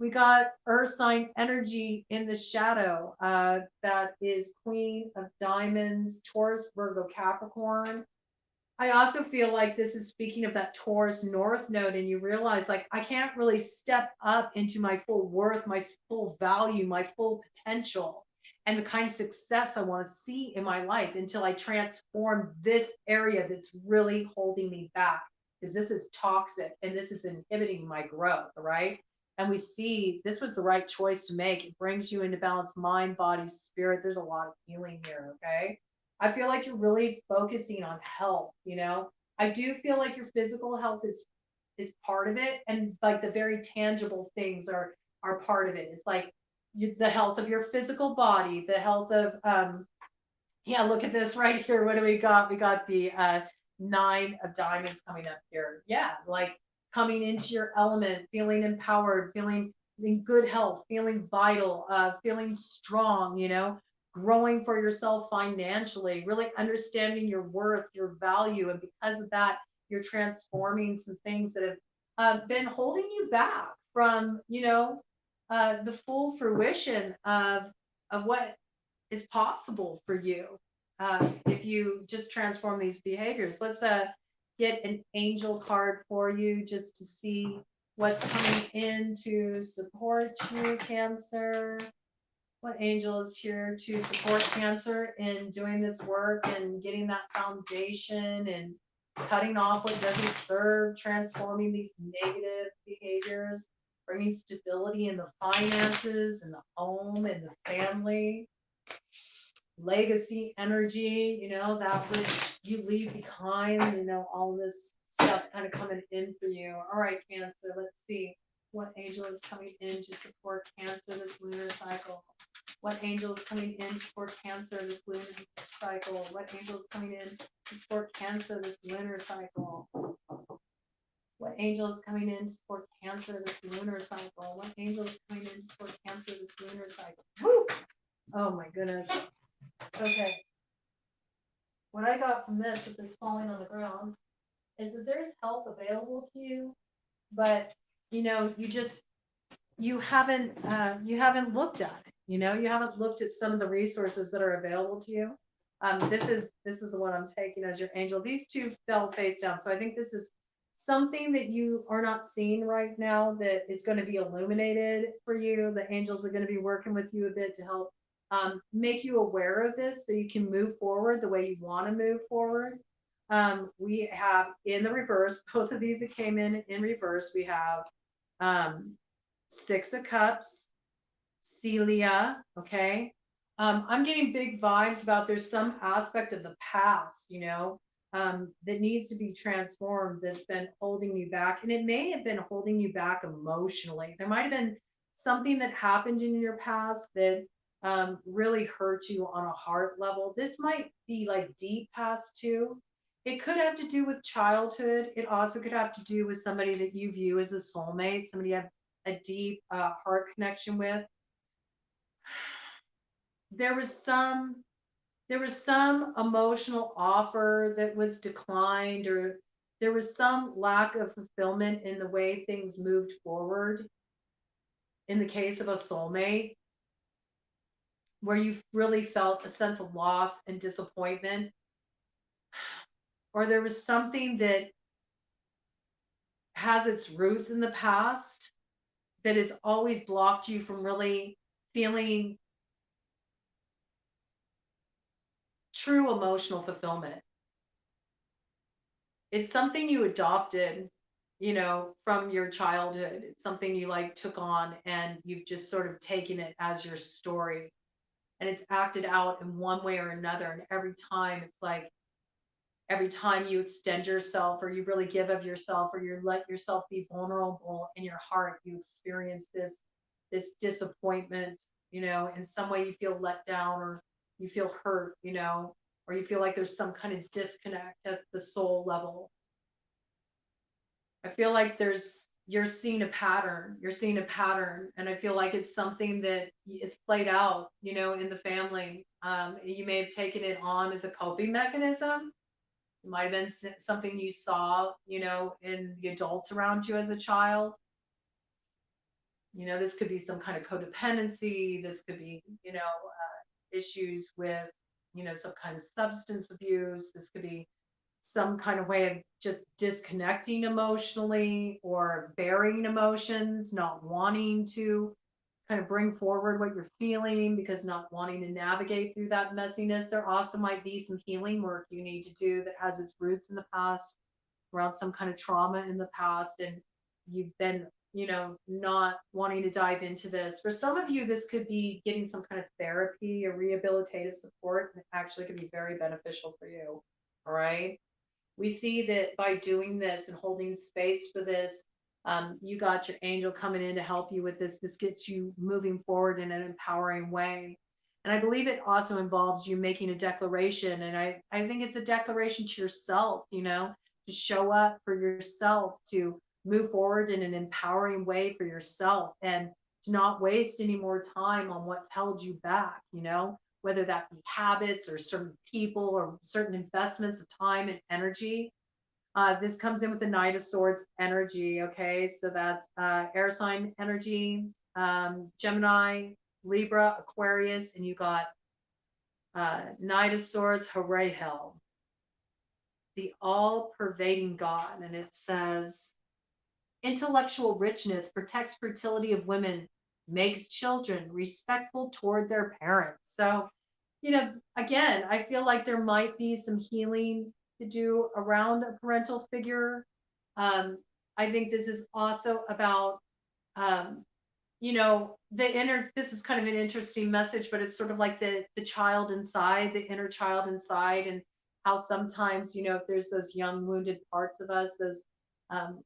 We got earth sign energy in the shadow. That is Queen of Diamonds, Taurus, Virgo, Capricorn. I also feel like this is speaking of that Taurus North node, and you realize like I can't really step up into my full worth, my full value, my full potential, and the kind of success I want to see in my life until I transform this area that's really holding me back, because this is toxic and this is inhibiting my growth, right? And we see this was the right choice to make. It brings you into balance, mind, body, spirit. There's a lot of healing here, okay? I feel like you're really focusing on health. I do feel like your physical health is part of it, and like the very tangible things are part of it. It's like the health of your physical body, the health of yeah, look at this right here. What do we got? We got the 9 of diamonds coming up here. Yeah, like coming into your element, feeling empowered, feeling in good health, feeling vital, feeling strong, growing for yourself financially, really understanding your worth, your value. And because of that, you're transforming some things that have been holding you back from, the full fruition of what is possible for you if you just transform these behaviors. Let's get an angel card for you just to see what's coming in to support you, Cancer. What angel is here to support Cancer in doing this work and getting that foundation and cutting off what doesn't serve, transforming these negative behaviors, bringing stability in the finances and the home and the family, legacy energy, that which you leave behind, all this stuff kind of coming in for you. All right, Cancer, let's see what angel is coming in to support Cancer this lunar cycle. What angel is coming in to support Cancer this lunar cycle? What angel is coming in to support Cancer this lunar cycle? What angel is coming in to support Cancer this lunar cycle? What angel is coming in to support Cancer this lunar cycle? Woo! Oh my goodness. Okay. What I got from this with this falling on the ground is that there's help available to you, but you haven't looked at it. You haven't looked at some of the resources that are available to you. This is the one I'm taking as your angel. These two fell face down. So I think this is something that you are not seeing right now that is going to be illuminated for you. The angels are going to be working with you a bit to help make you aware of this so you can move forward the way you want to move forward. We have in the reverse, both of these that came in reverse, we have Six of Cups, Celia, okay? I'm getting big vibes about there's some aspect of the past, that needs to be transformed that's been holding you back. And it may have been holding you back emotionally. There might have been something that happened in your past that really hurt you on a heart level. This might be like deep past too. It could have to do with childhood. It also could have to do with somebody that you view as a soulmate, somebody you have a deep heart connection with. There was some emotional offer that was declined, or there was some lack of fulfillment in the way things moved forward in the case of a soulmate, where you really felt a sense of loss and disappointment, or there was something that has its roots in the past that has always blocked you from really feeling true emotional fulfillment. It's something you adopted, from your childhood. It's something you took on and you've just sort of taken it as your story, and it's acted out in one way or another. And every time it's like, every time you extend yourself or you really give of yourself or you let yourself be vulnerable in your heart, you experience this disappointment, in some way you feel let down or you feel hurt, or you feel like there's some kind of disconnect at the soul level. I feel like you're seeing a pattern. And I feel like it's something that it's played out, in the family. You may have taken it on as a coping mechanism. It might have been something you saw, in the adults around you as a child. This could be some kind of codependency. This could be, issues with, some kind of substance abuse. This could be some kind of way of just disconnecting emotionally or burying emotions, not wanting to kind of bring forward what you're feeling because not wanting to navigate through that messiness. There also might be some healing work you need to do that has its roots in the past, around some kind of trauma in the past, and you've been, not wanting to dive into this. For some of you, this could be getting some kind of therapy or rehabilitative support, and it actually could be very beneficial for you. All right. We see that by doing this and holding space for this, you got your angel coming in to help you with this. This gets you moving forward in an empowering way. And I believe it also involves you making a declaration. And I think it's a declaration to yourself, to show up for yourself, to move forward in an empowering way for yourself, and to not waste any more time on what's held you back, whether that be habits or certain people or certain investments of time and energy. This comes in with the Knight of Swords energy. Okay, so that's air sign energy, Gemini, Libra, Aquarius, and you got Knight of Swords, Harahel. the all-pervading God. And it says, intellectual richness protects fertility of women, makes children respectful toward their parents. So, again, I feel like there might be some healing to do around a parental figure. I think this is also about, um, this is kind of an interesting message, but it's sort of like the child inside, the inner child inside, and how sometimes, if there's those young wounded parts of us, those, um,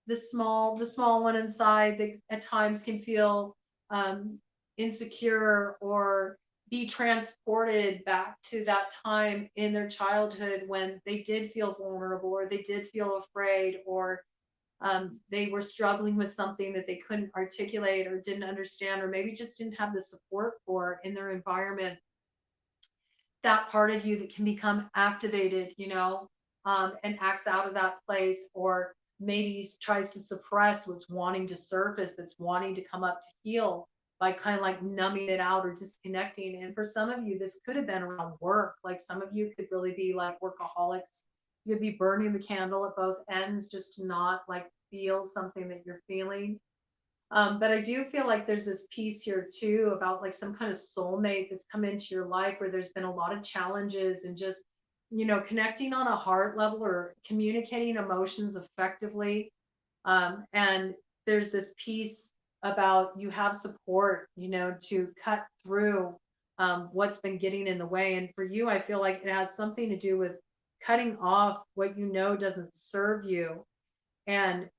the small one inside that at times can feel, insecure, or be transported back to that time in their childhood when they did feel vulnerable, or they did feel afraid, or they were struggling with something that they couldn't articulate or didn't understand, or maybe just didn't have the support for in their environment. That part of you that can become activated, and acts out of that place, or maybe tries to suppress what's wanting to surface, that's wanting to come up to heal, by kind of like numbing it out or disconnecting. And for some of you, this could have been around work. Like some of you could really be like workaholics. You could be burning the candle at both ends just to not like feel something that you're feeling. But I do feel like there's this piece here too about like some kind of soulmate that's come into your life where there's been a lot of challenges, and just, connecting on a heart level or communicating emotions effectively. And there's this piece about you have support, to cut through what's been getting in the way. And for you, I feel like it has something to do with cutting off what doesn't serve you, and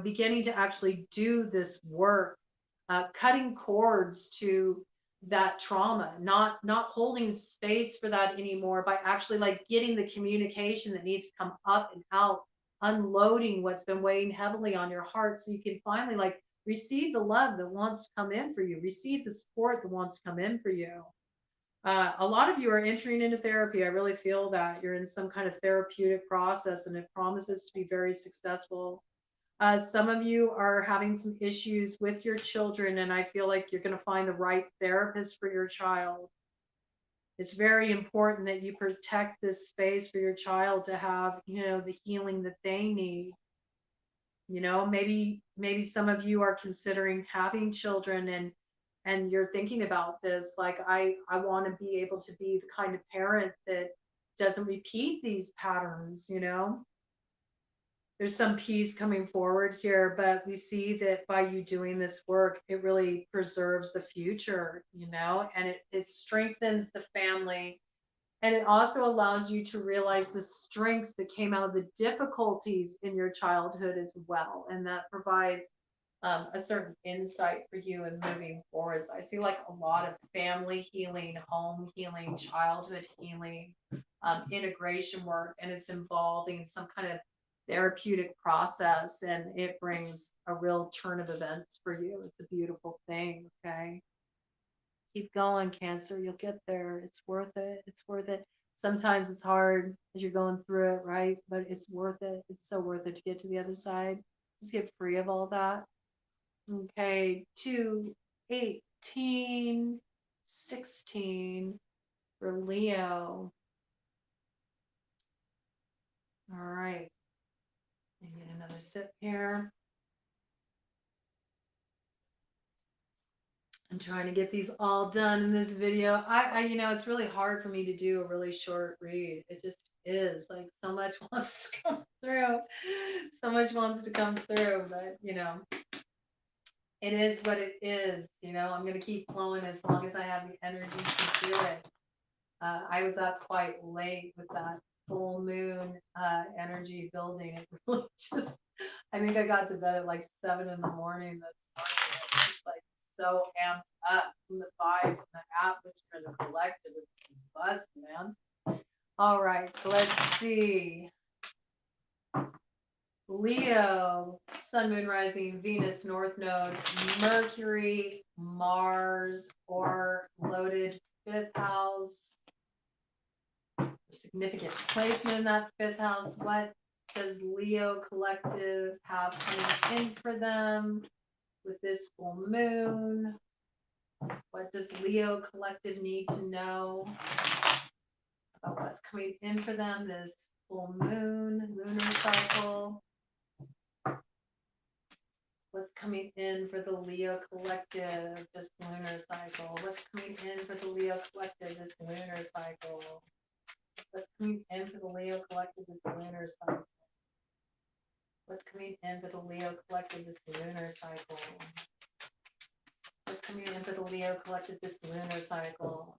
beginning to actually do this work, cutting cords to that trauma, not holding space for that anymore, by actually like getting the communication that needs to come up and out, unloading what's been weighing heavily on your heart, so you can finally like receive the love that wants to come in for you, receive the support that wants to come in for you. A lot of you are entering into therapy. I really feel that you're in some kind of therapeutic process, and it promises to be very successful. Some of you are having some issues with your children, and I feel like you're going to find the right therapist for your child. It's very important that you protect this space for your child to have, the healing that they need. Maybe some of you are considering having children, and you're thinking about this, like, I want to be able to be the kind of parent that doesn't repeat these patterns. There's some peace coming forward here, but we see that by you doing this work, it really preserves the future, and it strengthens the family. And it also allows you to realize the strengths that came out of the difficulties in your childhood as well. And that provides a certain insight for you in moving forward. So I see like a lot of family healing, home healing, childhood healing, integration work, and it's involving some kind of therapeutic process, and it brings a real turn of events for you. It's a beautiful thing. Okay. Keep going, Cancer. You'll get there. It's worth it. It's worth it. Sometimes it's hard as you're going through it, right? But it's worth it. It's so worth it to get to the other side. Just get free of all that. Okay. 2, 18, 16 for Leo. All right. And get another sip here. I'm trying to get these all done in this video. It's really hard for me to do a really short read. It just is, like, so much wants to come through. So much wants to come through, but it is what it is. I'm going to keep flowing as long as I have the energy to do it. I was up quite late with that full moon energy building. It really just, I think I got to bed at like 7 in the morning this morning. It's just like so amped up from the vibes and the atmosphere, the collective is buzz, man. All right, so let's see. Leo, Sun, Moon, Rising, Venus, North Node, Mercury, Mars, or loaded 5th house. Significant placement in that 5th house. What does Leo collective have coming in for them with this full moon? What does Leo collective need to know about what's coming in for them this full moon, lunar cycle. What's coming in for the Leo collective this lunar cycle? What's coming in for the Leo collective this lunar cycle? What's coming in for the Leo collective this lunar cycle? What's coming in for the Leo collective this lunar cycle? What's coming in for the Leo collective this lunar cycle?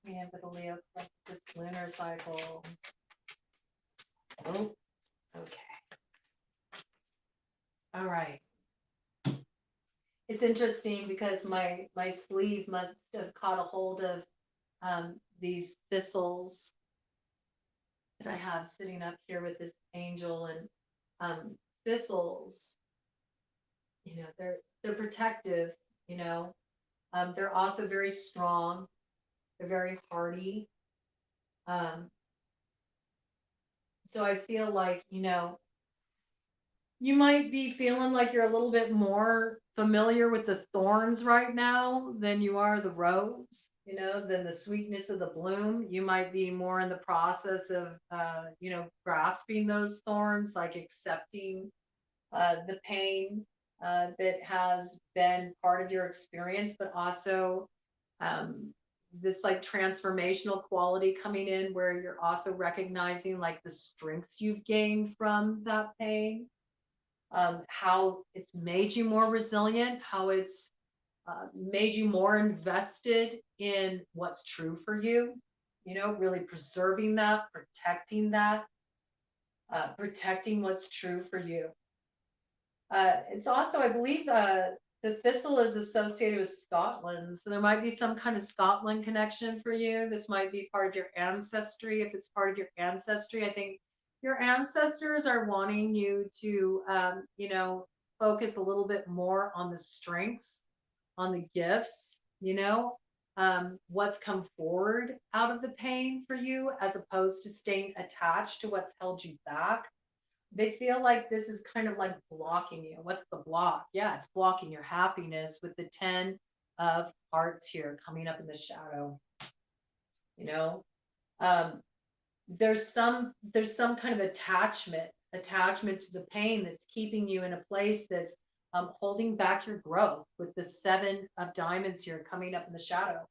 Coming in for the Leo collective this lunar cycle. Oh, okay. All right. It's interesting because my sleeve must have caught a hold of these thistles that I have sitting up here with this angel, and thistles, you know, they're protective, you know. They're also very strong. They're very hardy. So I feel like, you know, you might be feeling like you're a little bit more familiar with the thorns right now than you are the rose, you know, than the sweetness of the bloom. You might be more in the process of, you know, grasping those thorns, like accepting the pain that has been part of your experience, but also this like transformational quality coming in where you're also recognizing like the strengths you've gained from that pain, how it's made you more resilient, how it's made you more invested in what's true for you, you know, really preserving that, protecting what's true for you. It's also, I believe, the thistle is associated with Scotland. So there might be some kind of Scotland connection for you. This might be part of your ancestry. If it's part of your ancestry, I think your ancestors are wanting you to, you know, focus a little bit more on the strengths, on the gifts, you know, what's come forward out of the pain for you, as opposed to staying attached to what's held you back. They feel like this is kind of like blocking you. What's the block? Yeah, it's blocking your happiness with the 10 of hearts here coming up in the shadow. You know, um, there's some kind of attachment to the pain that's keeping you in a place that's holding back your growth with the 7 of diamonds here coming up in the shadow.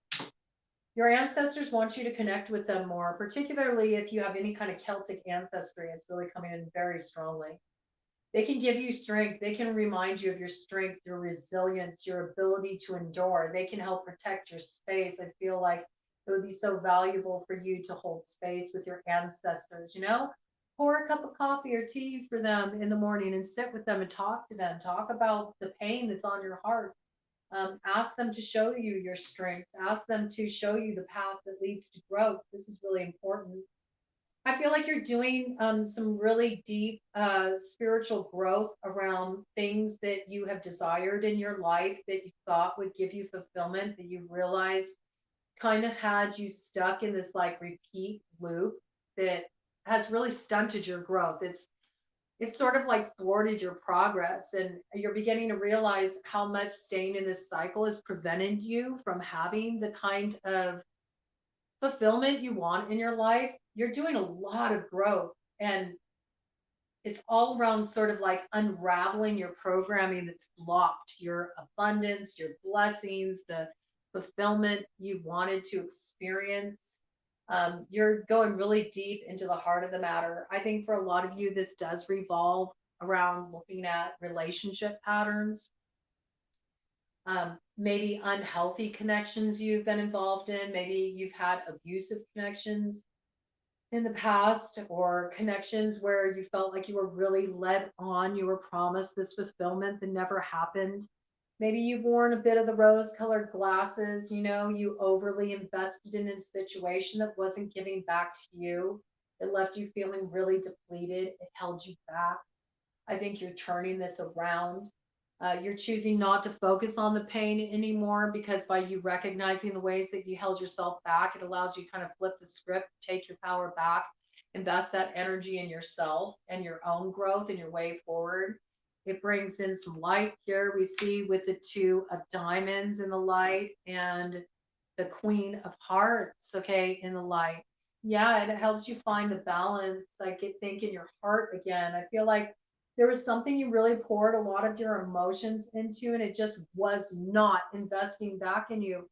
Your ancestors want you to connect with them more, particularly if you have any kind of Celtic ancestry. It's really coming in very strongly. They can give you strength. They can remind you of your strength, your resilience, your ability to endure. They can help protect your space. I feel like it would be so valuable for you to hold space with your ancestors, you know? Pour a cup of coffee or tea for them in the morning and sit with them and talk to them. Talk about the pain that's on your heart. Ask them to show you your strengths. Ask them to show you the path that leads to growth. This is really important. I feel like you're doing some really deep spiritual growth around things that you have desired in your life that you thought would give you fulfillment, that you realized kind of had you stuck in this like repeat loop that has really stunted your growth. It's sort of like thwarted your progress, and you're beginning to realize how much staying in this cycle has prevented you from having the kind of fulfillment you want in your life. You're doing a lot of growth, and it's all around sort of like unraveling your programming that's blocked your abundance, your blessings, the fulfillment you wanted to experience. You're going really deep into the heart of the matter. I think for a lot of you, this does revolve around looking at relationship patterns, maybe unhealthy connections you've been involved in. Maybe you've had abusive connections in the past, or connections where you felt like you were really led on, you were promised this fulfillment that never happened. Maybe you've worn a bit of the rose-colored glasses, you know, you overly invested in a situation that wasn't giving back to you. It left you feeling really depleted. It held you back. I think you're turning this around. You're choosing not to focus on the pain anymore, because by you recognizing the ways that you held yourself back, it allows you to kind of flip the script, take your power back, invest that energy in yourself and your own growth and your way forward. It brings in some light here. We see with the 2 of diamonds in the light and the Queen of Hearts, okay, in the light. Yeah, and it helps you find the balance, like think in your heart again. I feel like there was something you really poured a lot of your emotions into, and it just was not investing back in you.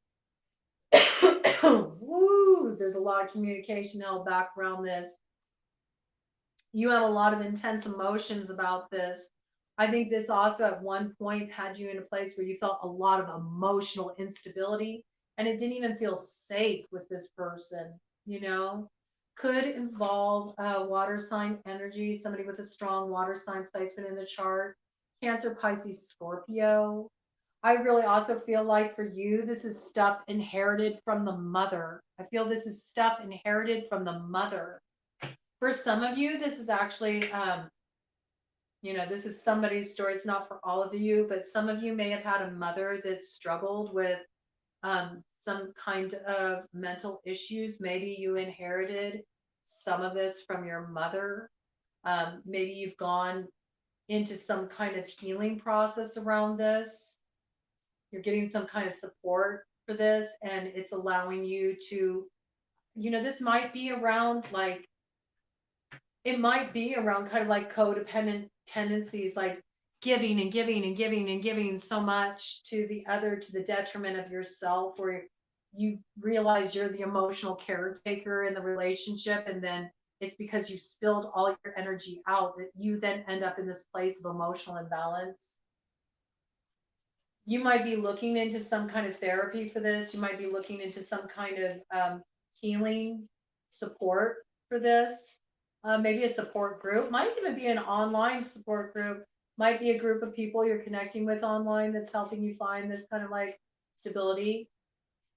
Woo, there's a lot of communication held back around this. You have a lot of intense emotions about this. I think this also at one point had you in a place where you felt a lot of emotional instability and it didn't even feel safe with this person, you know? Could involve water sign energy, somebody with a strong water sign placement in the chart, Cancer, Pisces, Scorpio. I really also feel like for you, this is stuff inherited from the mother. I feel this is stuff inherited from the mother. For some of you, this is actually, this is somebody's story. It's not for all of you, but some of you may have had a mother that struggled with some kind of mental issues. Maybe you inherited some of this from your mother. Maybe you've gone into some kind of healing process around this. You're getting some kind of support for this, and it's allowing you to, this might be around like it might be around kind of like codependent tendencies, like giving and giving and giving and giving so much to the other to the detriment of yourself, where you realize you're the emotional caretaker in the relationship. And then it's because you spilled all your energy out that you then end up in this place of emotional imbalance. You might be looking into some kind of therapy for this. You might be looking into some kind of healing support for this. Maybe a support group, might even be an online support group, might be a group of people you're connecting with online that's helping you find this kind of like stability.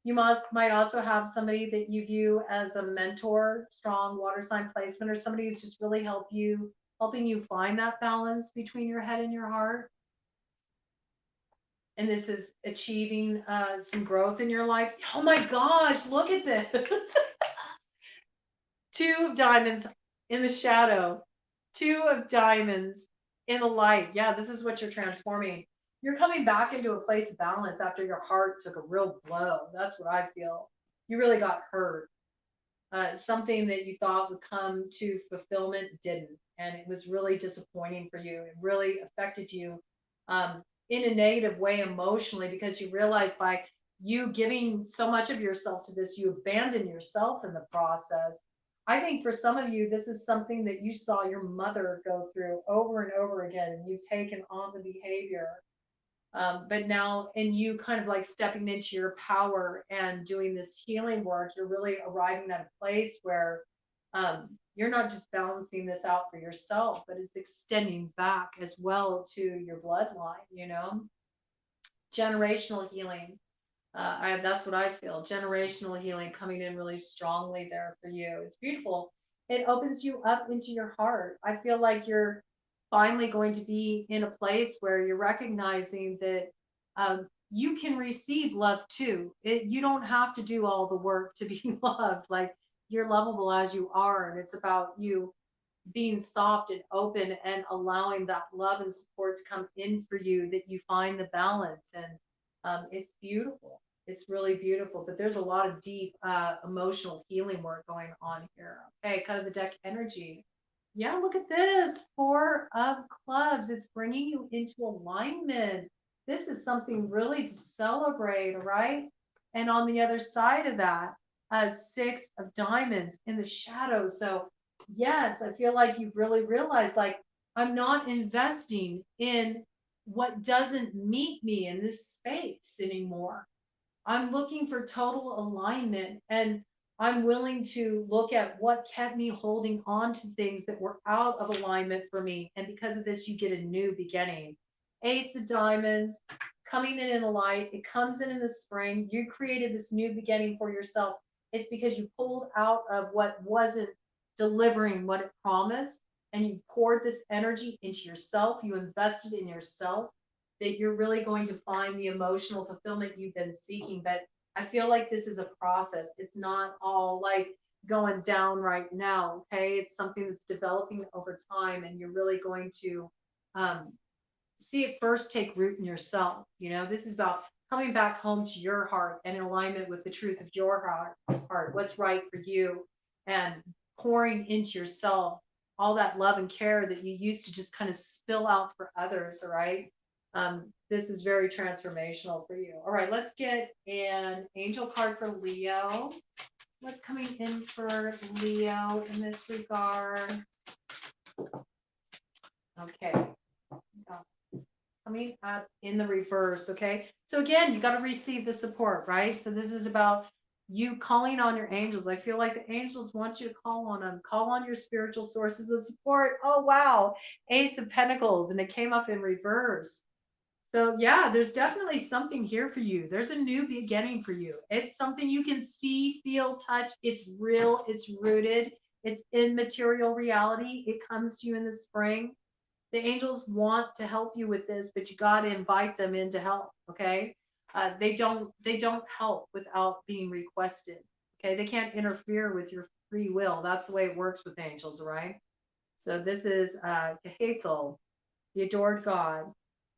You might also have somebody that you view as a mentor, strong water sign placement, or somebody who's just really helping you find that balance between your head and your heart. And this is achieving some growth in your life. Oh my gosh, look at this. Two of diamonds in the shadow, two of diamonds in the light. Yeah, this is what you're transforming. You're coming back into a place of balance after your heart took a real blow. That's what I feel. You really got hurt. Something that you thought would come to fulfillment didn't. And it was really disappointing for you. It really affected you in a negative way emotionally, because you realize by you giving so much of yourself to this, you abandon yourself in the process. I think for some of you, this is something that you saw your mother go through over and over again, and you've taken on the behavior. But now, in you kind of like stepping into your power and doing this healing work, you're really arriving at a place where you're not just balancing this out for yourself, but it's extending back as well to your bloodline, generational healing. That's what I feel. Generational healing coming in really strongly there for you. It's beautiful. It opens you up into your heart. I feel like you're finally going to be in a place where you're recognizing that you can receive love too. You don't have to do all the work to be loved. Like, you're lovable as you are, and it's about you being soft and open and allowing that love and support to come in for you, that you find the balance. And it's beautiful. It's really beautiful. But there's a lot of deep emotional healing work going on here. Okay, kind of the deck energy. Yeah, look at this. Four of clubs. It's bringing you into alignment. This is something really to celebrate, right? And on the other side of that, six of diamonds in the shadows. So yes, I feel like you've really realized, like, I'm not investing in what doesn't meet me in this space anymore. I'm looking for total alignment, and I'm willing to look at what kept me holding on to things that were out of alignment for me. And because of this, you get a new beginning. Ace of diamonds coming in the light. It comes in the spring. You created this new beginning for yourself. It's because you pulled out of what wasn't delivering what it promised, and you poured this energy into yourself. You invested in yourself, that you're really going to find the emotional fulfillment you've been seeking. But I feel like this is a process. It's not all like going down right now. Okay. It's something that's developing over time, and you're really going to um, see it first take root in yourself. This is about coming back home to your heart and in alignment with the truth of your heart, what's right for you. and pouring into yourself all that love and care that you used to just kind of spill out for others. All right. This is very transformational for you. All right, let's get an angel card for Leo. What's coming in for Leo in this regard? Okay. Coming up in the reverse. Okay. So again, you got to receive the support, right? So this is about you calling on your angels. I feel like the angels want you to call on them. Call on your spiritual sources of support. Oh, wow. Ace of Pentacles. And it came up in reverse. So yeah, there's definitely something here for you. There's a new beginning for you. It's something you can see, feel, touch. It's real. It's rooted. It's in material reality. It comes to you in the spring. The angels want to help you with this, but you got to invite them in to help. Okay. They don't help without being requested. Okay. They can't interfere with your free will. That's the way it works with angels. Right. So this is Gehathel, the adored God.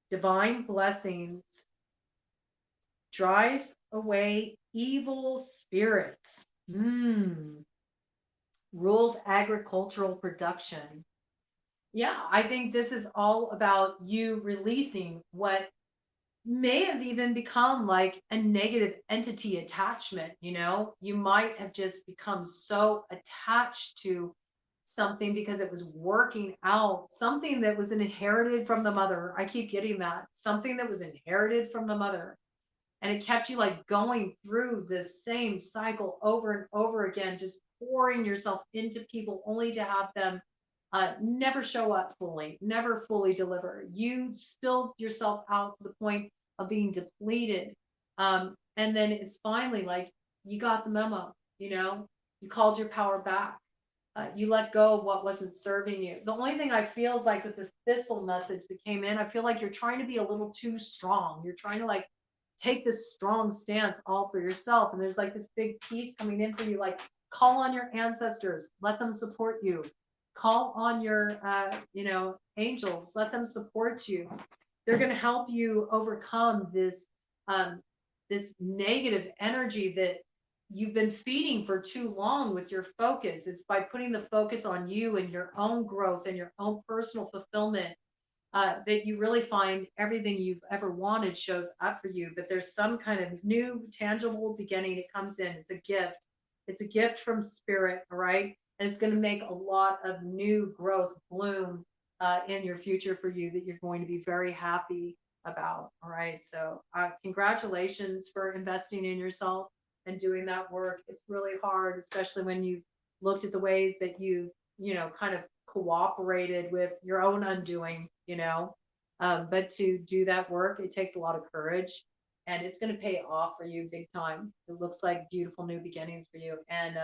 Divine blessings drives away evil spirits. Rules agricultural production. Yeah, I think this is all about you releasing what may have even become like a negative entity attachment. You might have just become so attached to something because it was working out, something that was inherited from the mother. I keep getting that, something that was inherited from the mother, and it kept you like going through this same cycle over and over again, just pouring yourself into people only to have them never show up fully, never fully deliver. You spilled yourself out to the point of being depleted. And then it's finally like you got the memo, you called your power back. You let go of what wasn't serving you. The only thing I feel is like with the thistle message that came in, I feel like you're trying to be a little too strong. You're trying to like take this strong stance all for yourself. And there's like this big piece coming in for you, like call on your ancestors, let them support you. Call on your, angels, let them support you. They're going to help you overcome this negative energy that you've been feeding for too long with your focus. It's by putting the focus on you and your own growth and your own personal fulfillment that you really find everything you've ever wanted shows up for you. But there's some kind of new tangible beginning. It comes in. It's a gift. It's a gift from spirit. All right. And it's going to make a lot of new growth bloom in your future for you that you're going to be very happy about. All right. So congratulations for investing in yourself and doing that work. It's really hard, especially when you've looked at the ways that you've, kind of cooperated with your own undoing, but to do that work, it takes a lot of courage, and it's going to pay off for you big time. It looks like beautiful new beginnings for you, and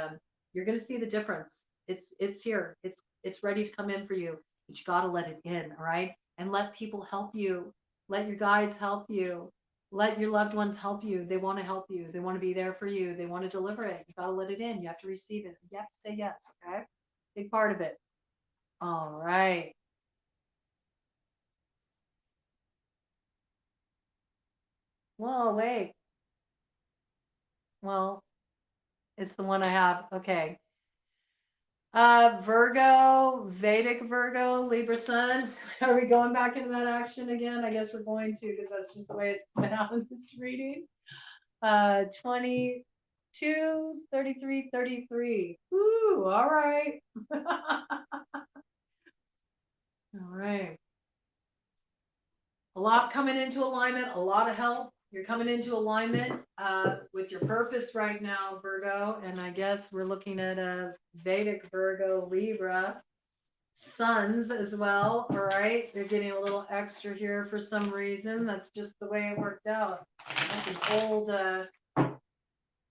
you're going to see the difference. It's here. It's ready to come in for you, but you got to let it in, all right? And let people help you. Let your guides help you. Let your loved ones help you. They want to help you. They want to be there for you. They want to deliver it. You got to let it in. You have to receive it. You have to say yes, okay? Big part of it. All right. Whoa, wait. Well, it's the one I have. Okay. Virgo, Vedic Virgo, Libra Sun. Are we going back into that action again? I guess we're going to, because that's just the way it's coming out in this reading. 22, 33, 33. Ooh, all right. All right. A lot coming into alignment, a lot of help. You're coming into alignment with your purpose right now, Virgo. And I guess we're looking at a Vedic Virgo, Libra, Suns as well. All right. They're getting a little extra here for some reason. That's just the way it worked out.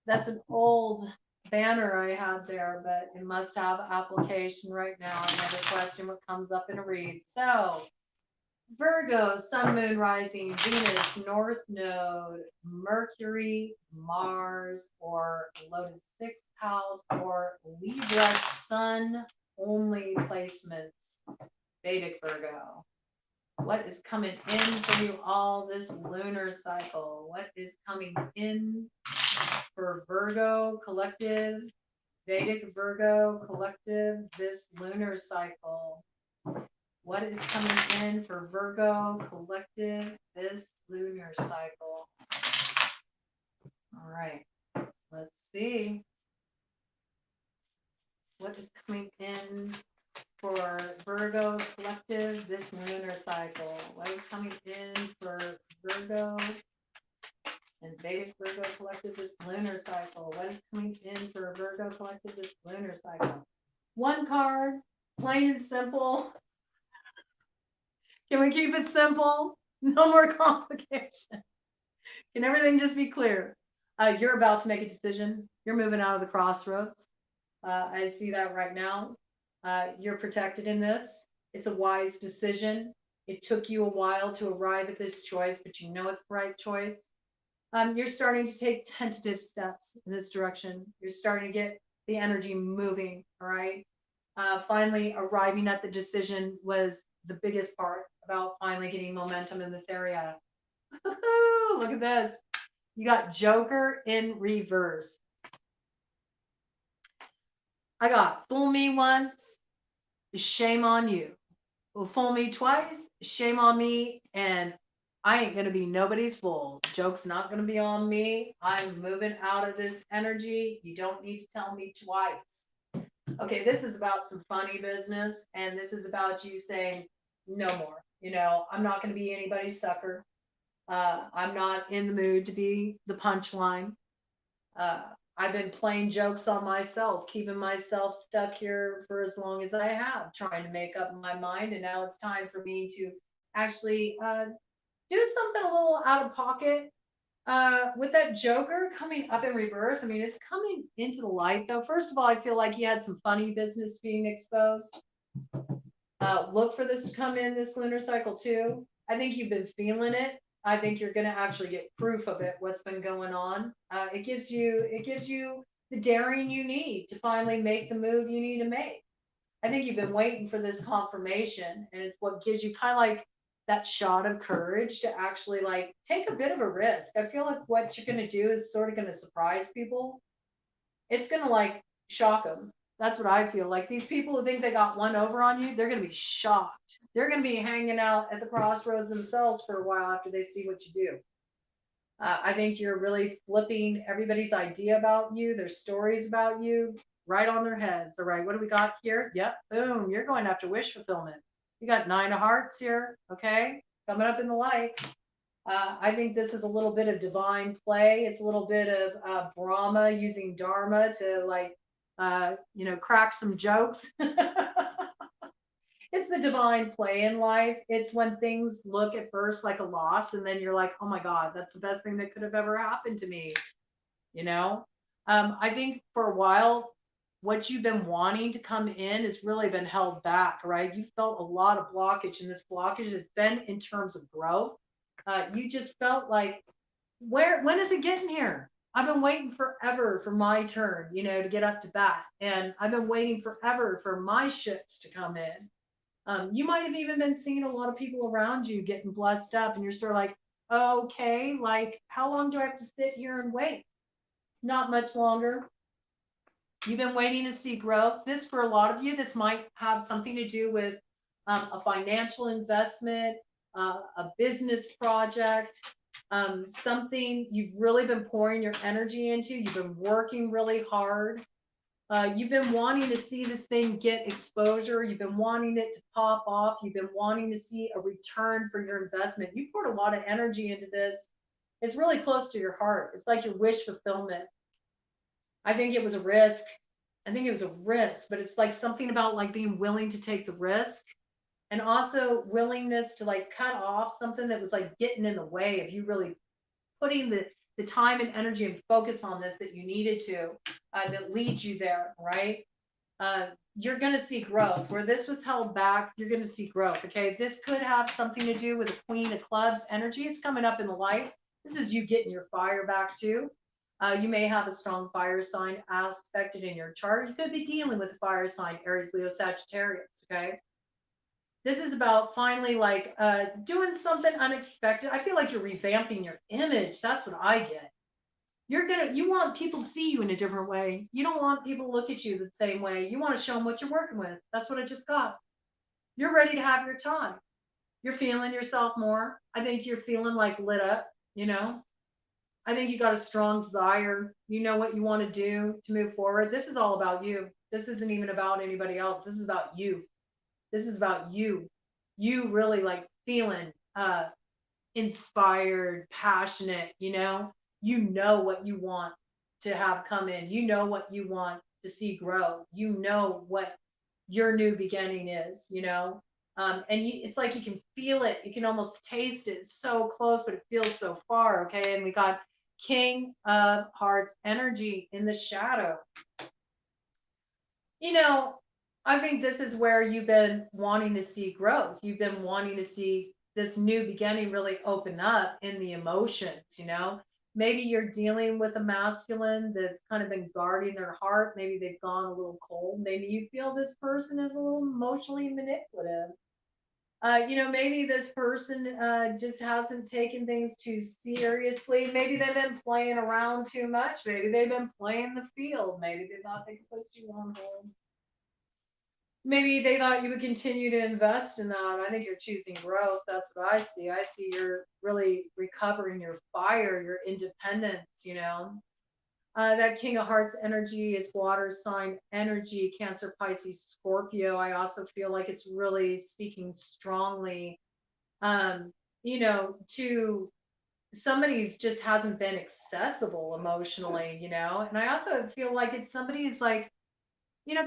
That's an old banner I had there, but it must have application right now. Another question, what comes up in a read. So Virgo, Sun, Moon, Rising, Venus, North Node, Mercury, Mars, or Lotus sixth house, or Libra Sun only placements. Vedic Virgo. What is coming in for you all this lunar cycle? What is coming in for Virgo collective Vedic Virgo collective this lunar cycle. What is coming in for Virgo collective this lunar cycle? All right, let's see. What is coming in for Virgo collective this lunar cycle? What is coming in for Virgo and Vedic Virgo collective this lunar cycle? What is coming in for Virgo collective this lunar cycle? One card, plain and simple. Can we keep it simple? No more complication. Can everything just be clear? You're about to make a decision. You're moving out of the crossroads. I see that right now. You're protected in this. It's a wise decision. It took you a while to arrive at this choice, but you know it's the right choice. You're starting to take tentative steps in this direction. You're starting to get the energy moving, all right? Finally, arriving at the decision was the biggest part about finally getting momentum in this area. Look at this. You got Joker in reverse. I got fool me once, shame on you. Well, fool me twice, shame on me, and I ain't going to be nobody's fool. Joke's not going to be on me. I'm moving out of this energy. You don't need to tell me twice. Okay, this is about some funny business, and this is about you saying, no more. You know, I'm not going to be anybody's sucker. I'm not in the mood to be the punchline. I've been playing jokes on myself, keeping myself stuck here for as long as I have, trying to make up my mind. And now it's time for me to actually do something a little out of pocket. With that Joker coming up in reverse, I mean, it's coming into the light, though. First of all, I feel like you had some funny business being exposed. Look for this to come in this lunar cycle, too. I think you've been feeling it. I think you're going to actually get proof of it, what's been going on. It gives you the daring you need to finally make the move you need to make. I think you've been waiting for this confirmation, and it's what gives you kind of like that shot of courage to actually like take a bit of a risk. I feel like what you're going to do is sort of going to surprise people. It's going to like shock them. That's what I feel like. These people who think they got one over on you, they're going to be shocked. They're going to be hanging out at the crossroads themselves for a while after they see what you do. I think you're really flipping everybody's idea about you, their stories about you, right on their heads. All right, what do we got here? Yep, boom, you're going after wish fulfillment. You got 9 of hearts here, okay? Coming up in the light. I think this is a little bit of divine play. It's a little bit of Brahma using Dharma to like, crack some jokes. It's the divine play in life. It's when things look at first like a loss, and then you're like, oh my God, that's the best thing that could have ever happened to me. You know, I think for a while, what you've been wanting to come in has really been held back, right? You felt a lot of blockage, and this blockage has been in terms of growth. You just felt like, when is it getting here? I've been waiting forever for my turn, to get up to bat. And I've been waiting forever for my ships to come in. You might have even been seeing a lot of people around you getting blessed up, and you're sort of like, okay, like, how long do I have to sit here and wait? Not much longer. You've been waiting to see growth. This, for a lot of you, this might have something to do with a financial investment, a business project, something you've really been pouring your energy into. You've been working really hard. You've been wanting to see this thing get exposure. You've been wanting it to pop off. You've been wanting to see a return for your investment. You poured a lot of energy into this. It's really close to your heart. It's like your wish fulfillment. I think it was a risk. But it's like something about like being willing to take the risk, and also willingness to like cut off something that was like getting in the way of you really putting the time and energy and focus on this that you needed to, that leads you there, right? You're going to see growth. Where this was held back, you're going to see growth, okay? This could have something to do with the Queen of Clubs energy. It's coming up in the light. This is you getting your fire back too. You may have a strong fire sign aspected in your chart. You could be dealing with the fire sign, Aries, Leo, Sagittarius, okay? This is about finally like doing something unexpected. I feel like you're revamping your image. That's what I get. You want people to see you in a different way. You don't want people to look at you the same way. You want to show them what you're working with. That's what I just got. You're ready to have your time. You're feeling yourself more. I think you're feeling like lit up, you know. I think you got a strong desire. You know what you want to do to move forward. This is all about you. This isn't even about anybody else. This is about you. This is about you. You really like feeling inspired, passionate, you know what you want to have come in. You know what you want to see grow. You know what your new beginning is. And it's like you can feel it. You can almost taste it. It's so close, but it feels so far. Okay. And we got King of Hearts energy in the shadow. You know, I think this is where you've been wanting to see growth. You've been wanting to see this new beginning really open up in the emotions. Maybe you're dealing with a masculine that's kind of been guarding their heart. Maybe they've gone a little cold. Maybe you feel this person is a little emotionally manipulative. Maybe this person just hasn't taken things too seriously. Maybe they've been playing around too much. Maybe they've been playing the field. Maybe they thought they could put you on hold. Maybe they thought you would continue to invest in that. I think you're choosing growth. That's what I see. I see you're really recovering your fire, your independence. That King of Hearts energy is water sign energy, Cancer, Pisces, Scorpio. I also feel like it's really speaking strongly, to somebody who just hasn't been accessible emotionally. And I also feel like it's somebody who's like,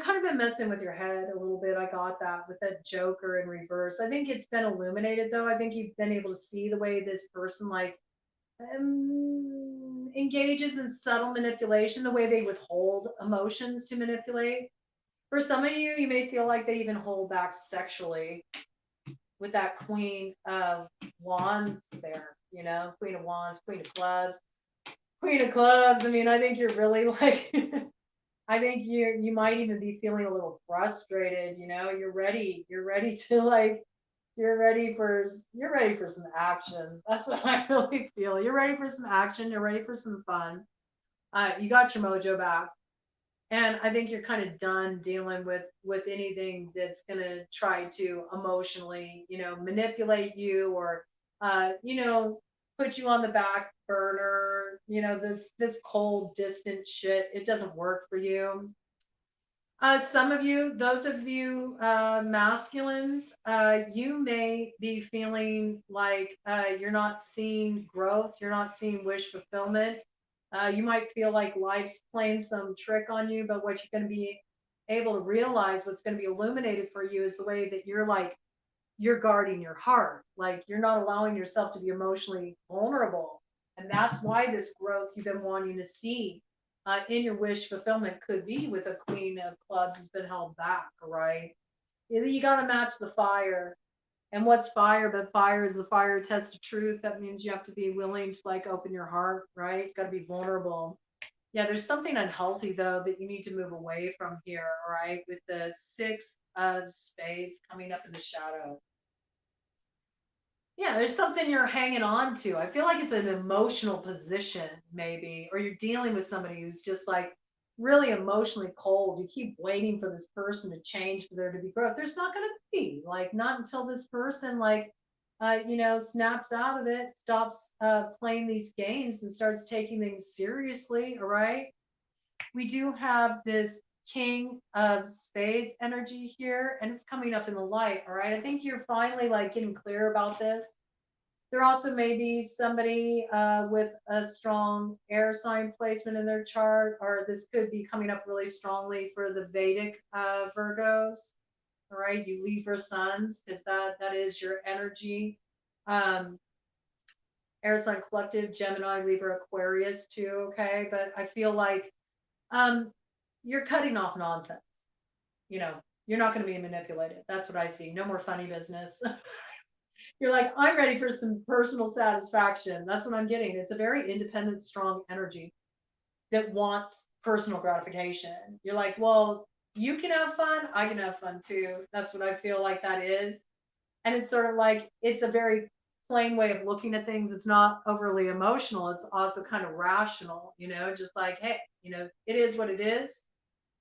kind of been messing with your head a little bit. I got that with that Joker in reverse. I think it's been illuminated though. I think you've been able to see the way this person like engages in subtle manipulation, the way they withhold emotions to manipulate. For some of you, you may feel like they even hold back sexually with that Queen of Wands there, Queen of Wands, Queen of Clubs. Queen of Clubs. I mean, I think you're really like I think you might even be feeling a little frustrated, you're ready to like you're ready for some action. That's what I really feel. You're ready for some action, you're ready for some fun. You got your mojo back. And I think you're kind of done dealing with anything that's going to try to emotionally, manipulate you or put you on the back burner, this cold, distant shit. It doesn't work for you. Some of you, those of you masculines, you may be feeling like you're not seeing growth, you're not seeing wish fulfillment. You might feel like life's playing some trick on you, but what you're going to be able to realize, what's going to be illuminated for you, is the way that you're guarding your heart. Like you're not allowing yourself to be emotionally vulnerable. And that's why this growth you've been wanting to see in your wish fulfillment could be with a Queen of Clubs has been held back, right? You got to match the fire. And what's fire? But fire is the fire test of truth. That means you have to be willing to like open your heart, right? Got to be vulnerable. Yeah, there's something unhealthy though that you need to move away from here, right? With the Six of Spades coming up in the shadow. Yeah, there's something you're hanging on to. I feel like it's an emotional position, maybe, or you're dealing with somebody who's just like really emotionally cold. You keep waiting for this person to change, for there to be growth. There's not going to be, like, not until this person, like, snaps out of it, stops playing these games and starts taking things seriously. All right. We do have this King of Spades energy here, and it's coming up in the light. All right. I think you're finally like getting clear about this. There also may be somebody with a strong air sign placement in their chart, or this could be coming up really strongly for the Vedic Virgos. All right, you Libra suns, because that is your energy. Air sign collective, Gemini, Libra, Aquarius too. Okay, but I feel like you're cutting off nonsense. You're not going to be manipulated. That's what I see. No more funny business. You're like, I'm ready for some personal satisfaction. That's what I'm getting. It's a very independent, strong energy that wants personal gratification. You're like, well, you can have fun. I can have fun too. That's what I feel like that is. And it's sort of like, it's a very plain way of looking at things. It's not overly emotional. It's also kind of rational, just like, hey, it is what it is.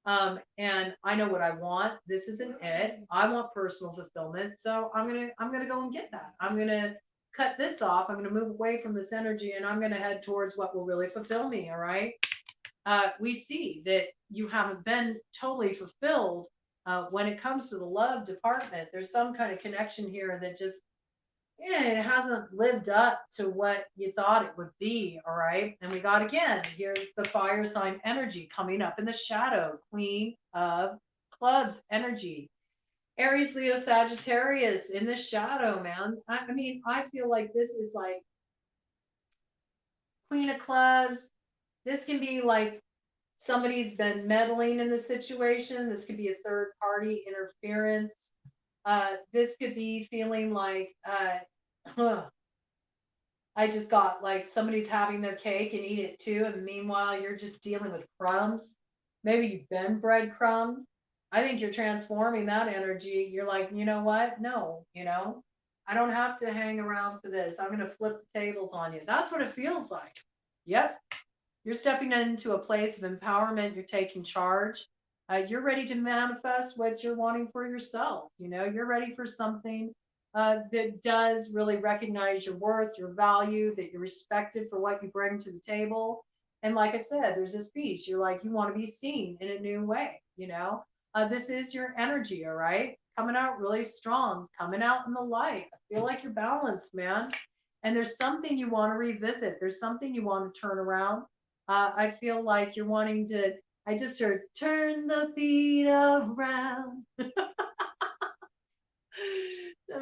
And I know what I want. This isn't it. I want personal fulfillment. So I'm gonna go and get that. I'm gonna cut this off. I'm gonna move away from this energy and I'm gonna head towards what will really fulfill me. All right. We see that you haven't been totally fulfilled when it comes to the love department. There's some kind of connection here that just it hasn't lived up to what you thought it would be. All right. And we got again, here's the fire sign energy coming up in the shadow, Queen of Clubs energy. Aries, Leo, Sagittarius in the shadow, man. I mean, I feel like this is like Queen of Clubs. This can be like somebody's been meddling in the situation. This could be a third party interference. This could be feeling like, I just got like somebody's having their cake and eat it too. And meanwhile, you're just dealing with crumbs. Maybe you've been breadcrumbed. I think you're transforming that energy. You're like, you know what? No, I don't have to hang around for this. I'm going to flip the tables on you. That's what it feels like. Yep. You're stepping into a place of empowerment. You're taking charge. You're ready to manifest what you're wanting for yourself. You're ready for something that does really recognize your worth, your value, that you're respected for what you bring to the table. And like I said, there's this piece. You're like, you want to be seen in a new way. This is your energy, all right? Coming out really strong, coming out in the light. I feel like you're balanced, man. And there's something you want to revisit. There's something you want to turn around. I feel like you're wanting to, I just heard, turn the beat around.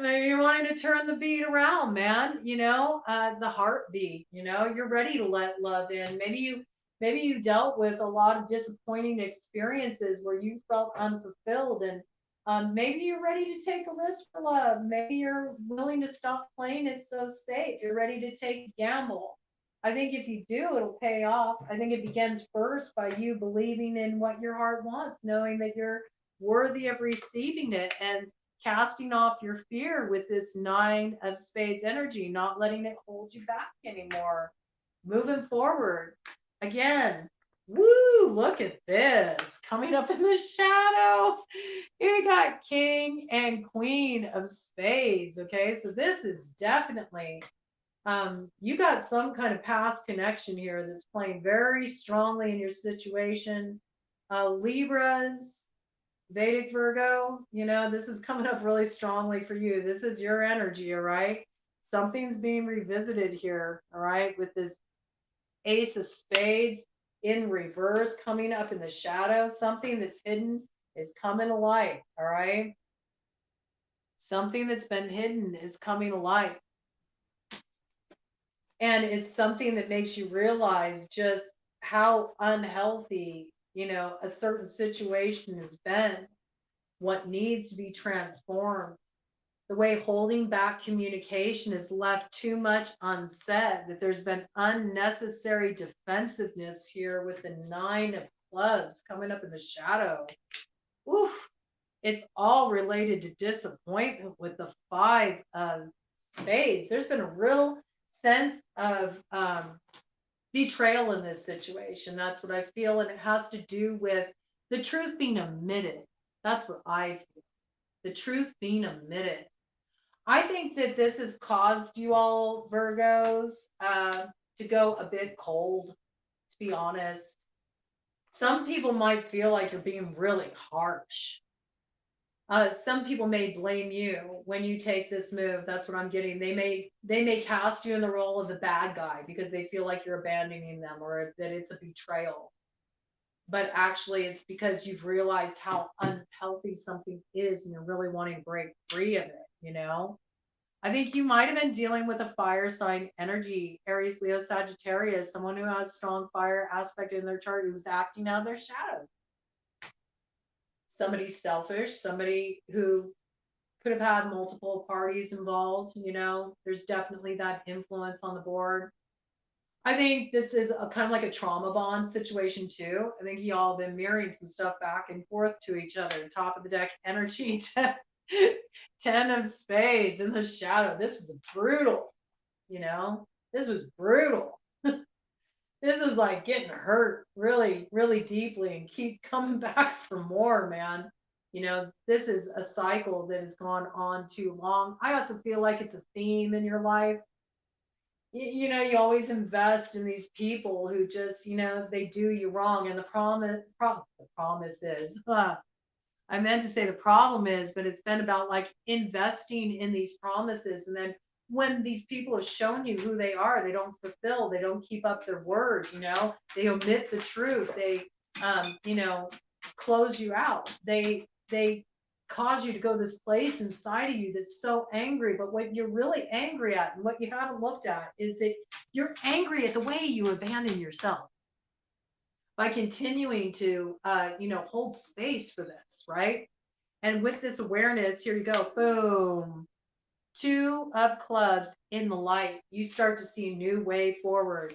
Maybe you're wanting to turn the beat around, man. The heartbeat. You're ready to let love in. Maybe you dealt with a lot of disappointing experiences where you felt unfulfilled, and maybe you're ready to take a risk for love. Maybe you're willing to stop playing it so safe. You're ready to take a gamble. I think if you do, it'll pay off. I think it begins first by you believing in what your heart wants, knowing that you're worthy of receiving it, and casting off your fear with this 9 of Spades energy, not letting it hold you back anymore. Moving forward. Again, woo, look at this. Coming up in the shadow. You got King and Queen of Spades. Okay, so this is definitely you got some kind of past connection here that's playing very strongly in your situation. Libras, Vedic Virgo, this is coming up really strongly for you. This is your energy, all right? Something's being revisited here, all right, with this Ace of Spades in reverse coming up in the shadow. Something that's hidden is coming to light, all right? Something that's been hidden is coming to light. And it's something that makes you realize just how unhealthy, a certain situation has been, what needs to be transformed. The way holding back communication has left too much unsaid, that there's been unnecessary defensiveness here with the 9 of Clubs coming up in the shadow. Oof. It's all related to disappointment with the 5 of Spades. There's been a real sense of betrayal in this situation. That's what I feel. And it has to do with the truth being omitted. That's what I feel. The truth being omitted. I think that this has caused you all, Virgos, to go a bit cold, to be honest. Some people might feel like you're being really harsh. Some people may blame you when you take this move. That's what I'm getting. They may cast you in the role of the bad guy because they feel like you're abandoning them or that it's a betrayal. But actually, it's because you've realized how unhealthy something is and you're really wanting to break free of it. I think you might have been dealing with a fire sign energy, Aries, Leo, Sagittarius, someone who has strong fire aspect in their chart who's acting out of their shadow. Somebody selfish, somebody who could have had multiple parties involved. There's definitely that influence on the board. I think this is a kind of like a trauma bond situation too. I think y'all have been mirroring some stuff back and forth to each other. Top of the deck energy 10 of spades in the shadow. This was brutal, you know, this was brutal. This is like getting hurt really, really deeply and keep coming back for more, man. You know, this is a cycle that has gone on too long. I also feel like it's a theme in your life. You know, you always invest in these people who just, you know, they do you wrong. And the promise is, I meant to say the problem is, but it's been about like investing in these promises. And then when these people have shown you who they are, they don't fulfill, they don't keep up their word, you know, they omit the truth, they, you know, close you out. They cause you to go this place inside of you that's so angry. But what you're really angry at and what you haven't looked at is that you're angry at the way you abandon yourself by continuing to, you know, hold space for this, right? And with this awareness, here you go, boom, 2 of clubs in the light. You start to see a new way forward.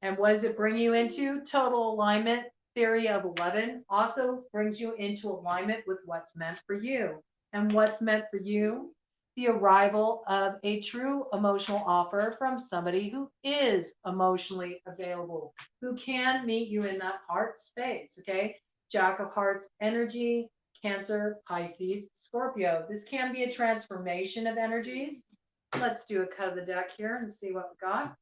And what does it bring you into? Total alignment. Theory of 11 also brings you into alignment with what's meant for you. And what's meant for you? The arrival of a true emotional offer from somebody who is emotionally available, who can meet you in that heart space. Okay. Jack of Hearts energy, Cancer, Pisces, Scorpio. This can be a transformation of energies. Let's do a cut of the deck here and see what we got.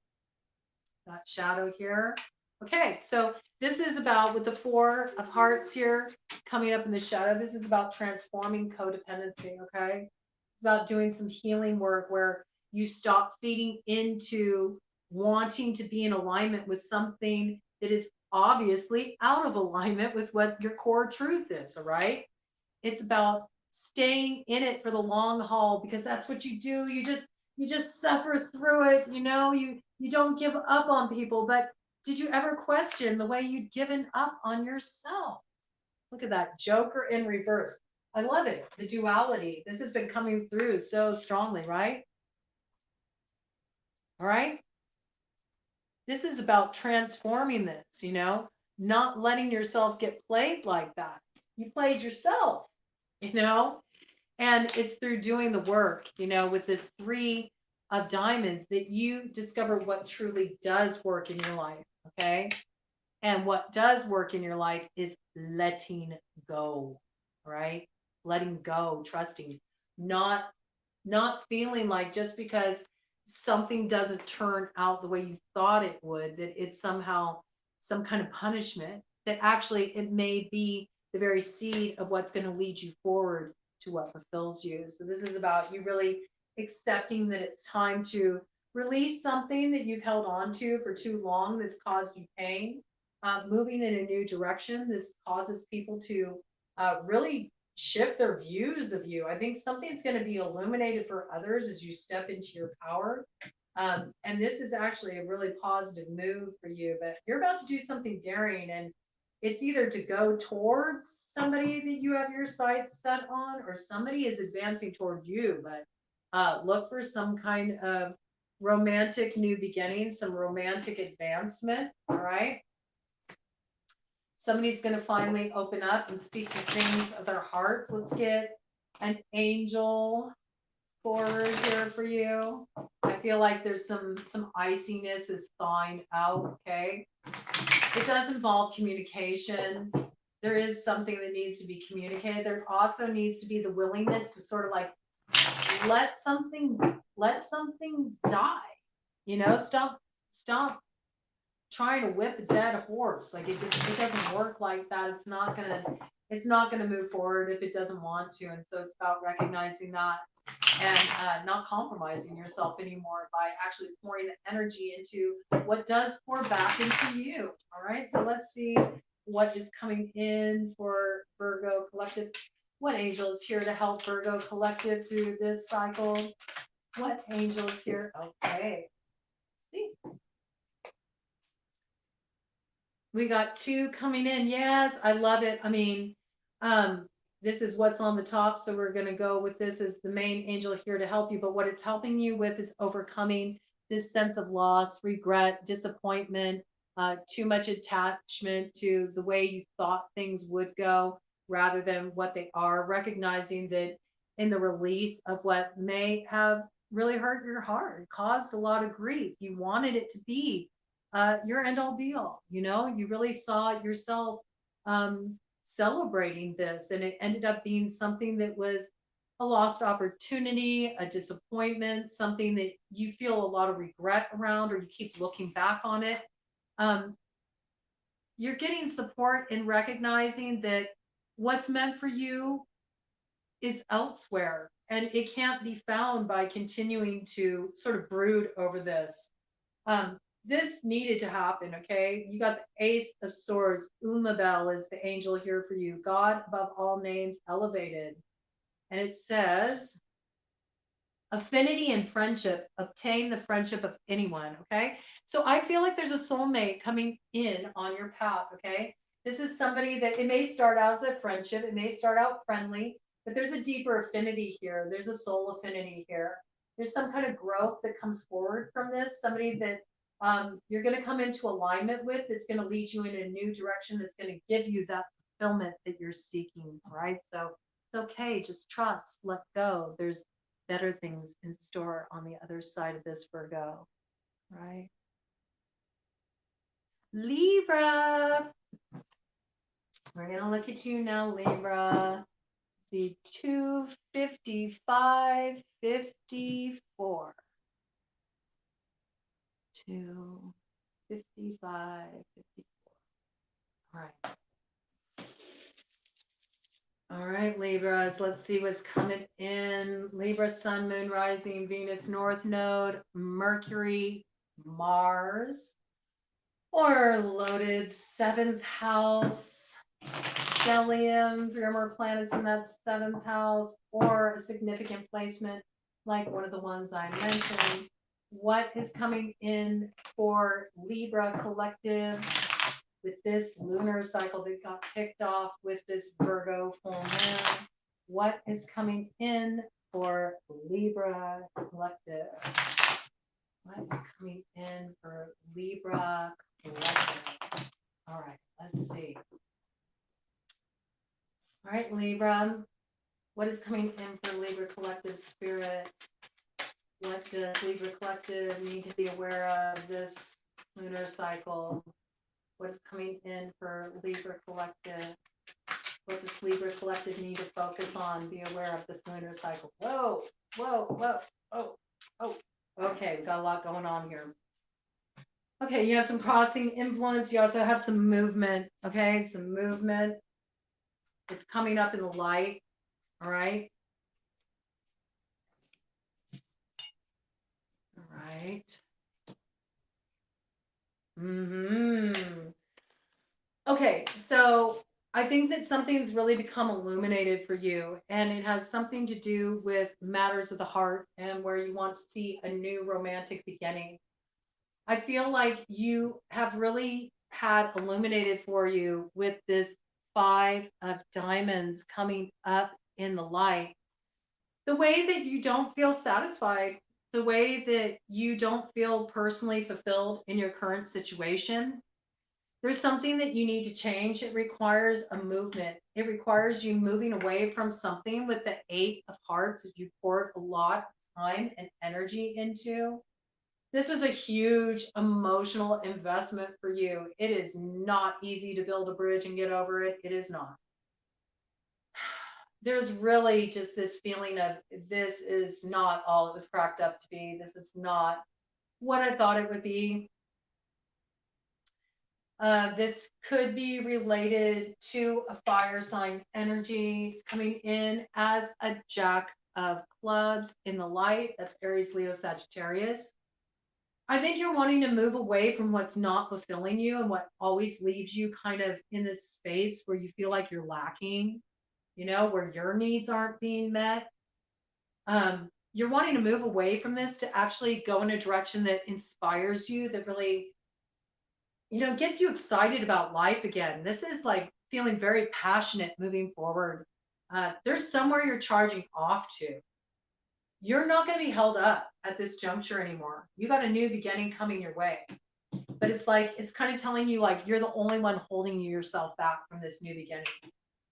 That shadow here. Okay, so this is about, with the 4 of Hearts here coming up in the shadow, this is about transforming codependency, okay? It's about doing some healing work where you stop feeding into wanting to be in alignment with something that is obviously out of alignment with what your core truth is, all right? It's about staying in it for the long haul, because that's what you do. You just suffer through it, you know, you don't give up on people. But did you ever question the way you'd given up on yourself? Look at that Joker in reverse. I love it. The duality. This has been coming through so strongly, right? All right. This is about transforming this, you know, not letting yourself get played like that. You played yourself, you know, and it's through doing the work, you know, with this 3 of diamonds that you discover what truly does work in your life. Okay. And what does work in your life is letting go, right? Letting go, trusting, not feeling like just because something doesn't turn out the way you thought it would, that it's somehow some kind of punishment, that actually it may be the very seed of what's going to lead you forward to what fulfills you. So this is about you really accepting that it's time to release something that you've held on to for too long that's caused you pain, moving in a new direction. This causes people to really shift their views of you. I think something's going to be illuminated for others as you step into your power. And this is actually a really positive move for you, but you're about to do something daring, and it's either to go towards somebody that you have your sights set on, or somebody is advancing toward you. But look for some kind of romantic new beginning, some romantic advancement. All right. Somebody's going to finally open up and speak the things of their hearts. Let's get an angel forward here for you. I feel like there's some iciness is thawing out. Okay. It does involve communication. There is something that needs to be communicated. There also needs to be the willingness to sort of like let something die. You know, stop trying to whip a dead horse. Like it doesn't work like that. It's not gonna move forward if it doesn't want to. And so it's about recognizing that and not compromising yourself anymore by actually pouring the energy into what does pour back into you. All right. So let's see what is coming in for Virgo Collective. What angel is here to help Virgo Collective through this cycle? What angel is here? Okay. See. We got 2 coming in. Yes, I love it. I mean, this is what's on the top. So we're going to go with this as the main angel here to help you. But what it's helping you with is overcoming this sense of loss, regret, disappointment, too much attachment to the way you thought things would go rather than what they are, recognizing that in the release of what may have really hurt your heart, caused a lot of grief. You wanted it to be your end all be all. You know, you really saw yourself celebrating this, and it ended up being something that was a lost opportunity, a disappointment, something that you feel a lot of regret around, or you keep looking back on it. Um, you're getting support in recognizing that what's meant for you is elsewhere, and it can't be found by continuing to sort of brood over this. This needed to happen, okay? You got the Ace of Swords. Umabel is the angel here for you. God above all names elevated. And it says, affinity and friendship, obtain the friendship of anyone, okay? So I feel like there's a soulmate coming in on your path, okay? This is somebody that it may start out as a friendship, it may start out friendly, but there's a deeper affinity here. There's a soul affinity here. There's some kind of growth that comes forward from this, somebody that you're going to come into alignment with, that's going to lead you in a new direction, that's going to give you that fulfillment that you're seeking, right? So it's okay, just trust, let go. There's better things in store on the other side of this, Virgo, right? Libra. We're going to look at you now, Libra. See, 255, 54. 255, 54. All right. All right, Libras, let's see what's coming in. Libra, Sun, Moon, Rising, Venus, North Node, Mercury, Mars, or loaded 7th house, stellium, 3 or more planets in that 7th house, or a significant placement like one of the ones I mentioned. What is coming in for Libra collective with this lunar cycle that got kicked off with this Virgo full moon? What is coming in for Libra collective? What is coming in for Libra collective? All right, let's see. All right, Libra, what is coming in for Libra collective spirit? What does Libra collective need to be aware of this lunar cycle? What is coming in for Libra collective? What does Libra collective need to focus on, be aware of this lunar cycle? Whoa, whoa, whoa, oh, oh. Okay, we got a lot going on here. Okay, you have some crossing influence. You also have some movement. Okay, some movement. It's coming up in the light. All right. All right. Okay, so I think that something's really become illuminated for you, and it has something to do with matters of the heart and where you want to see a new romantic beginning. I feel like you have really had illuminated for you with this 5 of diamonds coming up in the light. The way that you don't feel satisfied, the way that you don't feel personally fulfilled in your current situation, there's something that you need to change. It requires a movement. It requires you moving away from something with the 8 of hearts that you poured a lot of time and energy into. This is a huge emotional investment for you. It is not easy to build a bridge and get over it. It is not. There's really just this feeling of this is not all it was cracked up to be. This is not what I thought it would be. This could be related to a fire sign energy. It's coming in as a Jack of Clubs in the light. That's Aries, Leo, Sagittarius. I think you're wanting to move away from what's not fulfilling you and what always leaves you kind of in this space where you feel like you're lacking, you know, where your needs aren't being met. You're wanting to move away from this to actually go in a direction that inspires you, that really, you know, gets you excited about life again. This is like feeling very passionate moving forward. There's somewhere you're charging off to. You're not going to be held up at this juncture anymore. You got a new beginning coming your way. But it's like, it's kind of telling you like you're the only one holding yourself back from this new beginning.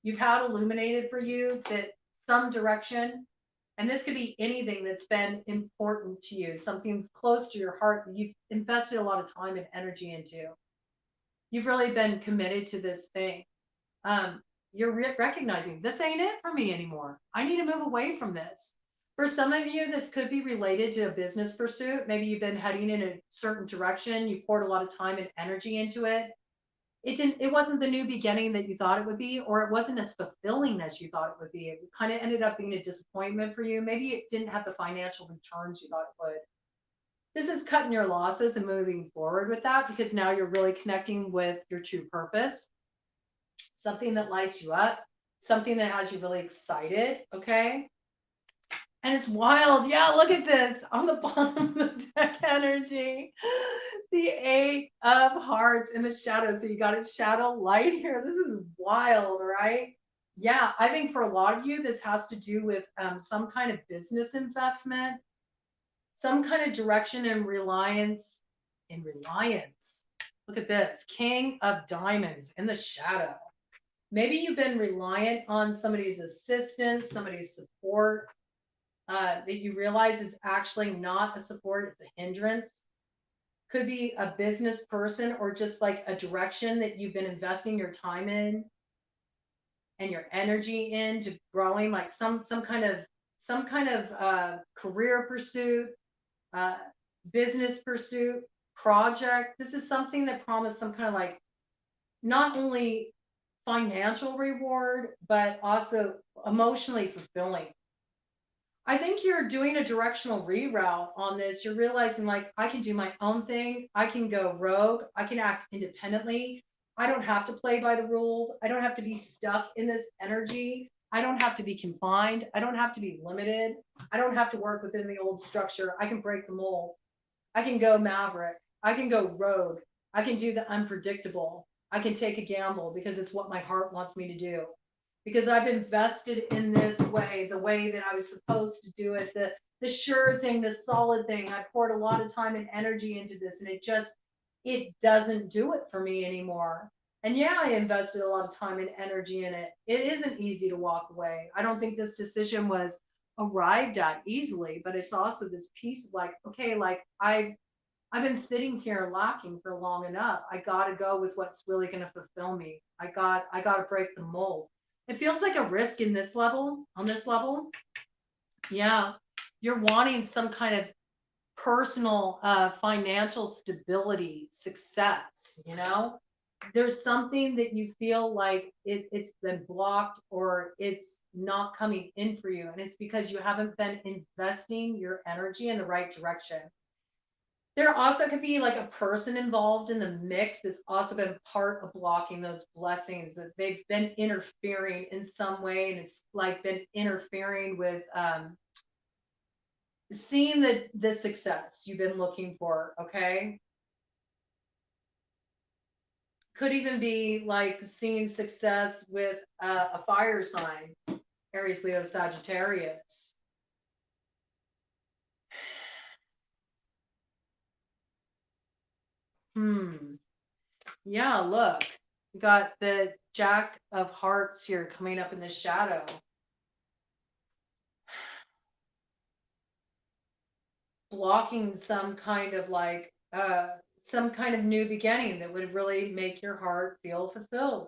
You've had illuminated for you that some direction And this could be anything that's been important to you, something close to your heart that you've invested a lot of time and energy into. You've really been committed to this thing. You're recognizing this ain't it for me anymore. I need to move away from this. For some of you, this could be related to a business pursuit. Maybe you've been heading in a certain direction. You poured a lot of time and energy into it. It wasn't the new beginning that you thought it would be, or it wasn't as fulfilling as you thought it would be. It kind of ended up being a disappointment for you. Maybe it didn't have the financial returns you thought it would. This is cutting your losses and moving forward with that, because now you're really connecting with your true purpose, something that lights you up, something that has you really excited. Okay. And it's wild. Yeah, look at this on the bottom of the deck energy. The 8 of Hearts in the shadow. So you got a shadow light here. This is wild, right? Yeah, I think for a lot of you, this has to do with some kind of business investment, some kind of direction and reliance. Look at this, King of Diamonds in the shadow. Maybe you've been reliant on somebody's assistance, somebody's support, that you realize is actually not a support, it's a hindrance. Could be a business person or just like a direction that you've been investing your time in and your energy into growing, like some kind of career pursuit, uh, business pursuit, project. This is something that promised some kind of like not only financial reward, but also emotionally fulfilling. I think you're doing a directional reroute on this. You're realizing, like, I can do my own thing. I can go rogue. I can act independently. I don't have to play by the rules. I don't have to be stuck in this energy. I don't have to be confined. I don't have to be limited. I don't have to work within the old structure. I can break the mold. I can go maverick. I can go rogue. I can do the unpredictable. I can take a gamble because it's what my heart wants me to do, because I've invested in this way, the way that I was supposed to do it, the sure thing, the solid thing. I poured a lot of time and energy into this, and it doesn't do it for me anymore. And yeah, I invested a lot of time and energy in it. It isn't easy to walk away. I don't think this decision was arrived at easily, but it's also this piece of like, okay, like I've been sitting here lacking for long enough. I got to go with what's really going to fulfill me. I got to break the mold. It feels like a risk in this level, on this level. Yeah. You're wanting some kind of personal financial stability, success, you know? There's something that you feel like it's been blocked or it's not coming in for you. And it's because you haven't been investing your energy in the right direction. There also could be like a person involved in the mix that's also been part of blocking those blessings, that they've been interfering in some way, and it's like been interfering with seeing the success you've been looking for. Okay, could even be like seeing success with a fire sign, Aries, Leo, Sagittarius. Yeah, look, we got the Jack of Hearts here coming up in the shadow. Blocking some kind of like some kind of new beginning that would really make your heart feel fulfilled.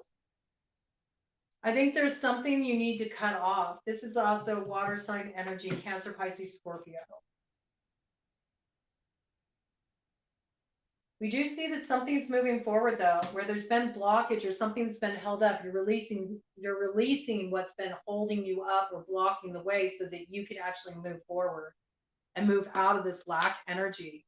I think there's something you need to cut off. This is also water sign energy, Cancer, Pisces, Scorpio. We do see that something's moving forward though, where there's been blockage or something's been held up. You're releasing what's been holding you up or blocking the way so that you can actually move forward and move out of this lack energy.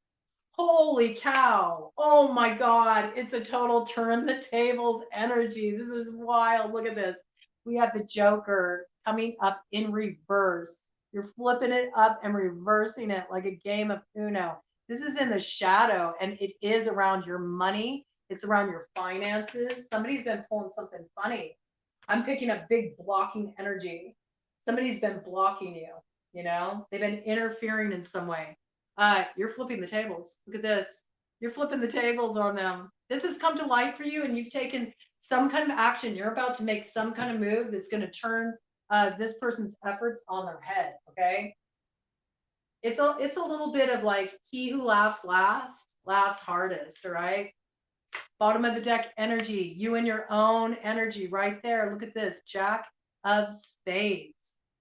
Holy cow. Oh my God. It's a total turn the tables energy. This is wild. Look at this. We have the Joker coming up in reverse. You're flipping it up and reversing it like a game of Uno. This is in the shadow, and it is around your money. It's around your finances. Somebody's been pulling something funny. I'm picking up big blocking energy. Somebody's been blocking you, you know? They've been interfering in some way. You're flipping the tables. Look at this. You're flipping the tables on them. This has come to light for you, and you've taken some kind of action. You're about to make some kind of move that's going to turn this person's efforts on their head. Okay. It's a little bit of like, he who laughs last laughs hardest. All right. Bottom of the deck energy, you and your own energy right there. Look at this, Jack of Spades,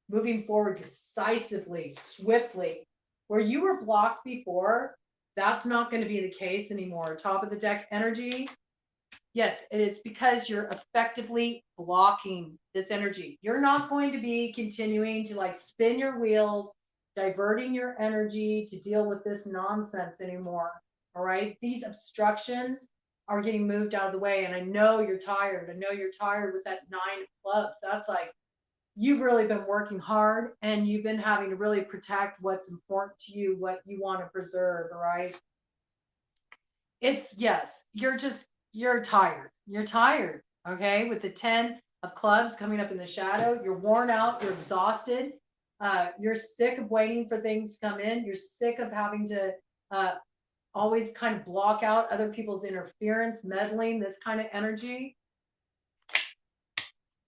moving forward decisively, swiftly. Where you were blocked before, that's not going to be the case anymore. Top of the deck energy, yes, it's because you're effectively blocking this energy. You're not going to be continuing to like spin your wheels, diverting your energy to deal with this nonsense anymore. All right. These obstructions are getting moved out of the way. And I know you're tired. I know you're tired with that 9 of clubs. That's like, you've really been working hard and you've been having to really protect what's important to you, what you want to preserve. All right. It's, yes, you're tired. You're tired. Okay. With the 10 of clubs coming up in the shadow, you're worn out. You're exhausted. You're sick of waiting for things to come in. You're sick of having to, always kind of block out other people's interference, meddling, this kind of energy.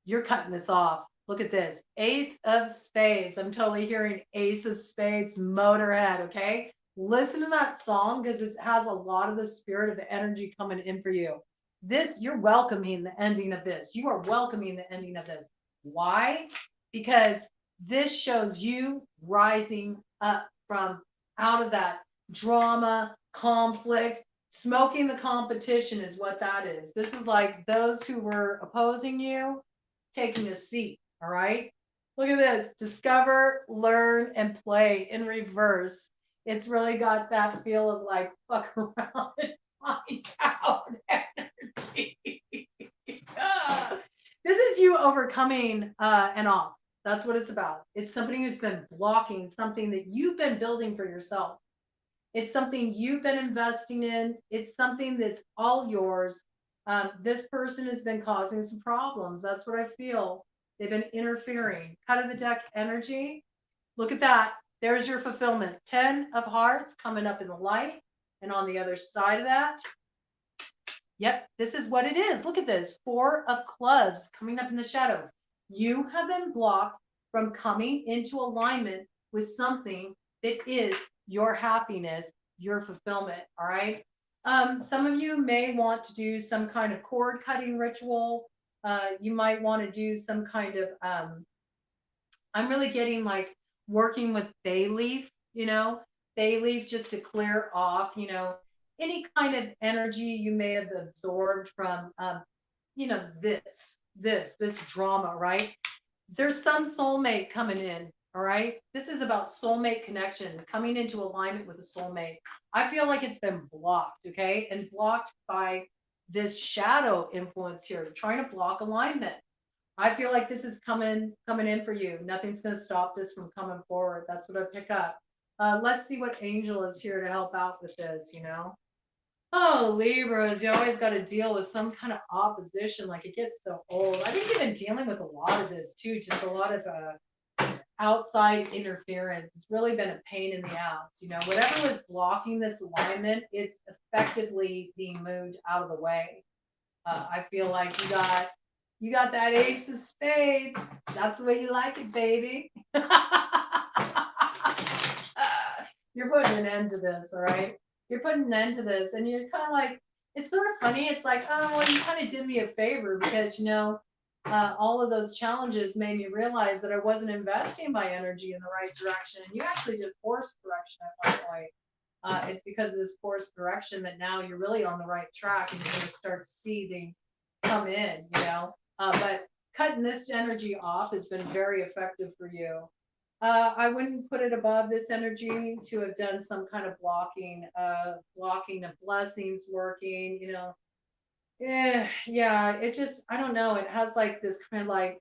You're cutting this off. Look at this. Ace of Spades. I'm totally hearing Ace of Spades, Motorhead. Okay. Listen to that song because it has a lot of the spirit of the energy coming in for you. This, you're welcoming the ending of this. You are welcoming the ending of this. Why? Because this shows you rising up from out of that drama, conflict. Smoking the competition is what that is. This is like those who were opposing you taking a seat. All right. Look at this. Discover, learn, and play in reverse. It's really got that feel of like fuck around and find out energy. This is you overcoming an off. That's what it's about. It's somebody who's been blocking something that you've been building for yourself. It's something you've been investing in. It's something that's all yours. This person has been causing some problems. That's what I feel. They've been interfering. Cut of the deck energy. Look at that. There's your fulfillment. 10 of hearts coming up in the light. And on the other side of that, yep, this is what it is. Look at this. 4 of clubs coming up in the shadow. You have been blocked from coming into alignment with something that is your happiness, your fulfillment. All right. Some of you may want to do some kind of cord cutting ritual. You might want to do some kind of, I'm really getting like working with bay leaf, bay leaf just to clear off, any kind of energy you may have absorbed from, this drama, right? There's some soulmate coming in. All right. This is about soulmate connection, coming into alignment with a soulmate. I feel like it's been blocked. Okay. And blocked by this shadow influence here, trying to block alignment. I feel like this is coming in for you. Nothing's going to stop this from coming forward. That's what I pick up. Let's see what angel is here to help out with this, Oh, Libras, you always got to deal with some kind of opposition. Like it gets so old. I think you've been dealing with a lot of this too, just a lot of outside interference. It's really been a pain in the ass. Whatever was blocking this alignment, it's effectively being moved out of the way. I feel like you got that Ace of Spades. That's the way you like it, baby. You're putting an end to this, all right? You're putting an end to this, and you're kind of like, it's sort of funny. It's like, oh, well, you kind of did me a favor because, all of those challenges made me realize that I wasn't investing my energy in the right direction. And you actually did course correction at one point. It's because of this course correction that now you're really on the right track and you're going to start to see things come in, but cutting this energy off has been very effective for you. I wouldn't put it above this energy to have done some kind of blocking of blessings working, Yeah, it just, I don't know. It has like this kind of like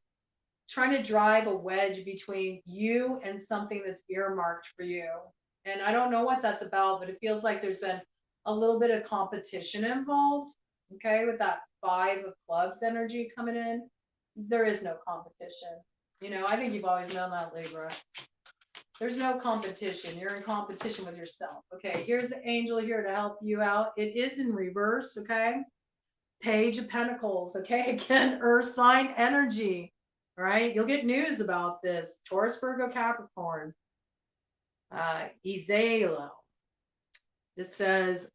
trying to drive a wedge between you and something that's earmarked for you. And I don't know what that's about, but it feels like there's been a little bit of competition involved. Okay, with that 5 of clubs energy coming in, there is no competition. I think you've always known that, Libra. There's no competition. You're in competition with yourself. Okay, here's the angel here to help you out. It is in reverse, okay? Page of Pentacles, okay? Again, earth sign energy, All right. You'll get news about this. Taurus, Virgo, Capricorn. Izalo. This says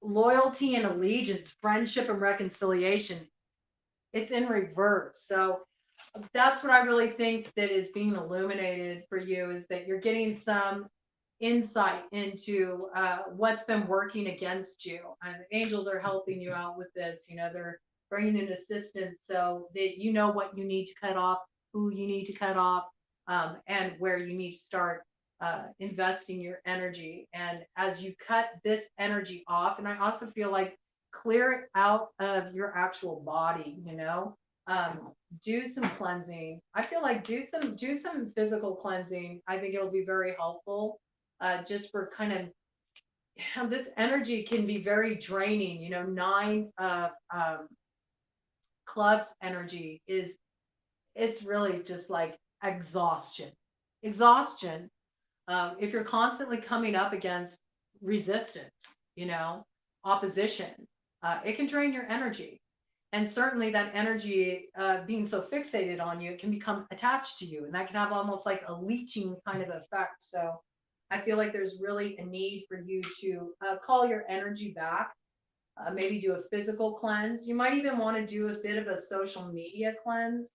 loyalty and allegiance, friendship and reconciliation. It's in reverse. So that's what I really think that is being illuminated for you, is that you're getting some insight into what's been working against you. And the angels are helping you out with this. They're bringing in assistance so that you know what you need to cut off, who you need to cut off, and where you need to start investing your energy. And as you cut this energy off, and I also feel like clear it out of your actual body, do some cleansing. I feel like do some physical cleansing. I think it'll be very helpful, just for kind of this energy can be very draining. 9 of clubs energy it's really just like exhaustion. If you're constantly coming up against resistance, opposition, it can drain your energy. And certainly that energy, being so fixated on you, it can become attached to you. And that can have almost like a leeching kind of effect. So I feel like there's really a need for you to call your energy back, maybe do a physical cleanse. You might even want to do a bit of a social media cleanse.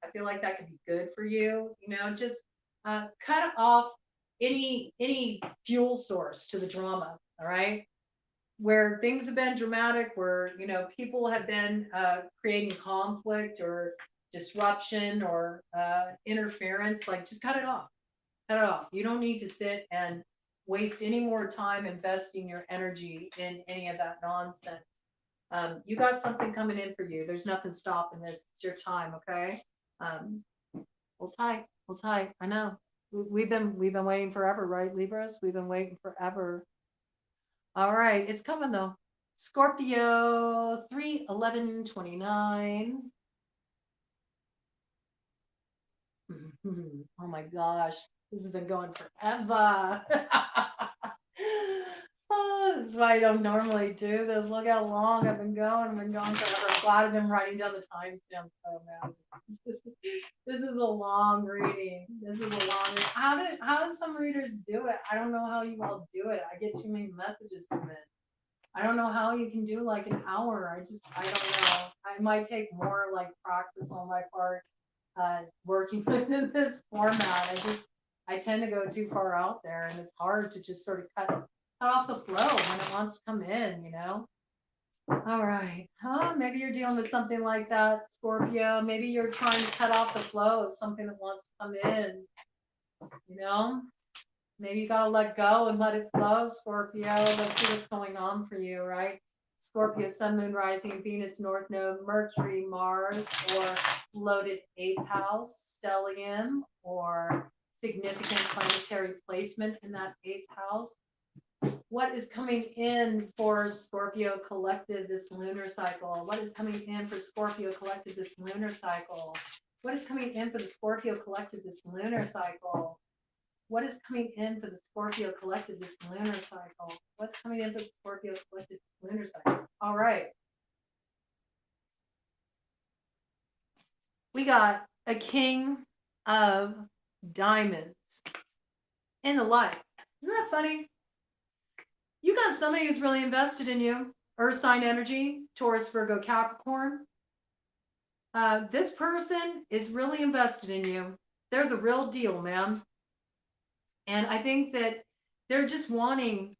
I feel like that could be good for you. Just cut off any fuel source to the drama. All right. Where things have been dramatic, where people have been creating conflict or disruption or interference, like just cut it off. You don't need to sit and waste any more time investing your energy in any of that nonsense. You got something coming in for you. There's nothing stopping this. It's your time. Okay. Hold tight. I know we've been waiting forever, right, Libras? We've been waiting forever. All right, it's coming though. Scorpio 3/11/29. Oh my gosh, this has been going forever. Oh, this is why I don't normally do this. Look how long I've been going. I've been going forever. I'm glad I've been writing down the timestamps. Oh man, this is a long reading. How did some readers do it? I don't know how you all do it. I get too many messages from it. I don't know how you can do like an hour. I don't know. I might take more like practice on my part, working within this format. I tend to go too far out there, and it's hard to just sort of cut off the flow when it wants to come in. All right. Maybe you're dealing with something like that, Scorpio. Maybe you're trying to cut off the flow of something that wants to come in. Maybe you gotta let go and let it flow, Scorpio. Let's see what's going on for you, right? Scorpio, Sun, Moon, Rising, Venus, North Node, Mercury, Mars, or loaded 8th house, stellium, or significant planetary placement in that 8th house. What is coming in for Scorpio collective this lunar cycle? What is coming in for Scorpio collective this lunar cycle? What is coming in for the Scorpio collective this lunar cycle? What is coming in for the Scorpio collective this lunar cycle? What's coming in for the Scorpio collective this lunar cycle? All right. We got a King of Diamonds in the light. Isn't that funny? You got somebody who's really invested in you. Earth sign energy, Taurus, Virgo, Capricorn. This person is really invested in you. They're the real deal, man. And I think that they're just wanting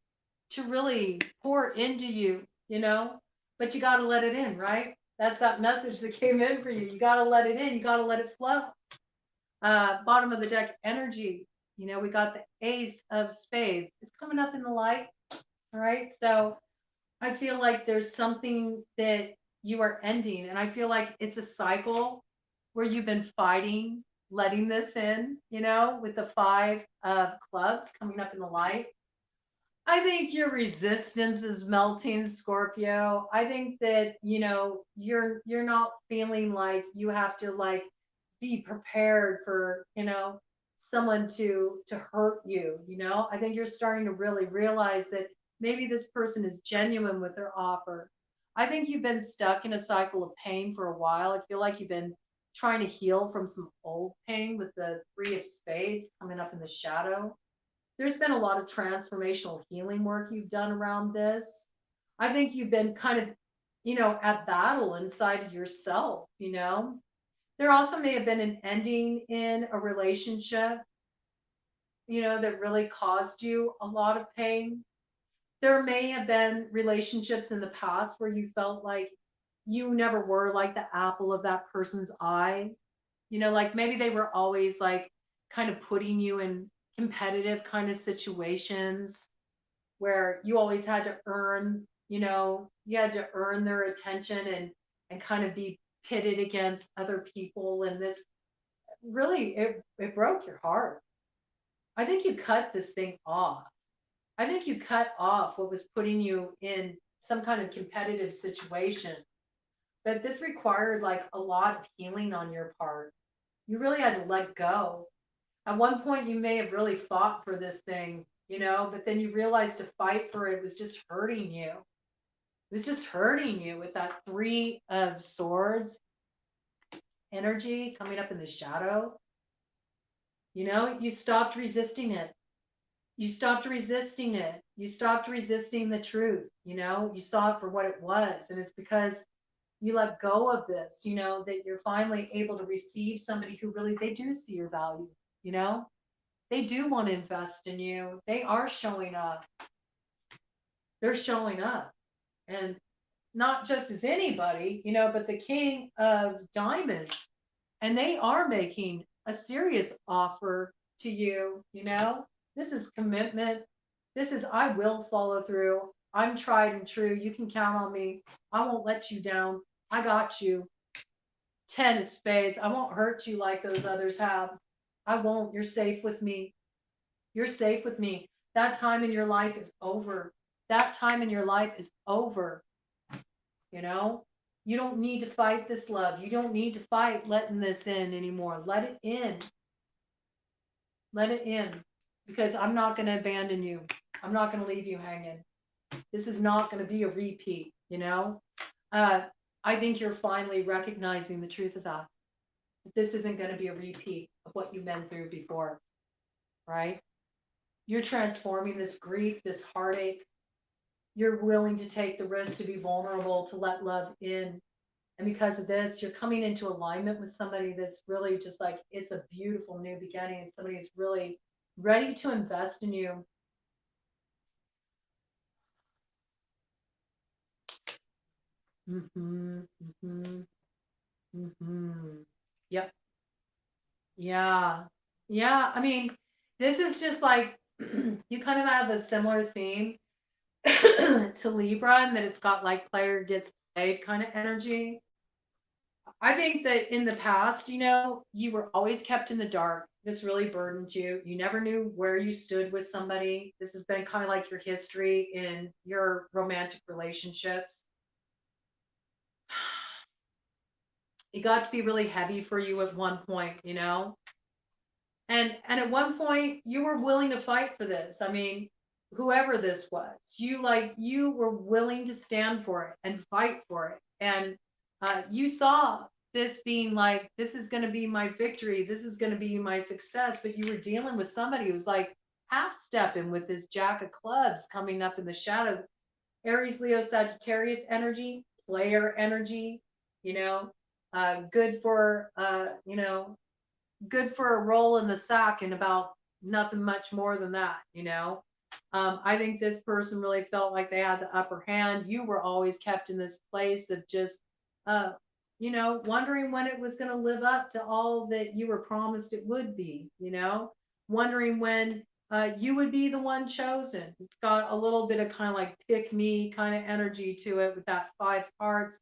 to really pour into you, but you got to let it in, right? That's that message that came in for you. You got to let it in. You got to let it flow. Bottom of the deck energy, we got the Ace of Spades. It's coming up in the light. All right. So I feel like there's something that you are ending. And I feel like it's a cycle where you've been fighting letting this in, with the 5 of clubs coming up in the light. I think your resistance is melting, Scorpio. I think that, you're not feeling like you have to like be prepared for, someone to hurt you, I think you're starting to really realize that maybe this person is genuine with their offer. I think you've been stuck in a cycle of pain for a while. I feel like you've been trying to heal from some old pain with the Three of Spades coming up in the shadow. There's been a lot of transformational healing work you've done around this. I think you've been kind of, at battle inside of yourself, There also may have been an ending in a relationship, that really caused you a lot of pain. There may have been relationships in the past where you felt like you never were like the apple of that person's eye. Like maybe they were always like kind of putting you in competitive kind of situations where you always had to earn, you had to earn their attention and kind of be pitted against other people. And this really, it broke your heart. I think you cut this thing off. I think you cut off what was putting you in some kind of competitive situation. But this required like a lot of healing on your part. You really had to let go. At one point, you may have really fought for this thing, but then you realized to fight for it was just hurting you. It was just hurting you with that Three of Swords energy coming up in the shadow. You stopped resisting it. You stopped resisting it. You stopped resisting the truth. You saw it for what it was. And it's because you let go of this, that you're finally able to receive somebody who really, they do see your value, they do want to invest in you. They are showing up. They're showing up. And not just as anybody, but the King of Diamonds. And they are making a serious offer to you, This is commitment. This is, I will follow through. I'm tried and true. You can count on me. I won't let you down. I got you. 10 of Spades. I won't hurt you like those others have. I won't. You're safe with me. You're safe with me. That time in your life is over. That time in your life is over. You don't need to fight this love. You don't need to fight letting this in anymore. Let it in. Let it in. Because I'm not going to abandon you. I'm not going to leave you hanging. This is not going to be a repeat, I think you're finally recognizing the truth of that. This isn't going to be a repeat of what you've been through before, right? You're transforming this grief, this heartache. You're willing to take the risk to be vulnerable, to let love in. And because of this, you're coming into alignment with somebody that's really just like, it's a beautiful new beginning. And somebody who's really ready to invest in you. Yep. Yeah. Yeah. I mean, this is just like, you kind of have a similar theme to Libra, and that it's got like player gets played kind of energy. I think that in the past, you were always kept in the dark. This really burdened you. You never knew where you stood with somebody. This has been kind of like your history in your romantic relationships. It got to be really heavy for you at one point, And at one point you were willing to fight for this. I mean, whoever this was, you were willing to stand for it and fight for it. And you saw this being like, this is going to be my victory. This is going to be my success. But you were dealing with somebody who was like half stepping with this Jack of Clubs coming up in the shadow. Aries, Leo, Sagittarius energy, player energy, good for, good for a roll in the sack and about nothing much more than that, I think this person really felt like they had the upper hand. You were always kept in this place of just, wondering when it was going to live up to all that you were promised it would be, wondering when you would be the one chosen. It's got a little bit of kind of like pick me kind of energy to it with that 5 parts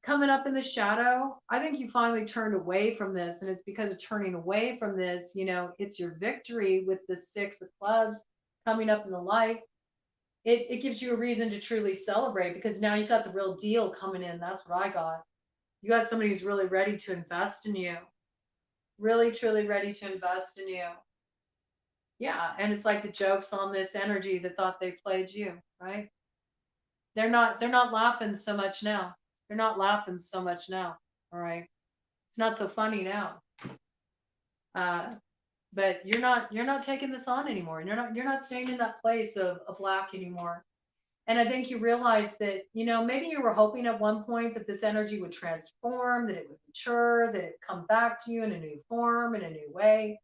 coming up in the shadow. I think you finally turned away from this, and it's because of turning away from this, it's your victory with the 6 of Clubs coming up in the light. It gives you a reason to truly celebrate, because now you got the real deal coming in. That's what I got. You got somebody who's really ready to invest in you, really truly ready to invest in you. Yeah, and it's like the jokes on this energy that thought they played you, right? They're not laughing so much now. They're not laughing so much now. All right. It's not so funny now. But you're not taking this on anymore. You're not staying in that place of lack anymore. And I think you realize that, maybe you were hoping at one point that this energy would transform, that it would mature, that it would come back to you in a new form, in a new way.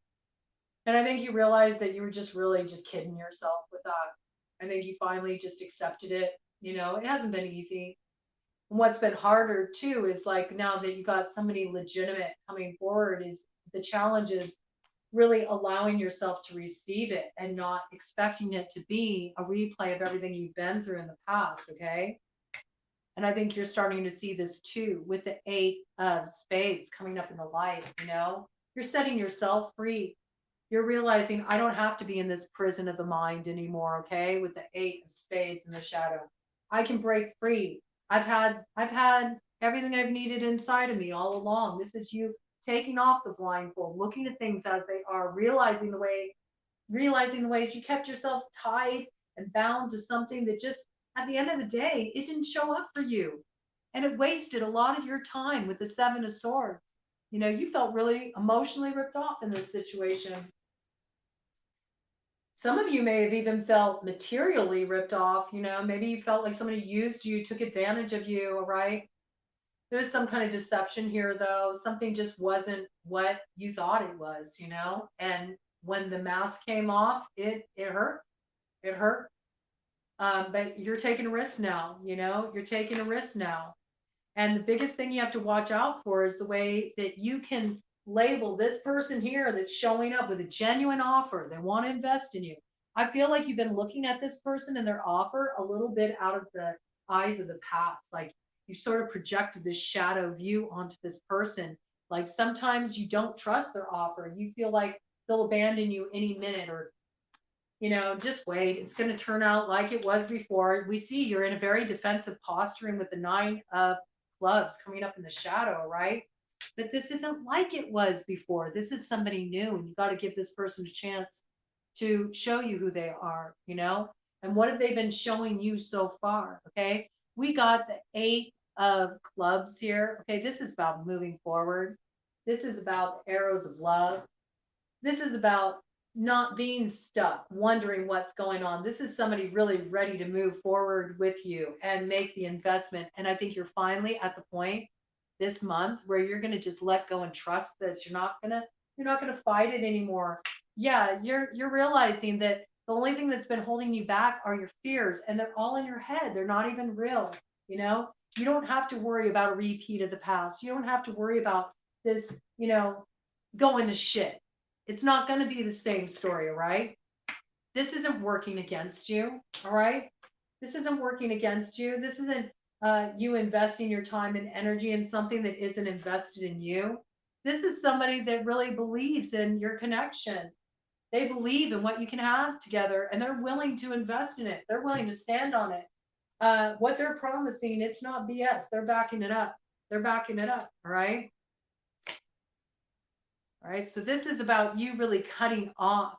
And I think you realized that you were just really just kidding yourself with that. I think you finally just accepted it. It hasn't been easy. And what's been harder too is like now that you got somebody legitimate coming forward, is the challenge is really allowing yourself to receive it and not expecting it to be a replay of everything you've been through in the past. Okay. And I think you're starting to see this too with the 8 of spades coming up in the light. You're setting yourself free. You're realizing I don't have to be in this prison of the mind anymore. Okay. With the 8 of spades in the shadow, I can break free. I've had everything I've needed inside of me all along. This is you taking off the blindfold, looking at things as they are, realizing the ways you kept yourself tied and bound to something that just at the end of the day, it didn't show up for you. And it wasted a lot of your time with the 7 of Swords. You felt really emotionally ripped off in this situation. Some of you may have even felt materially ripped off. Maybe you felt like somebody used you, took advantage of you, right? There's some kind of deception here, though. Something just wasn't what you thought it was, And when the mask came off, it hurt. It hurt. But you're taking a risk now, You're taking a risk now. And the biggest thing you have to watch out for is the way that you can label this person here that's showing up with a genuine offer. They want to invest in you. I feel like you've been looking at this person and their offer a little bit out of the eyes of the past. Like you sort of projected this shadow view onto this person. Like sometimes you don't trust their offer. You feel like they'll abandon you any minute, or just wait. It's going to turn out like it was before. We see you're in a very defensive posturing with the 9 of Clubs coming up in the shadow, right? But this isn't like it was before. This is somebody new, and you got to give this person a chance to show you who they are, And what have they been showing you so far? Okay. We got the 8 of Clubs here. Okay. This is about moving forward. This is about arrows of love. This is about not being stuck, wondering what's going on. This is somebody really ready to move forward with you and make the investment. And I think you're finally at the point this month where you're going to just let go and trust this. You're not going to fight it anymore. Yeah, you're realizing that the only thing that's been holding you back are your fears, and they're all in your head. They're not even real, You don't have to worry about a repeat of the past. You don't have to worry about this, going to shit. It's not going to be the same story, all right? This isn't working against you, all right? This isn't working against you. This isn't you investing your time and energy in something that isn't invested in you. This is somebody that really believes in your connection. They believe in what you can have together, and they're willing to invest in it. They're willing to stand on it. What they're promising, it's not BS. They're backing it up. They're backing it up, all right? All right. So this is about you really cutting off,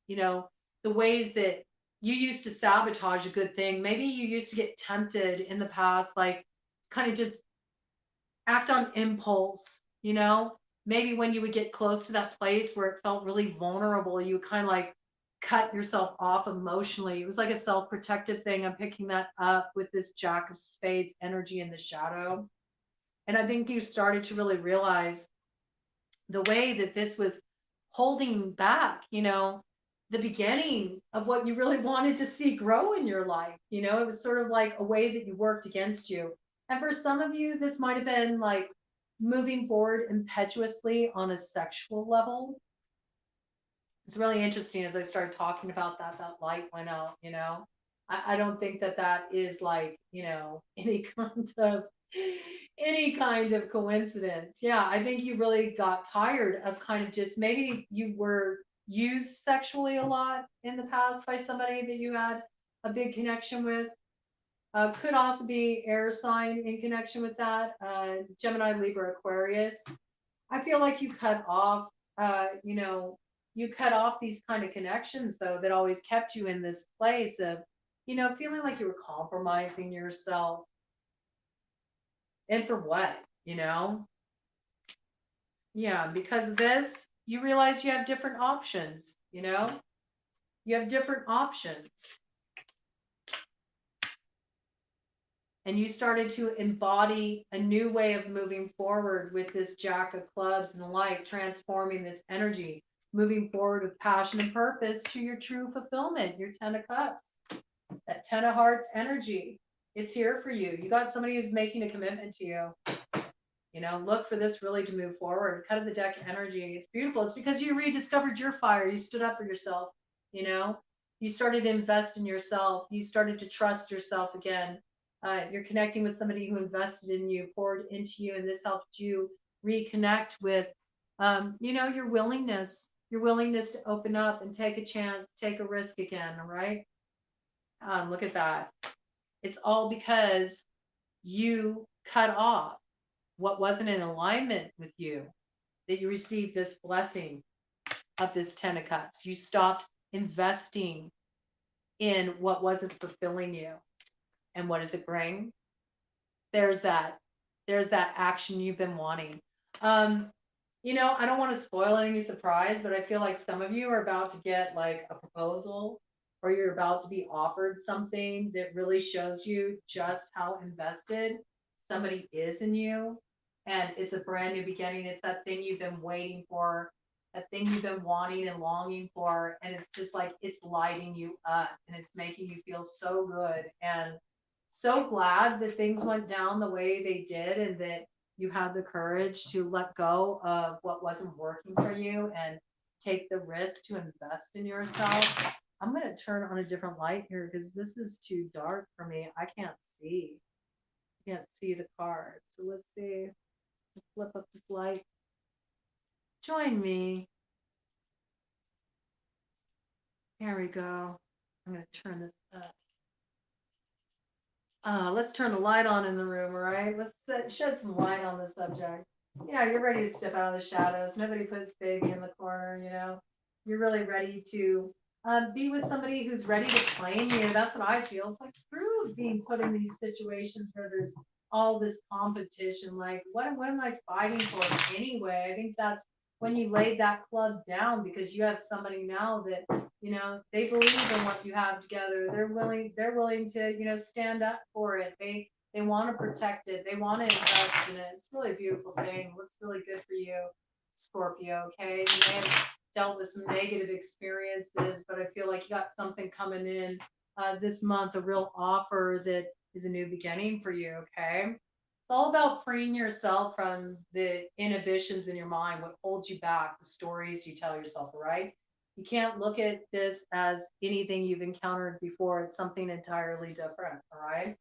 the ways that you used to sabotage a good thing. Maybe you used to get tempted in the past, like kind of just act on impulse, Maybe when you would get close to that place where it felt really vulnerable, you would kind of like cut yourself off emotionally. It was like a self-protective thing. I'm picking that up with this Jack of Spades energy in the shadow. And I think you started to really realize the way that this was holding back, the beginning of what you really wanted to see grow in your life. It was sort of like a way that you worked against you. And for some of you, this might have been like moving forward impetuously on a sexual level. It's really interesting as I started talking about that light went out, I don't think that is like, any kind of coincidence. Yeah, I think you really got tired of kind of just maybe you were used sexually a lot in the past by somebody that you had a big connection with. Could also be air sign in connection with that. Gemini, Libra, Aquarius. I feel like you cut off, you cut off these kind of connections though that always kept you in this place of, feeling like you were compromising yourself. And for what, Yeah, because of this, you realize you have different options, you know? You have different options. And you started to embody a new way of moving forward with this Jack of Clubs and the like, transforming this energy, moving forward with passion and purpose to your true fulfillment, your 10 of Cups, that 10 of Hearts energy. It's here for you. You got somebody who's making a commitment to you. You know, look for this really to move forward. Cut of the deck energy. It's beautiful. It's because you rediscovered your fire. You stood up for yourself. You know, you started to invest in yourself. You started to trust yourself again. You're connecting with somebody who invested in you, poured into you, and this helped you reconnect with, you know, your willingness to open up and take a chance, take a risk again. All right. Look at that. It's all because you cut off what wasn't in alignment with you, that you received this blessing of this 10 of Cups. You stopped investing in what wasn't fulfilling you. And what does it bring? There's that. There's that action you've been wanting. Um, you know, I don't want to spoil any surprise, but I feel like some of you are about to get like a proposal, or you're about to be offered something that really shows you just how invested somebody is in you. And it's a brand new beginning. It's that thing you've been waiting for, that thing you've been wanting and longing for. And it's just like it's lighting you up and it's making you feel so good. And so glad that things went down the way they did, and that you had the courage to let go of what wasn't working for you and take the risk to invest in yourself. I'm going to turn on a different light here because this is too dark for me. I can't see. I can't see the cards. So let's see. Let's flip up this light. Join me. Here we go. I'm going to turn this up. Let's turn the light on in the room, all right? Let's shed some light on the subject. Yeah, you're ready to step out of the shadows. Nobody puts baby in the corner, you know. You're really ready to be with somebody who's ready to claim you. That's what I feel. It's like screw being put in these situations where there's all this competition. Like, what am I fighting for anyway? I think that's when you laid that club down, because you have somebody now that, you know, they believe in what you have together. They're willing to, you know, stand up for it. They want to protect it. They want to invest in it. It's really a beautiful thing. Looks really good for you, Scorpio. Okay, you may have dealt with some negative experiences, but I feel like you got something coming in this month, a real offer that is a new beginning for you. Okay. It's all about freeing yourself from the inhibitions in your mind, what holds you back, the stories you tell yourself, right? You can't look at this as anything you've encountered before. It's something entirely different, all right?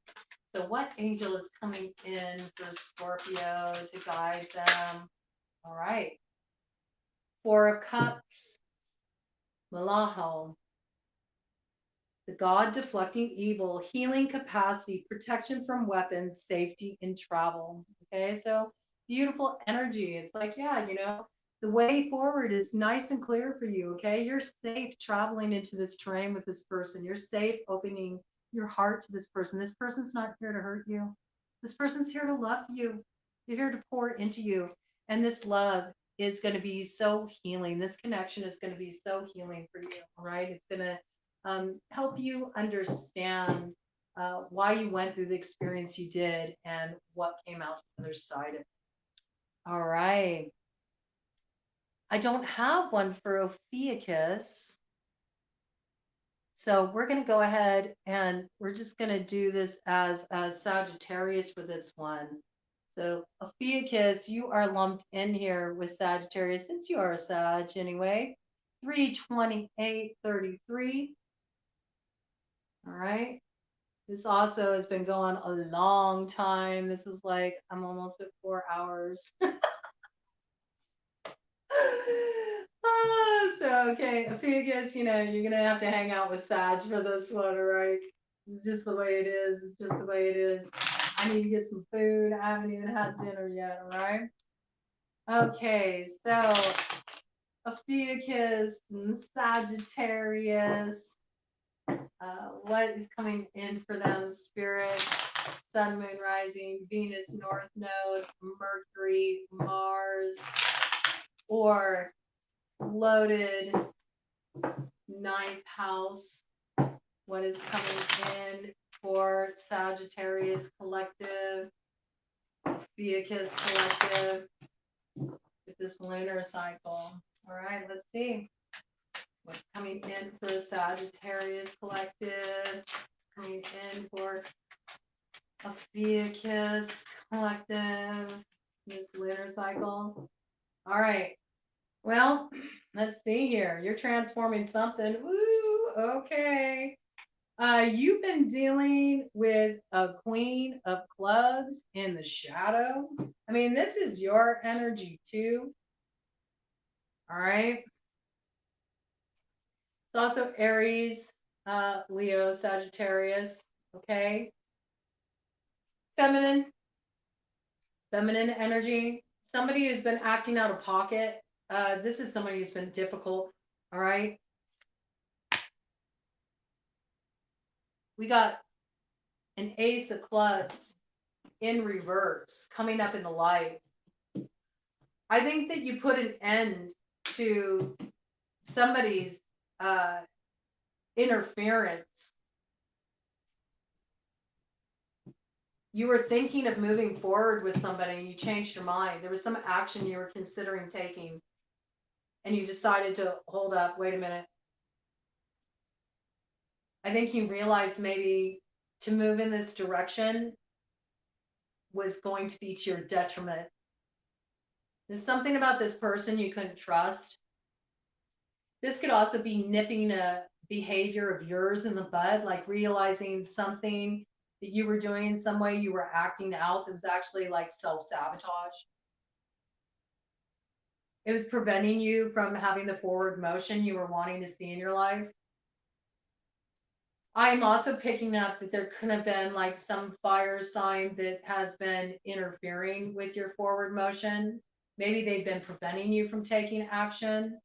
So what angel is coming in for Scorpio to guide them? All right. Four of Cups, Malaho, the god deflecting evil, healing capacity, protection from weapons, safety in travel. Okay, so beautiful energy. It's like, yeah, you know, the way forward is nice and clear for you. Okay, you're safe traveling into this terrain with this person. You're safe opening your heart to this person. This person's not here to hurt you. This person's here to love you. They're here to pour into you. And this love is going to be so healing. This connection is going to be so healing for you. All right. It's going to help you understand why you went through the experience you did and what came out the other side of it. All right. I don't have one for Ophiuchus. So we're going to go ahead and we're just going to do this as Sagittarius for this one. So Ophiuchus, you are lumped in here with Sagittarius, since you are a Sag anyway. 32833. All right. This also has been going a long time. This is like, I'm almost at 4 hours. Okay, Ophiuchus, you know, you're going to have to hang out with Sag for this one, all right? It's just the way it is. It's just the way it is. I need to get some food. I haven't even had dinner yet, all right? Okay, so Ophiuchus and Sagittarius. What is coming in for them? Spirit, Sun, Moon, Rising, Venus, North Node, Mercury, Mars, or loaded ninth house. What is coming in for Sagittarius collective, Ophiuchus collective with this lunar cycle? All right, let's see what's coming in for Sagittarius collective, coming in for Ophiuchus collective, this lunar cycle. All right. Well, let's see here. You're transforming something. Woo, okay. You've been dealing with a queen of clubs in the shadow. I mean, this is your energy too. All right. It's also Aries, Leo, Sagittarius. Okay. Feminine energy. Somebody who's been acting out of pocket. This is somebody who's been difficult. All right. We got an ace of clubs in reverse coming up in the light. I think that you put an end to somebody's interference. You were thinking of moving forward with somebody and you changed your mind. There was some action you were considering taking and you decided to hold up, wait a minute. I think you realized maybe to move in this direction was going to be to your detriment. There's something about this person you couldn't trust. This could also be nipping a behavior of yours in the bud, like realizing something that you were doing in some way you were acting out that was actually like self-sabotage. It was preventing you from having the forward motion you were wanting to see in your life. I'm also picking up that there could have been like some fire sign that has been interfering with your forward motion. Maybe they've been preventing you from taking action.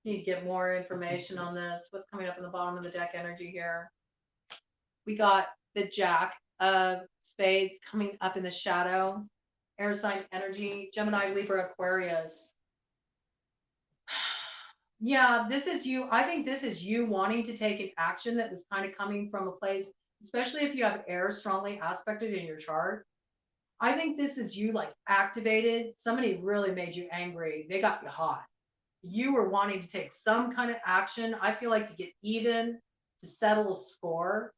Need to get more information on this. What's coming up in the bottom of the deck energy here? We got the Jack of Spades coming up in the shadow. Air sign energy, Gemini, Libra, Aquarius. Yeah, this is you. I think this is you wanting to take an action that was kind of coming from a place, especially if you have air strongly aspected in your chart. I think this is you like activated. Somebody really made you angry. They got you hot. You were wanting to take some kind of action. I feel like to get even, to settle a score.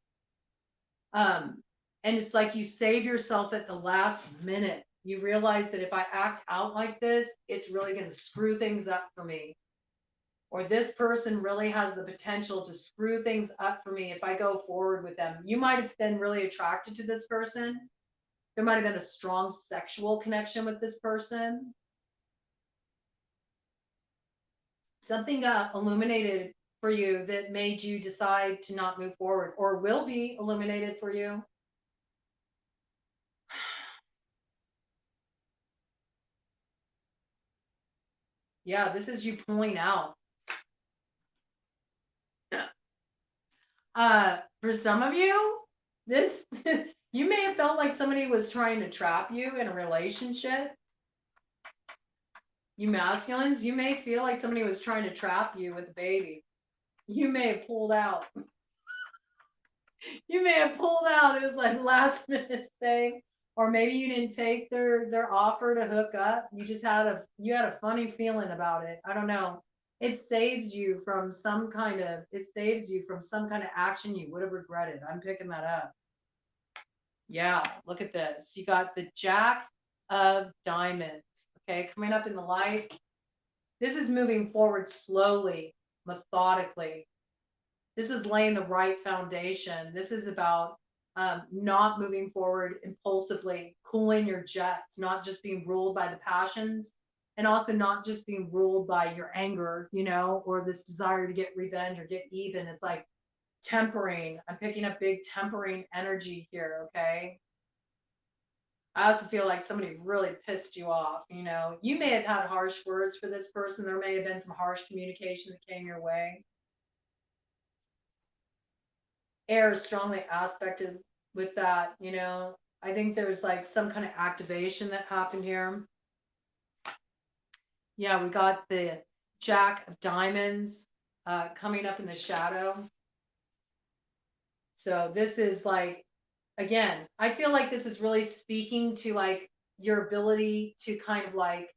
And it's like you save yourself at the last minute. You realize that if I act out like this, it's really going to screw things up for me. Or this person really has the potential to screw things up for me if I go forward with them. You might have been really attracted to this person. There might have been a strong sexual connection with this person. Something got illuminated for you that made you decide to not move forward, or will be illuminated for you. Yeah, this is you pulling out. For some of you, this you may have felt like somebody was trying to trap you in a relationship. You masculines, you may feel like somebody was trying to trap you with a baby. You may have pulled out. You may have pulled out. It was like last minute thing, or maybe you didn't take their offer to hook up. You just had a funny feeling about it. I don't know. It saves you from some kind of action you would have regretted. I'm picking that up. Yeah, look at this. You got the Jack of Diamonds. Okay, coming up in the light. This is moving forward slowly, methodically. This is laying the right foundation. This is about not moving forward impulsively, cooling your jets, not just being ruled by the passions, and also not just being ruled by your anger, or this desire to get revenge or get even. It's like tempering. I'm picking up big tempering energy here, okay? I also feel like somebody really pissed you off, You may have had harsh words for this person. There may have been some harsh communication that came your way. Air is strongly aspected with that, I think there's like some kind of activation that happened here. Yeah, we got the Jack of Diamonds coming up in the shadow. So this is like, again, I feel like this is really speaking to like your ability to kind of like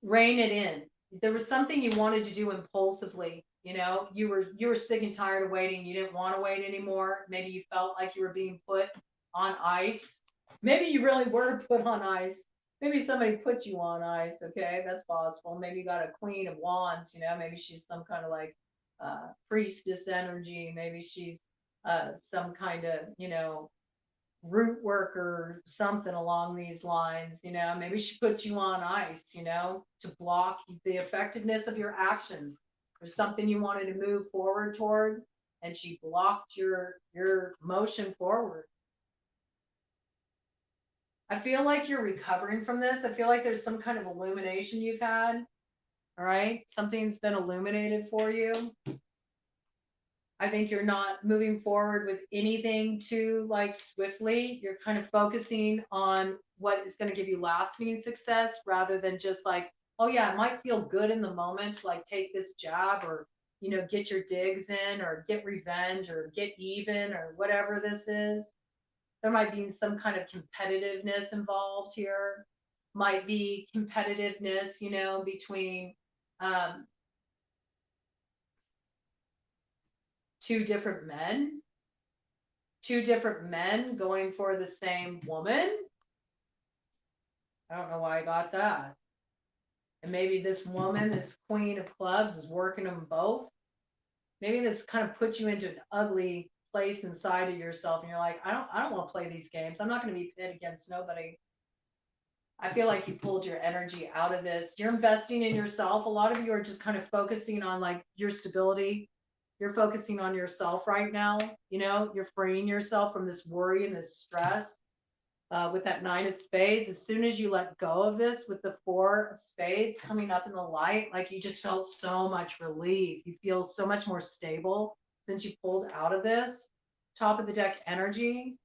rein it in. There was something you wanted to do impulsively, you were sick and tired of waiting. You didn't want to wait anymore. Maybe you felt like you were being put on ice. Maybe you really were put on ice. Maybe somebody put you on ice. Okay, that's possible. Maybe you got a queen of wands. Maybe she's some kind of like priestess energy. Maybe she's some kind of root worker, something along these lines. Maybe she put you on ice, to block the effectiveness of your actions. There's something you wanted to move forward toward, and she blocked your motion forward. I feel like you're recovering from this. I feel like there's some kind of illumination you've had. All right, something's been illuminated for you. I think you're not moving forward with anything too like swiftly. You're kind of focusing on what is going to give you lasting success rather than just like, oh yeah, it might feel good in the moment to like take this job or, get your digs in or get revenge or get even or whatever this is. There might be some kind of competitiveness involved here. Might be competitiveness, between um, two different men, going for the same woman. I don't know why I got that. And maybe this woman, this queen of clubs, is working them both. Maybe this kind of puts you into an ugly place inside of yourself, and you're like, I don't want to play these games. I'm not going to be pit against nobody. I feel like you pulled your energy out of this. You're investing in yourself. A lot of you are just kind of focusing on like your stability. You're focusing on yourself right now. You're freeing yourself from this worry and this stress. With that 9 of spades, as soon as you let go of this with the 4 of spades coming up in the light, like you just felt so much relief. You feel so much more stable since you pulled out of this top of the deck energy.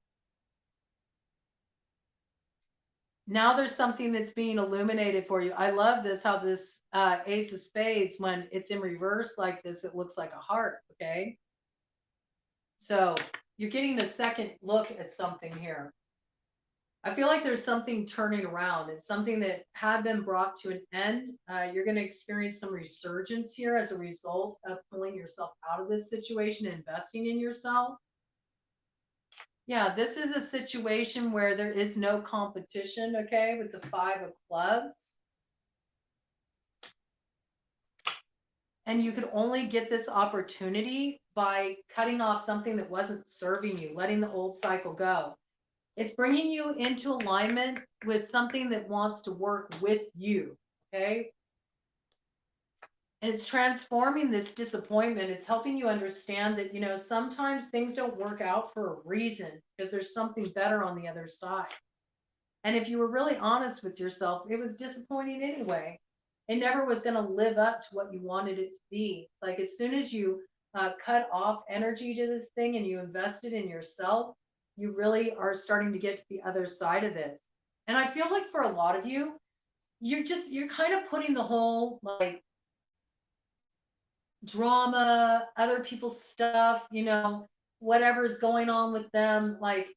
Now there's something that's being illuminated for you. I love this, how this ace of spades, when it's in reverse like this, it looks like a heart. Okay, so you're getting the second look at something here. I feel like there's something turning around. It's something that had been brought to an end. You're going to experience some resurgence here as a result of pulling yourself out of this situation and investing in yourself. Yeah, this is a situation where there is no competition, okay, with the 5 of clubs. And you could only get this opportunity by cutting off something that wasn't serving you, letting the old cycle go. It's bringing you into alignment with something that wants to work with you, okay? And it's transforming this disappointment. It's helping you understand that, sometimes things don't work out for a reason because there's something better on the other side. And if you were really honest with yourself, it was disappointing anyway. It never was going to live up to what you wanted it to be. Like as soon as you cut off energy to this thing and you invested in yourself, you really are starting to get to the other side of this. And I feel like for a lot of you, you're kind of putting the whole like drama, other people's stuff, whatever's going on with them, like,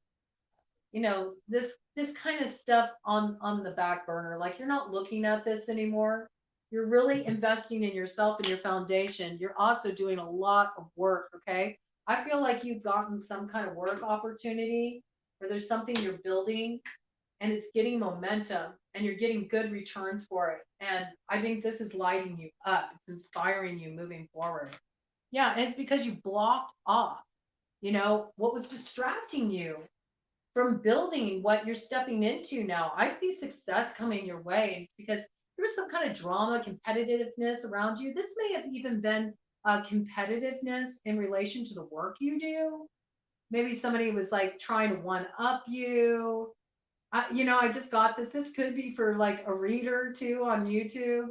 this kind of stuff on the back burner. Like you're not looking at this anymore. You're really investing in yourself and your foundation. You're also doing a lot of work, okay? I feel like you've gotten some kind of work opportunity or there's something you're building and it's getting momentum and you're getting good returns for it. And I think this is lighting you up. It's inspiring you moving forward. Yeah, and it's because you blocked off, what was distracting you from building what you're stepping into now. I see success coming your way. And it's because there was some kind of drama, competitiveness around you. This may have even been competitiveness in relation to the work you do. Maybe somebody was like trying to one up you. I just got this. This could be for like a reader too on YouTube,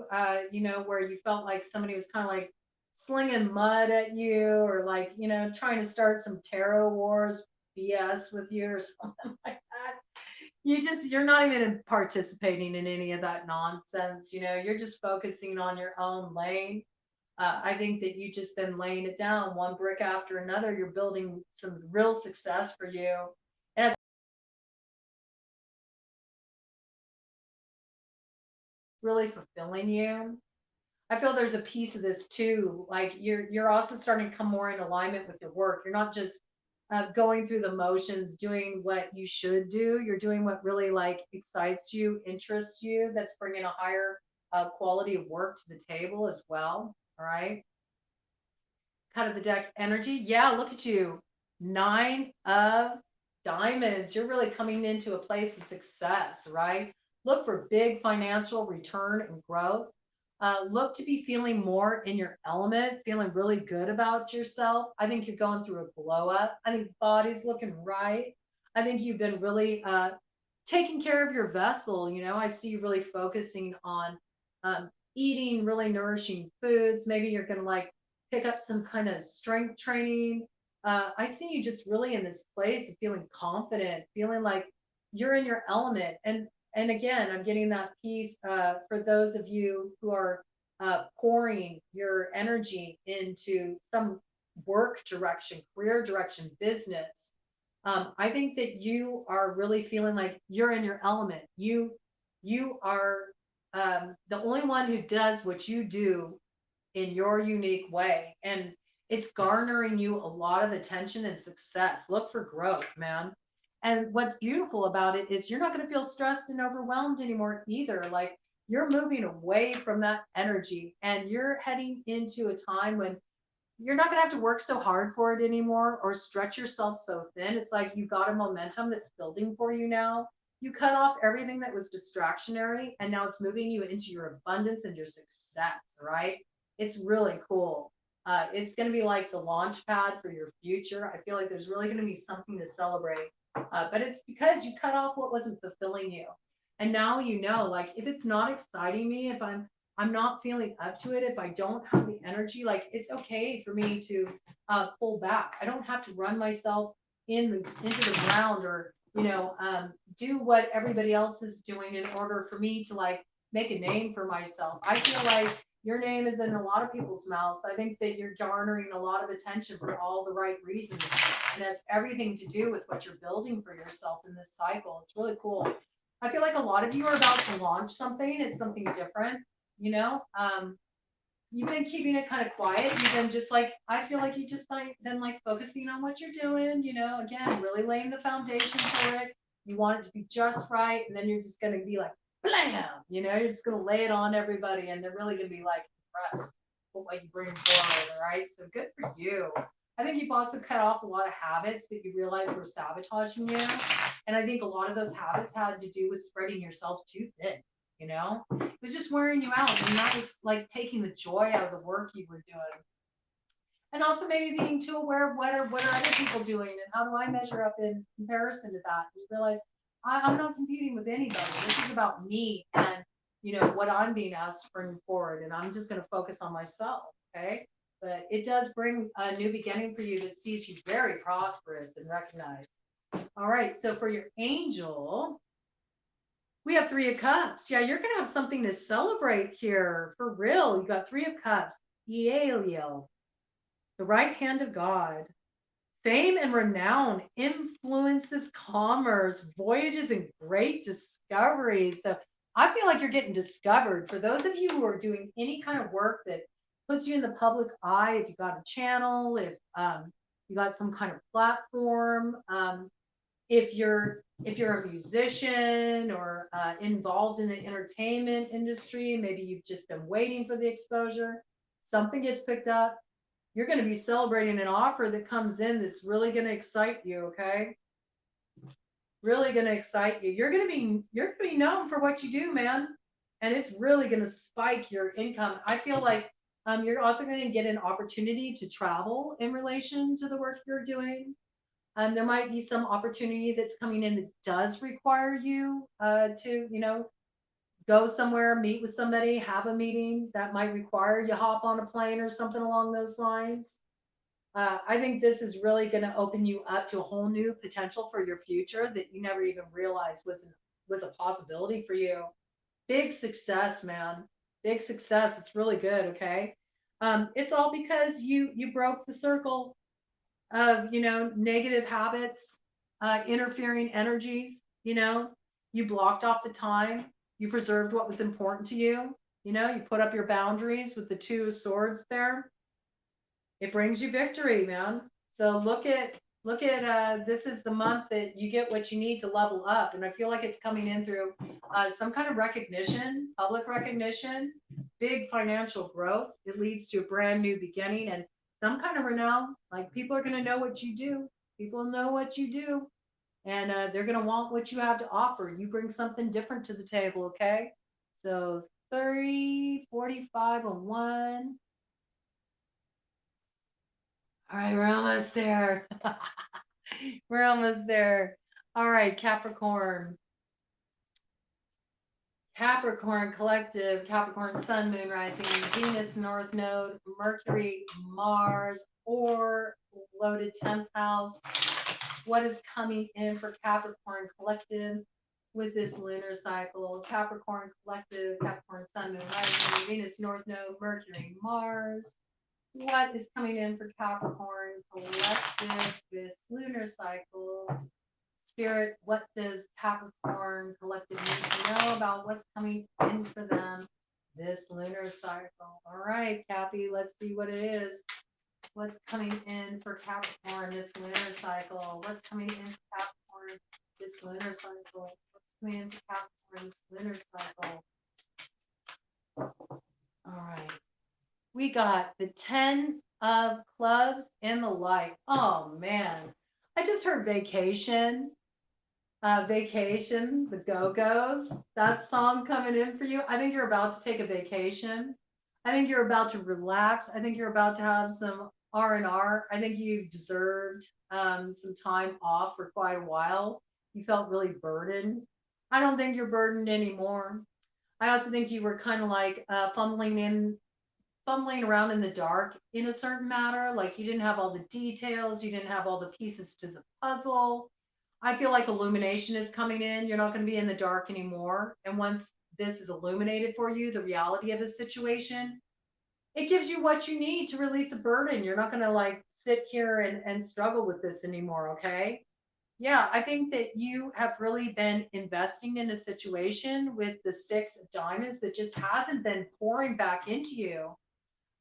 where you felt like somebody was kind of like slinging mud at you or like, trying to start some tarot wars BS with you or something like that. you're not even participating in any of that nonsense. You're just focusing on your own lane. I think that you just been laying it down one brick after another. You're building some real success for you. And it's really fulfilling you. I feel there's a piece of this too. Like you're also starting to come more in alignment with your work. You're not just going through the motions, doing what you should do. You're doing what really like excites you, interests you. That's bringing a higher quality of work to the table as well. All right. Cut of the deck energy. Yeah, look at you. 9 of diamonds. You're really coming into a place of success, right? Look for big financial return and growth. Look to be feeling more in your element, feeling really good about yourself. I think you're going through a glow up. I think the body's looking right. I think you've been really taking care of your vessel. I see you really focusing on eating really nourishing foods. Maybe you're going to like pick up some kind of strength training. I see you just really in this place of feeling confident, feeling like you're in your element. And again, I'm getting that piece for those of you who are pouring your energy into some work direction, career direction, business. I think that you are really feeling like you're in your element. You are the only one who does what you do in your unique way. And it's garnering you a lot of attention and success. Look for growth, man. And what's beautiful about it is you're not going to feel stressed and overwhelmed anymore either. Like you're moving away from that energy and you're heading into a time when you're not going to have to work so hard for it anymore or stretch yourself so thin. It's like you got a momentum that's building for you now. You cut off everything that was distractionary and now it's moving you into your abundance and your success, right? It's really cool. It's going to be like the launch pad for your future. I feel like there's really going to be something to celebrate. But it's because you cut off what wasn't fulfilling you. And now like if it's not exciting me, if I'm not feeling up to it, if I don't have the energy, like it's okay for me to pull back. I don't have to run myself into the ground or do what everybody else is doing in order for me to like make a name for myself. I feel like your name is in a lot of people's mouths. I think that you're garnering a lot of attention for all the right reasons. And that's everything to do with what you're building for yourself in this cycle. It's really cool. I feel like a lot of you are about to launch something. It's something different, you know. You've been keeping it kind of quiet. You've been just like, I feel like you just been like focusing on what you're doing, again, really laying the foundation for it. You want it to be just right. And then you're just going to be like, blam, you're just going to lay it on everybody. And they're really going to be like impressed with what you bring forward. All right. So good for you. I think you've also cut off a lot of habits that you realize were sabotaging you. And I think a lot of those habits had to do with spreading yourself too thin. It was just wearing you out, and that was like taking the joy out of the work you were doing. And also maybe being too aware of what are other people doing and how do I measure up in comparison to that. And you realize I'm not competing with anybody. This is about me and what I'm being asked to bring forward, and I'm just going to focus on myself. Okay. But it does bring a new beginning for you that sees you very prosperous and recognized. All right. So for your angel, we have 3 of Cups. Yeah, you're going to have something to celebrate here. For real. You got 3 of Cups. Ielio, the right hand of God. Fame and renown influences commerce, voyages, and great discoveries. So I feel like you're getting discovered. For those of you who are doing any kind of work that puts you in the public eye, if you got a channel, if you got some kind of platform, if you're a musician or involved in the entertainment industry, maybe you've just been waiting for the exposure, something gets picked up, you're going to be celebrating an offer that comes in that's really going to excite you. Okay, really going to excite you. You're going to be known for what you do, man, and it's really going to spike your income. I feel like you're also going to get an opportunity to travel in relation to the work you're doing. There might be some opportunity that's coming in that does require you to, go somewhere, meet with somebody, have a meeting that might require you hop on a plane or something along those lines. I think this is really going to open you up to a whole new potential for your future that you never even realized was a possibility for you. Big success, man. Big success. It's really good. Okay. It's all because you broke the circle of negative habits, interfering energies. You blocked off the time. You preserved what was important to you. You put up your boundaries with the two of swords there. It brings you victory, man. So look at this is the month that you get what you need to level up, and I feel like it's coming in through some kind of recognition, public recognition, big financial growth. It leads to a brand new beginning and some kind of renown. Like people are going to know what you do. People know what you do, and they're going to want what you have to offer. You bring something different to the table, okay? So 30, 45 on one. All right, we're almost there. We're almost there. All right, Capricorn. Capricorn collective, Capricorn sun, moon rising, Venus, north node, Mercury, Mars, or loaded 10th house. What is coming in for Capricorn collective with this lunar cycle? Capricorn collective, Capricorn sun, moon rising, Venus, north node, Mercury, Mars. What is coming in for Capricorn collective this lunar cycle? Spirit, what does Capricorn collective need to know about what's coming in for them this lunar cycle? All right, Cappy, let's see what it is. What's coming in for Capricorn this lunar cycle? What's coming in for Capricorn this lunar cycle? What's coming in for Capricorn this lunar cycle? All right. We got the 10 of clubs and the light. Oh, man. I just heard vacation. Vacation, the Go-Go's, that song coming in for you. I think you're about to take a vacation. I think you're about to relax. I think you're about to have some R&R. I think you've deserved some time off for quite a while. You felt really burdened. I don't think you're burdened anymore. I also think you were kind of like fumbling around in the dark in a certain matter. Like you didn't have all the details, you didn't have all the pieces to the puzzle. I feel like illumination is coming in. You're not going to be in the dark anymore. And once this is illuminated for you, the reality of the situation, it gives you what you need to release a burden. You're not going to like sit here and struggle with this anymore. Okay. Yeah, I think that you have really been investing in a situation with the 6 of diamonds that just hasn't been pouring back into you.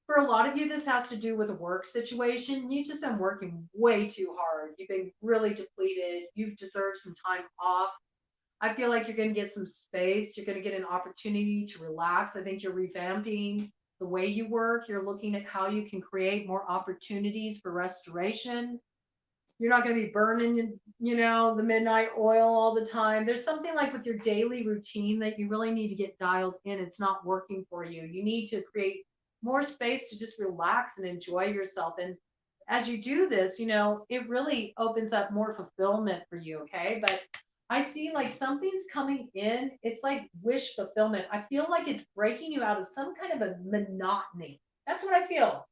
For a lot of you, this has to do with a work situation. You've just been working way too hard. You've been really depleted. You've deserved some time off. I feel like you're going to get some space. You're going to get an opportunity to relax. I think you're revamping the way you work. You're looking at how you can create more opportunities for restoration. You're not going to be burning, the midnight oil all the time. There's something like with your daily routine that you really need to get dialed in. It's not working for you. You need to create more space to just relax and enjoy yourself. And as you do this, it really opens up more fulfillment for you. Okay. But I see like something's coming in. It's like wish fulfillment. I feel like it's breaking you out of some kind of a monotony. That's what I feel.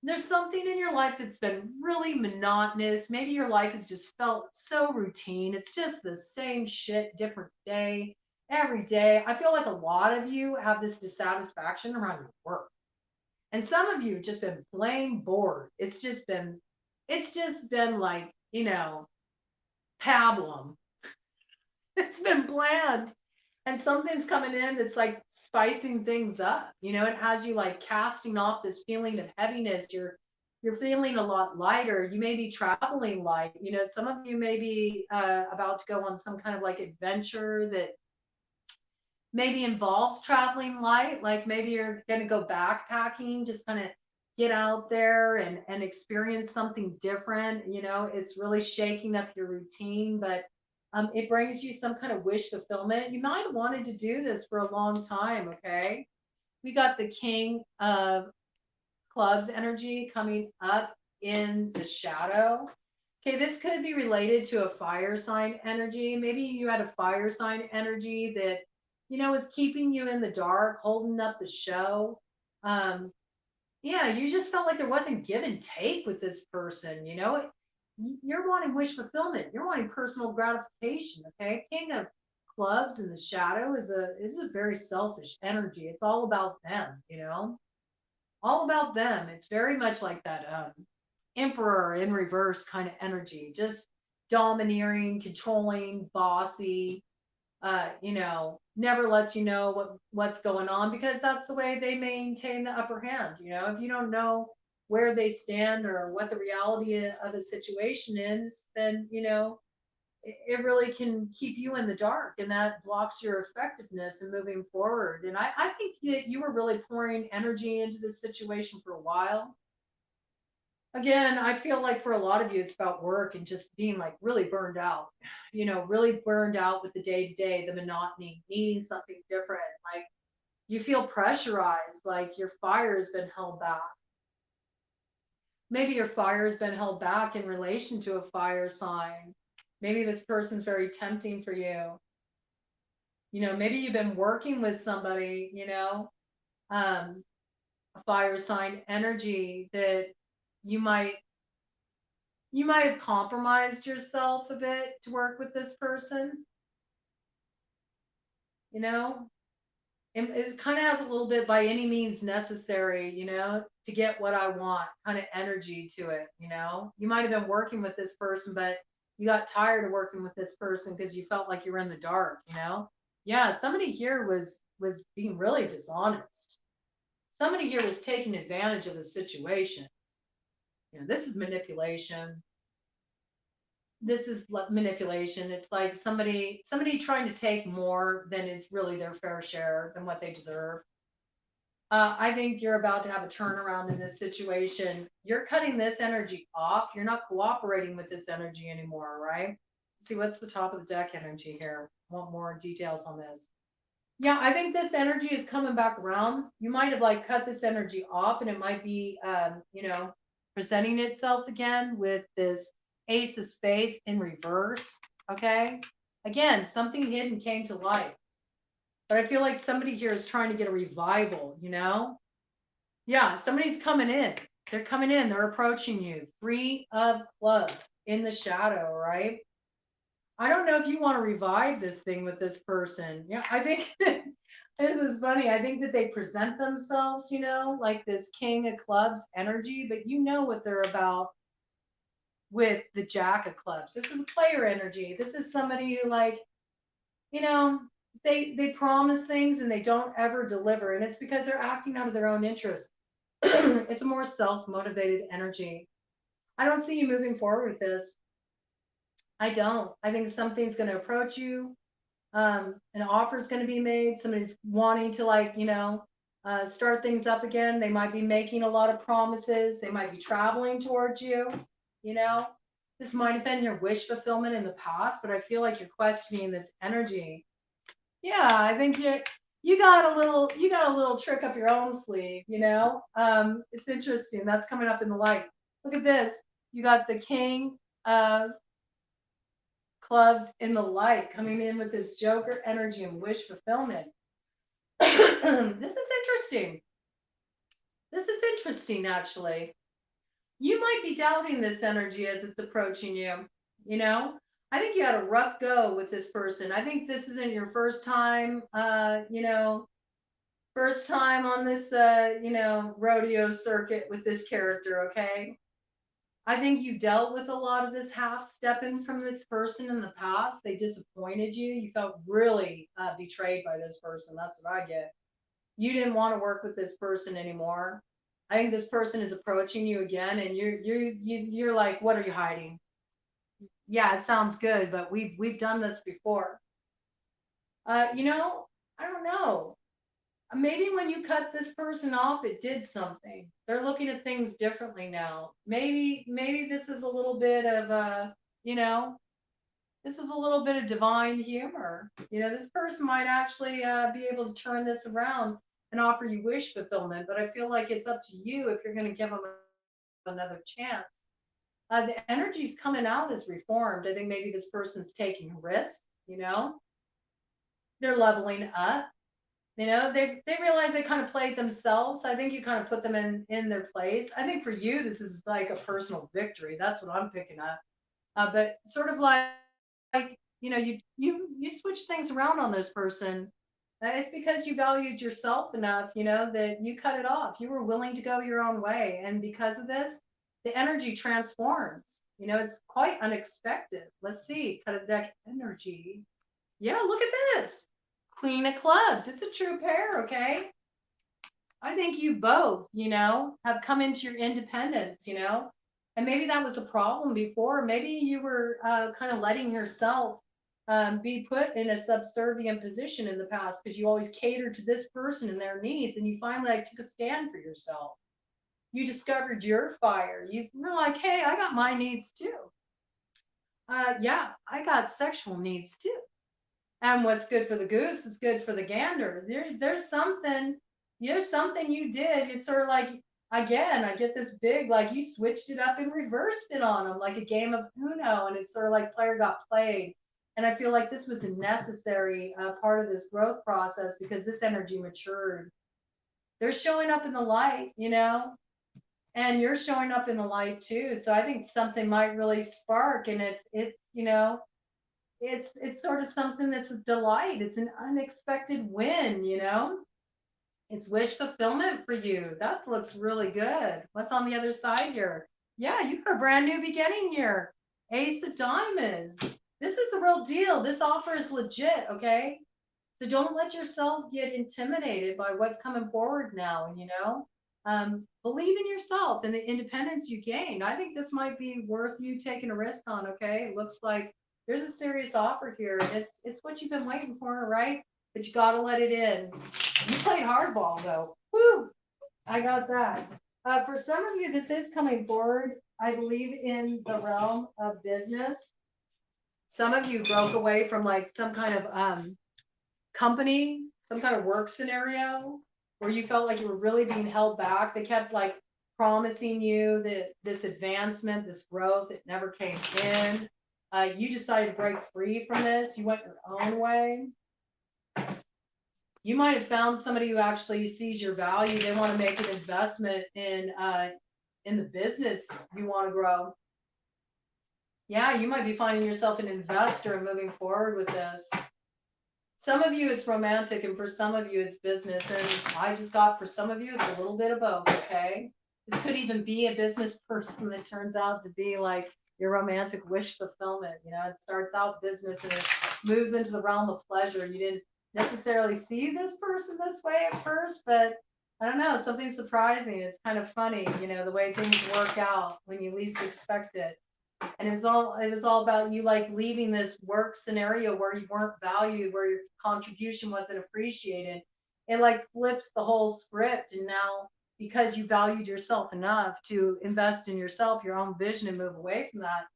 There's something in your life that's been really monotonous. Maybe your life has just felt so routine. It's just the same shit, different day, every day. I feel like a lot of you have this dissatisfaction around your work. And some of you have just been plain bored. It's just been like, pablum. It's been bland. And something's coming in that's like spicing things up. It has you like casting off this feeling of heaviness. You're feeling a lot lighter. You may be traveling light. Some of you may be about to go on some kind of like adventure that maybe involves traveling light. Like maybe you're going to go backpacking, just kind of get out there and experience something different. It's really shaking up your routine, but it brings you some kind of wish fulfillment. You might have wanted to do this for a long time. Okay. We got the King of Clubs energy coming up in the shadow. Okay, this could be related to a fire sign energy. Maybe you had a fire sign energy that, was keeping you in the dark, holding up the show. Yeah, you just felt like there wasn't give and take with this person, you know? You're wanting wish fulfillment. You're wanting personal gratification, okay? King of clubs in the shadow is a very selfish energy. It's all about them, you know? All about them. It's very much like that emperor in reverse kind of energy, just domineering, controlling, bossy, never lets you know what's going on because that's the way they maintain the upper hand. If you don't know where they stand or what the reality of a situation is, then it really can keep you in the dark, and that blocks your effectiveness in moving forward. And I think that you were really pouring energy into this situation for a while. Again, I feel like for a lot of you, it's about work and just being like really burned out, really burned out with the day to day, the monotony, needing something different. Like you feel pressurized, like your fire has been held back. Maybe your fire has been held back in relation to a fire sign. Maybe this person's very tempting for you. Maybe you've been working with somebody, um, a fire sign energy that you might you might have compromised yourself a bit to work with this person, you know? And it kind of has a little bit by any means necessary, to get what I want kind of energy to it, You might have been working with this person, but you got tired of working with this person because you felt like you were in the dark. Yeah, somebody here was being really dishonest. Somebody here was taking advantage of the situation. This is manipulation. This is manipulation. It's like somebody trying to take more than is really their fair share than what they deserve. I think you're about to have a turnaround in this situation. You're cutting this energy off. You're not cooperating with this energy anymore, right? See, what's the top of the deck energy here? Want more details on this? Yeah, I think this energy is coming back around. You might have like cut this energy off, and it might be, presenting itself again with this Ace of Spades in reverse. Okay. Again, something hidden came to light, but I feel like somebody here is trying to get a revival. Yeah, somebody's coming in. They're coming in. They're approaching you. Three of clubs in the shadow, right? I don't know if you want to revive this thing with this person. Yeah, I think this is funny. I think that they present themselves, like this king of clubs energy, but you know what they're about with the jack of clubs. This is player energy. This is somebody who like, you know, they promise things and they don't ever deliver, and it's because they're acting out of their own interest. It's a more self-motivated energy. I don't see you moving forward with this. I don't. I think something's going to approach you. An offer is going to be made. Somebody's wanting to start things up again. They might be making a lot of promises. They might be traveling towards you. You know, this might have been your wish fulfillment in the past, but I feel like you're questioning this energy. Yeah, I think you got a little trick up your own sleeve. It's interesting. That's coming up in the light. Look at this. You got the king of clubs in the light coming in with this Joker energy and wish fulfillment. This is interesting. This is interesting, actually. You might be doubting this energy as it's approaching you. You know, I think you had a rough go with this person. I think this isn't your first time, first time on this, rodeo circuit with this character, okay? I think you dealt with a lot of this half stepping from this person in the past. They disappointed you. You felt really betrayed by this person. That's what I get. You didn't want to work with this person anymore. I think this person is approaching you again, and you're like, what are you hiding? Yeah, it sounds good, but we've done this before. I don't know. Maybe when you cut this person off, it did something. They're looking at things differently now. Maybe this is a little bit of you know, this is a little bit of divine humor. This person might actually be able to turn this around and offer you wish fulfillment. But I feel like it's up to you if you're going to give them another chance. The energy's coming out as reformed. I think maybe this person's taking a risk. They're leveling up. You know, they realize they kind of played themselves. I think you kind of put them in their place. I think for you, this is like a personal victory. That's what I'm picking up. But sort of like you know, you switch things around on this person. It's because you valued yourself enough, you know, that you cut it off. You were willing to go your own way, and because of this, the energy transforms. You know, it's quite unexpected. Let's see, cut of the deck energy. Yeah, look at this. Queen of clubs. It's a true pair, okay? I think you both, you know, have come into your independence, you know, and maybe that was a problem before. Maybe you were kind of letting yourself be put in a subservient position in the past because you always catered to this person and their needs, and you finally like took a stand for yourself. You discovered your fire. You were like, hey, I got my needs too. Yeah, I got sexual needs too. And what's good for the goose is good for the gander. There's something you did. It's sort of like, again, I get this big, like you switched it up and reversed it on them, like a game of Uno, and it's sort of like player got played. And I feel like this was a necessary part of this growth process because this energy matured. They're showing up in the light, you know, and you're showing up in the light too. So I think something might really spark, and it's you know, it's sort of something that's a delight. It's an unexpected win, you know. It's wish fulfillment for you. That looks really good. What's on the other side here? Yeah, you got a brand new beginning here. Ace of diamonds. This is the real deal. This offer is legit, okay? So don't let yourself get intimidated by what's coming forward now. And, you know, believe in yourself and the independence you gain. I think this might be worth you taking a risk on, okay? It looks like there's a serious offer here. And it's what you've been waiting for, right? But you got to let it in. You played hardball, though. Woo! I got that. For some of you, this is coming forward, I believe, in the realm of business. Some of you broke away from like some kind of company, some kind of work scenario where you felt like you were really being held back. They kept like promising you that this advancement, this growth, it never came in. You decided to break free from this. You went your own way. You might have found somebody who actually sees your value. They want to make an investment in the business you want to grow. Yeah, you might be finding yourself an investor and moving forward with this. Some of you it's romantic, and for some of you it's business. And I just got for some of you it's a little bit of both, okay? This could even be a business person that turns out to be like your romantic wish fulfillment. You know, it starts out business and it moves into the realm of pleasure. You didn't necessarily see this person this way at first, but I don't know, something surprising. It's kind of funny, you know, the way things work out when you least expect it. And it was all about you like leaving this work scenario where you weren't valued, where your contribution wasn't appreciated. It like flips the whole script, and now because you valued yourself enough to invest in yourself, your own vision, and move away from that,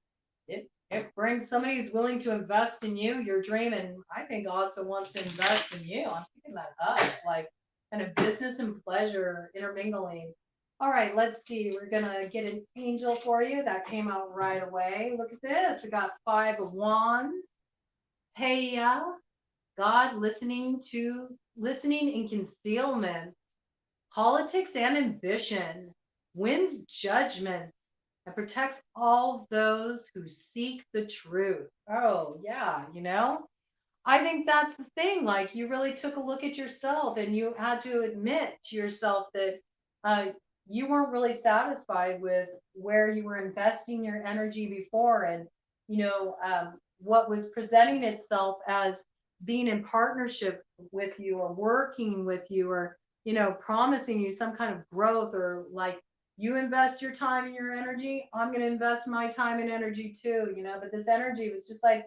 it brings somebody who's willing to invest in you, your dream, and I think also wants to invest in you. I'm picking that up, like kind of business and pleasure intermingling. All right, let's see. We're gonna get an angel for you. That came out right away. Look at this. We got 5 of wands. Hey, God listening in concealment, politics and ambition, wins judgments, and protects all those who seek the truth. Oh, yeah, you know, I think that's the thing. Like, you really took a look at yourself and you had to admit to yourself that uh, you weren't really satisfied with where you were investing your energy before. And, you know, what was presenting itself as being in partnership with you or working with you or, you know, promising you some kind of growth or like, you invest your time and your energy, I'm going to invest my time and energy too, you know. But this energy was just like,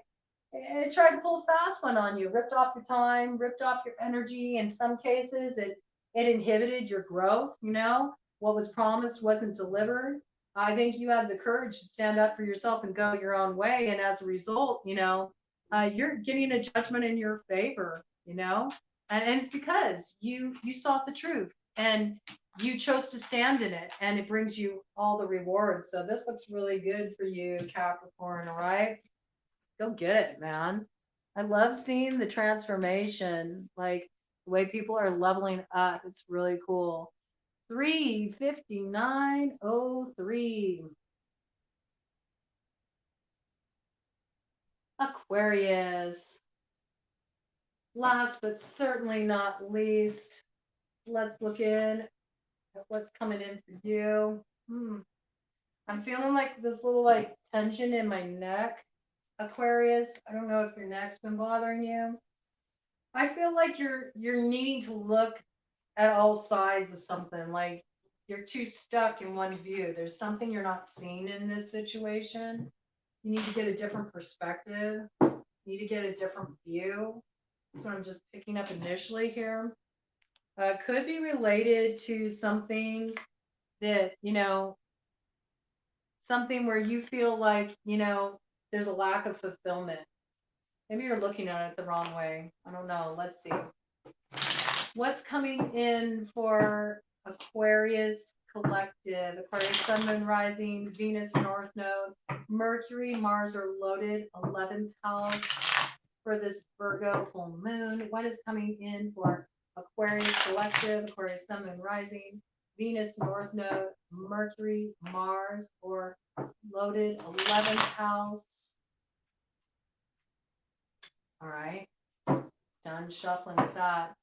it tried to pull a fast one on you, ripped off your time, ripped off your energy. In some cases, it inhibited your growth. You know, what was promised wasn't delivered. I think you had the courage to stand up for yourself and go your own way. And as a result, you know, you're getting a judgment in your favor, you know, and it's because you sought the truth and you chose to stand in it, and it brings you all the rewards. So this looks really good for you, Capricorn. All right. Go get it, man. I love seeing the transformation. Like The way people are leveling up, it's really cool. 35903. Aquarius. Last but certainly not least, let's look in at what's coming in for you. I'm feeling like this little like tension in my neck, Aquarius. I don't know if your neck's been bothering you. I feel like you're needing to look at all sides of something. Like you're too stuck in one view. There's something you're not seeing in this situation. You need to get a different perspective. You need to get a different view. That's what I'm just picking up initially here. Could be related to something that, something where you feel like, there's a lack of fulfillment. Maybe you're looking at it the wrong way. I don't know. Let's see. What's coming in for Aquarius collective? Aquarius sun, moon, rising, Venus, north node, Mercury, Mars are loaded, 11th house for this Virgo full moon. What is coming in for Aquarius collective? Aquarius sun, moon, rising, Venus, north node, Mercury, Mars, or loaded 11th house. All right. Done shuffling with that.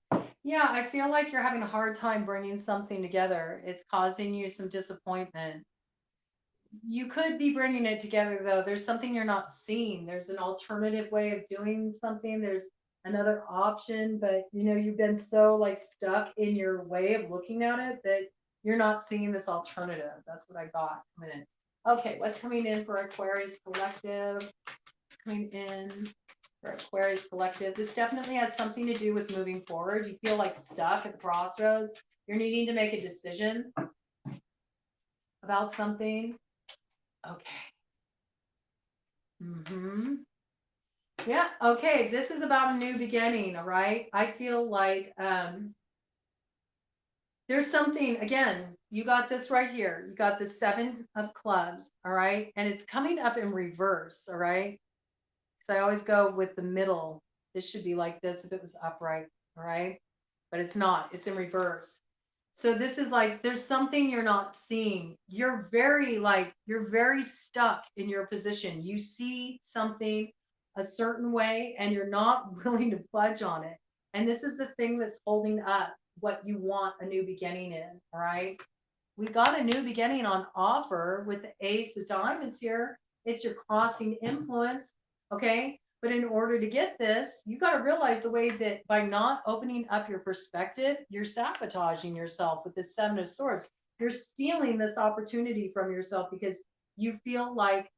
Yeah, I feel like you're having a hard time bringing something together. It's causing you some disappointment. You could be bringing it together, though. There's something you're not seeing. There's an alternative way of doing something. There's another option, but you've been so like stuck in your way of looking at it that you're not seeing this alternative. That's what I got coming in. Okay, what's coming in for Aquarius collective? Coming in for Aquarius collective. This definitely has something to do with moving forward. You feel like stuck at the crossroads. You're needing to make a decision about something. Okay. Yeah. Okay. This is about a new beginning. All right. I feel like there's something, again, you got this right here. You got the 7 of clubs. All right. And it's coming up in reverse. All right. Because I always go with the middle. This should be like this if it was upright. All right. But it's not. It's in reverse. So this is like there's something you're not seeing. You're very stuck in your position. You see something a certain way and you're not willing to budge on it. And this is the thing that's holding up what you want a new beginning in. All right. We got a new beginning on offer with the ace of diamonds here. It's your crossing influence. Okay. But in order to get this, you got to realize the way that by not opening up your perspective, you're sabotaging yourself with this 7 of swords. You're stealing this opportunity from yourself because you feel like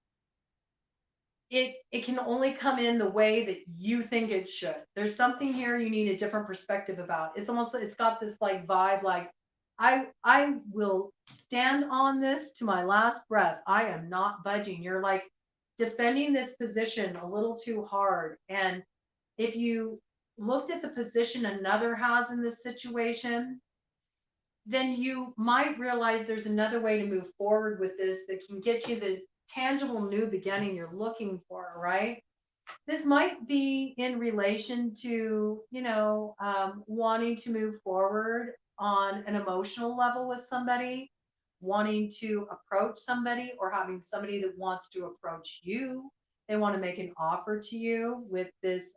it can only come in the way that you think it should. There's something here you need a different perspective about. It's got this like vibe like I will stand on this to my last breath. I am not budging. You're like defending this position a little too hard. And if you looked at the position another has in this situation, then you might realize there's another way to move forward with this that can get you the tangible new beginning you're looking for, right? This might be in relation to, wanting to move forward on an emotional level with somebody, wanting to approach somebody, or having somebody that wants to approach you. They want to make an offer to you with this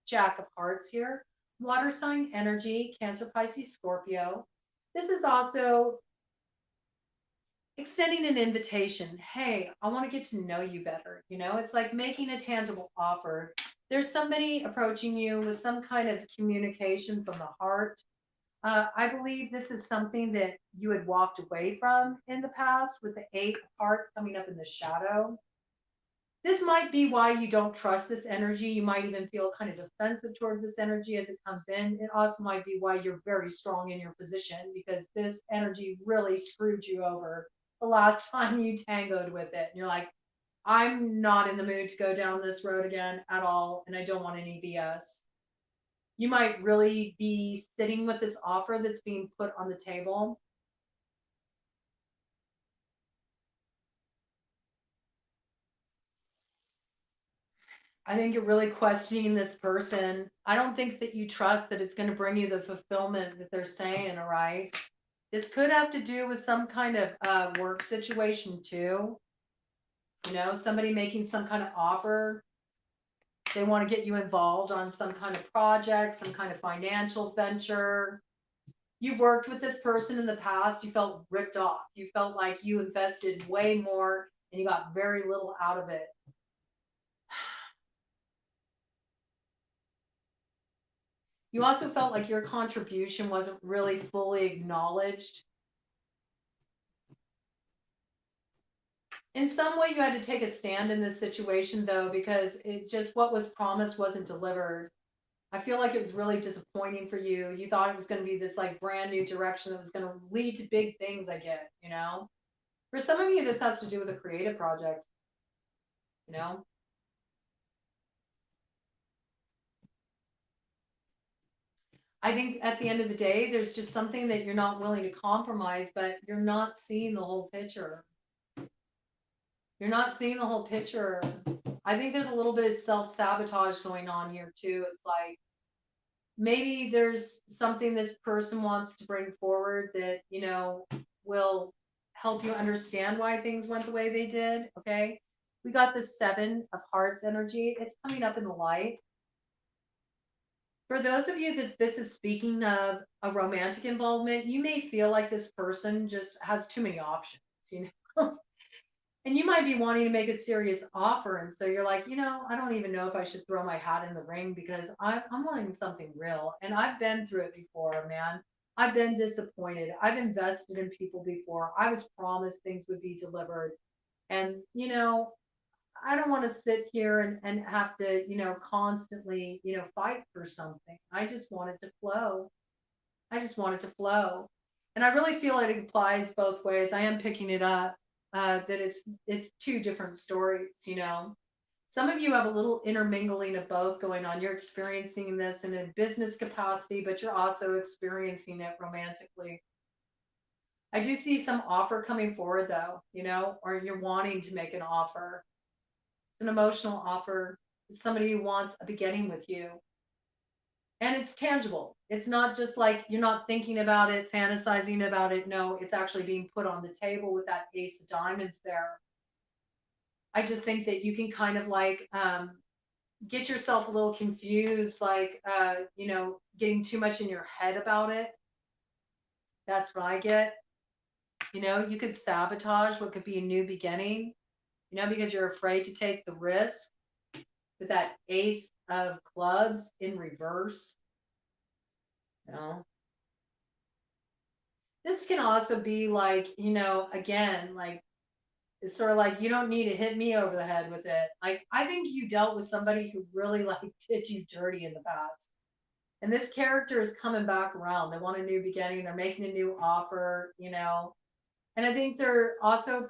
Jack of Hearts here. Water sign energy, Cancer, Pisces, Scorpio. This is also extending an invitation. Hey, I want to get to know you better. It's like making a tangible offer. There's somebody approaching you with some kind of communication from the heart. I believe this is something that you had walked away from in the past with the 8 of hearts coming up in the shadow. This might be why you don't trust this energy. You might even feel kind of defensive towards this energy as it comes in. It also might be why you're very strong in your position because this energy really screwed you over the last time you tangoed with it. And you're like, I'm not in the mood to go down this road again at all, and I don't want any BS. You might really be sitting with this offer that's being put on the table. I think you're really questioning this person. I don't think that you trust that it's going to bring you the fulfillment that they're saying, all right? This could have to do with some kind of work situation too. You know, somebody making some kind of offer. They want to get you involved on some kind of project, some kind of financial venture. You've worked with this person in the past. You felt ripped off. You felt like you invested way more and you got very little out of it. You also felt like your contribution wasn't really fully acknowledged. In some way, you had to take a stand in this situation, though, because it just what was promised wasn't delivered. I feel like it was really disappointing for you. You thought it was going to be this like brand new direction that was going to lead to big things, I get, you know? For some of you, this has to do with a creative project, you know? I think at the end of the day, there's just something that you're not willing to compromise, but you're not seeing the whole picture. You're not seeing the whole picture. I think there's a little bit of self-sabotage going on here too. It's like maybe there's something this person wants to bring forward that, you know, will help you understand why things went the way they did. Okay. We got the 7 of Hearts energy. It's coming up in the light. For those of you that this is speaking of a romantic involvement, you may feel like this person just has too many options, you know? And you might be wanting to make a serious offer. And so you're like, you know, I don't even know if I should throw my hat in the ring because I'm wanting something real. And I've been through it before, man. I've been disappointed. I've invested in people before. I was promised things would be delivered. And, you know, I don't want to sit here and have to, you know, constantly, you know, fight for something. I just want it to flow. I just want it to flow. And I really feel it applies both ways. I am picking it up that it's 2 different stories, you know. Some of you have a little intermingling of both going on. You're experiencing this in a business capacity, but you're also experiencing it romantically. I do see some offer coming forward though, you know, or you're wanting to make an offer. It's an emotional offer. It's somebody who wants a beginning with you. And it's tangible. It's not just like you're not thinking about it, fantasizing about it. No, it's actually being put on the table with that Ace of Diamonds there. I just think that you can kind of like get yourself a little confused, like, you know, getting too much in your head about it. That's what I get. You know, you could sabotage what could be a new beginning, you know, because you're afraid to take the risk with that Ace of Clubs in reverse. You know, this can also be like, you know, again, like it's sort of like you don't need to hit me over the head with it. Like I think you dealt with somebody who really like did you dirty in the past. And this character is coming back around. They want a new beginning. They're making a new offer, you know. And I think they're also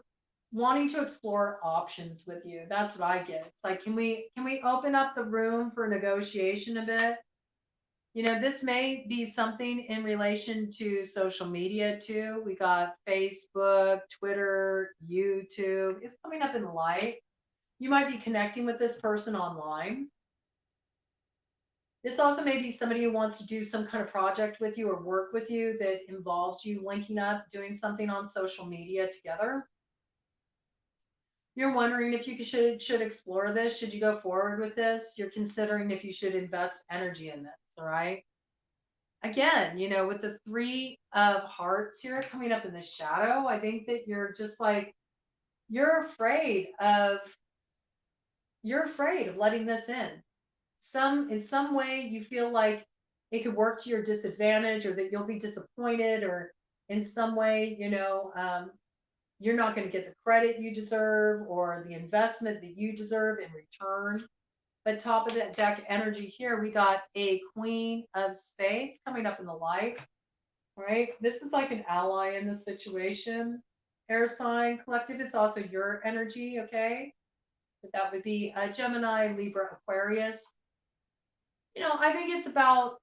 wanting to explore options with you. That's what I get. It's like, can we open up the room for negotiation a bit? You know, this may be something in relation to social media too. We got Facebook, Twitter, YouTube. It's coming up in the light. You might be connecting with this person online. This also may be somebody who wants to do some kind of project with you or work with you that involves you linking up, doing something on social media together. You're wondering if you should explore this. Should you go forward with this? You're considering if you should invest energy in this. All right. Again, you know, with the 3 of Hearts here coming up in the shadow, I think that you're just like you're afraid of letting this in some way you feel like it could work to your disadvantage or that you'll be disappointed or in some way, you know, you're not going to get the credit you deserve or the investment that you deserve in return. But top of that deck energy here, we got a Queen of Spades coming up in the light, right? This is like an ally in this situation. Air sign collective, it's also your energy, okay? But that would be Gemini, Libra, Aquarius. You know, I think it's about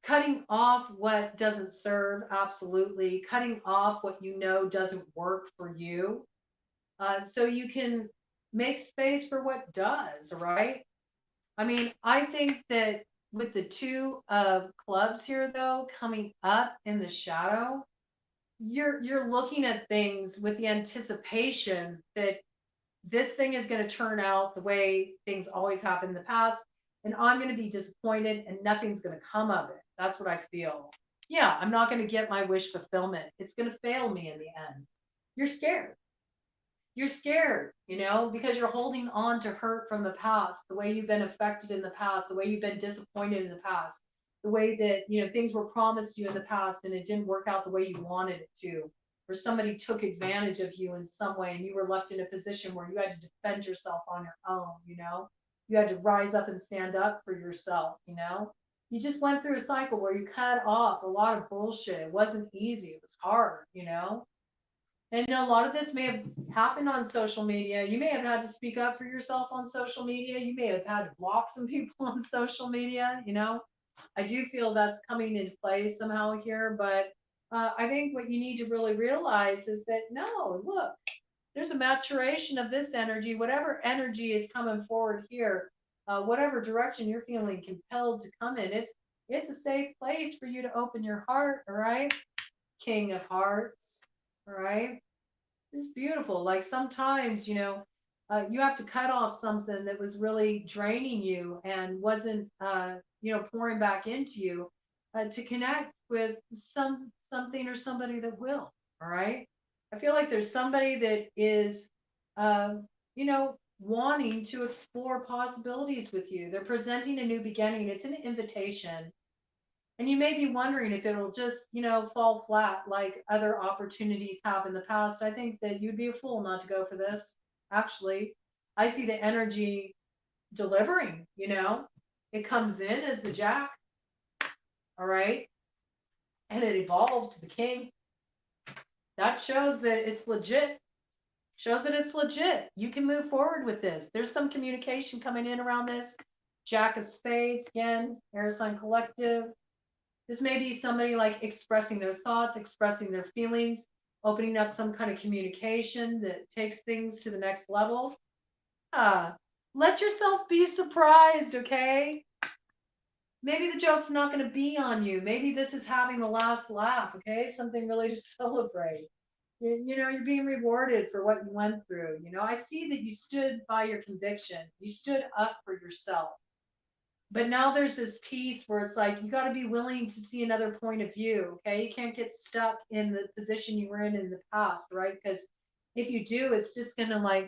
cutting off what doesn't serve, absolutely. Cutting off what you know doesn't work for you. So you can make space for what does, right? I mean, I think that with the two of clubs here, though, coming up in the shadow, you're looking at things with the anticipation that this thing is going to turn out the way things always happen in the past, and I'm going to be disappointed and nothing's going to come of it. That's what I feel. Yeah, I'm not going to get my wish fulfillment. It's going to fail me in the end. You're scared. You're scared, because you're holding on to hurt from the past, the way you've been affected in the past, the way you've been disappointed in the past, the way that, things were promised you in the past and it didn't work out the way you wanted it to, or somebody took advantage of you in some way and you were left in a position where you had to defend yourself on your own. You had to rise up and stand up for yourself. You just went through a cycle where you cut off a lot of bullshit. It wasn't easy. It was hard. And a lot of this may have happened on social media. You may have had to speak up for yourself on social media. You may have had to block some people on social media. I do feel that's coming into play somehow here, but I think what you need to really realize is that no, look, there's a maturation of this energy. Whatever energy is coming forward here, whatever direction you're feeling compelled to come in, it's a safe place for you to open your heart. All right, King of Hearts. All right. It's beautiful. Like sometimes, you have to cut off something that was really draining you and wasn't, pouring back into you to connect with something or somebody that will. All right. I feel like there's somebody that is, uh, wanting to explore possibilities with you. They're presenting a new beginning. It's an invitation. And you may be wondering if it'll just, fall flat like other opportunities have in the past. I think that you'd be a fool not to go for this. Actually, I see the energy delivering. It comes in as the Jack, all right, and it evolves to the King. That shows that it's legit. Shows that it's legit. You can move forward with this. There's some communication coming in around this. Jack of Spades, again, air sign collective. This may be somebody like expressing their thoughts, expressing their feelings, opening up some kind of communication that takes things to the next level. Let yourself be surprised, okay? Maybe the joke's not going to be on you. Maybe this is having the last laugh, okay? Something really to celebrate. You're being rewarded for what you went through. I see that you stood by your conviction. You stood up for yourself. But now there's this piece where it's like you got to be willing to see another point of view. Okay, you can't get stuck in the position you were in the past, right? Because if you do, it's just gonna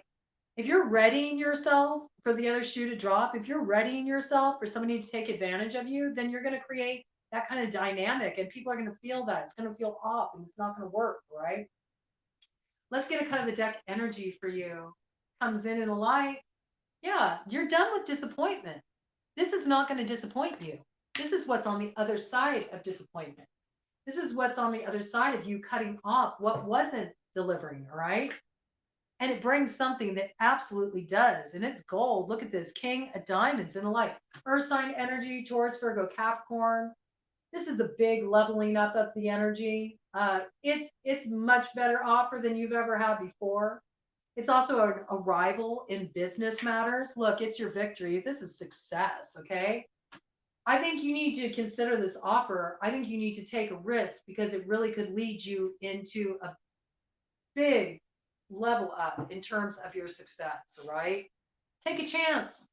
if you're readying yourself for the other shoe to drop, if you're readying yourself for somebody to take advantage of you, then you're gonna create that kind of dynamic, and people are gonna feel that. It's gonna feel off, and it's not gonna work, right? Let's get a kind of the deck energy for you. Comes in the light. Yeah, you're done with disappointment. This is not going to disappoint you. This is what's on the other side of disappointment. This is what's on the other side of you cutting off what wasn't delivering, all right? And it brings something that absolutely does. And it's gold. Look at this. King of Diamonds in the light. Earth sign energy, Taurus, Virgo, Capricorn. This is a big leveling up of the energy. It's much better offer than you've ever had before. It's also an arrival in business matters. Look, it's your victory. This is success, okay? I think you need to consider this offer. I think you need to take a risk because it really could lead you into a big level up in terms of your success, right? Take a chance.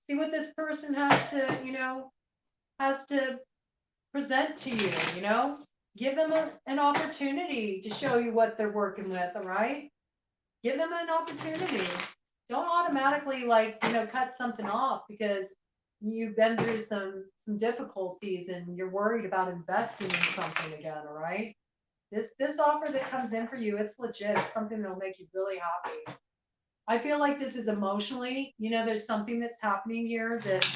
See what this person has to present to you. Give them an opportunity to show you what they're working with, all right? Give them an opportunity. Don't automatically cut something off because you've been through some difficulties and you're worried about investing in something again, all right? This offer that comes in for you, it's legit. It's something that'll make you really happy. I feel like this is emotionally, there's something that's happening here that's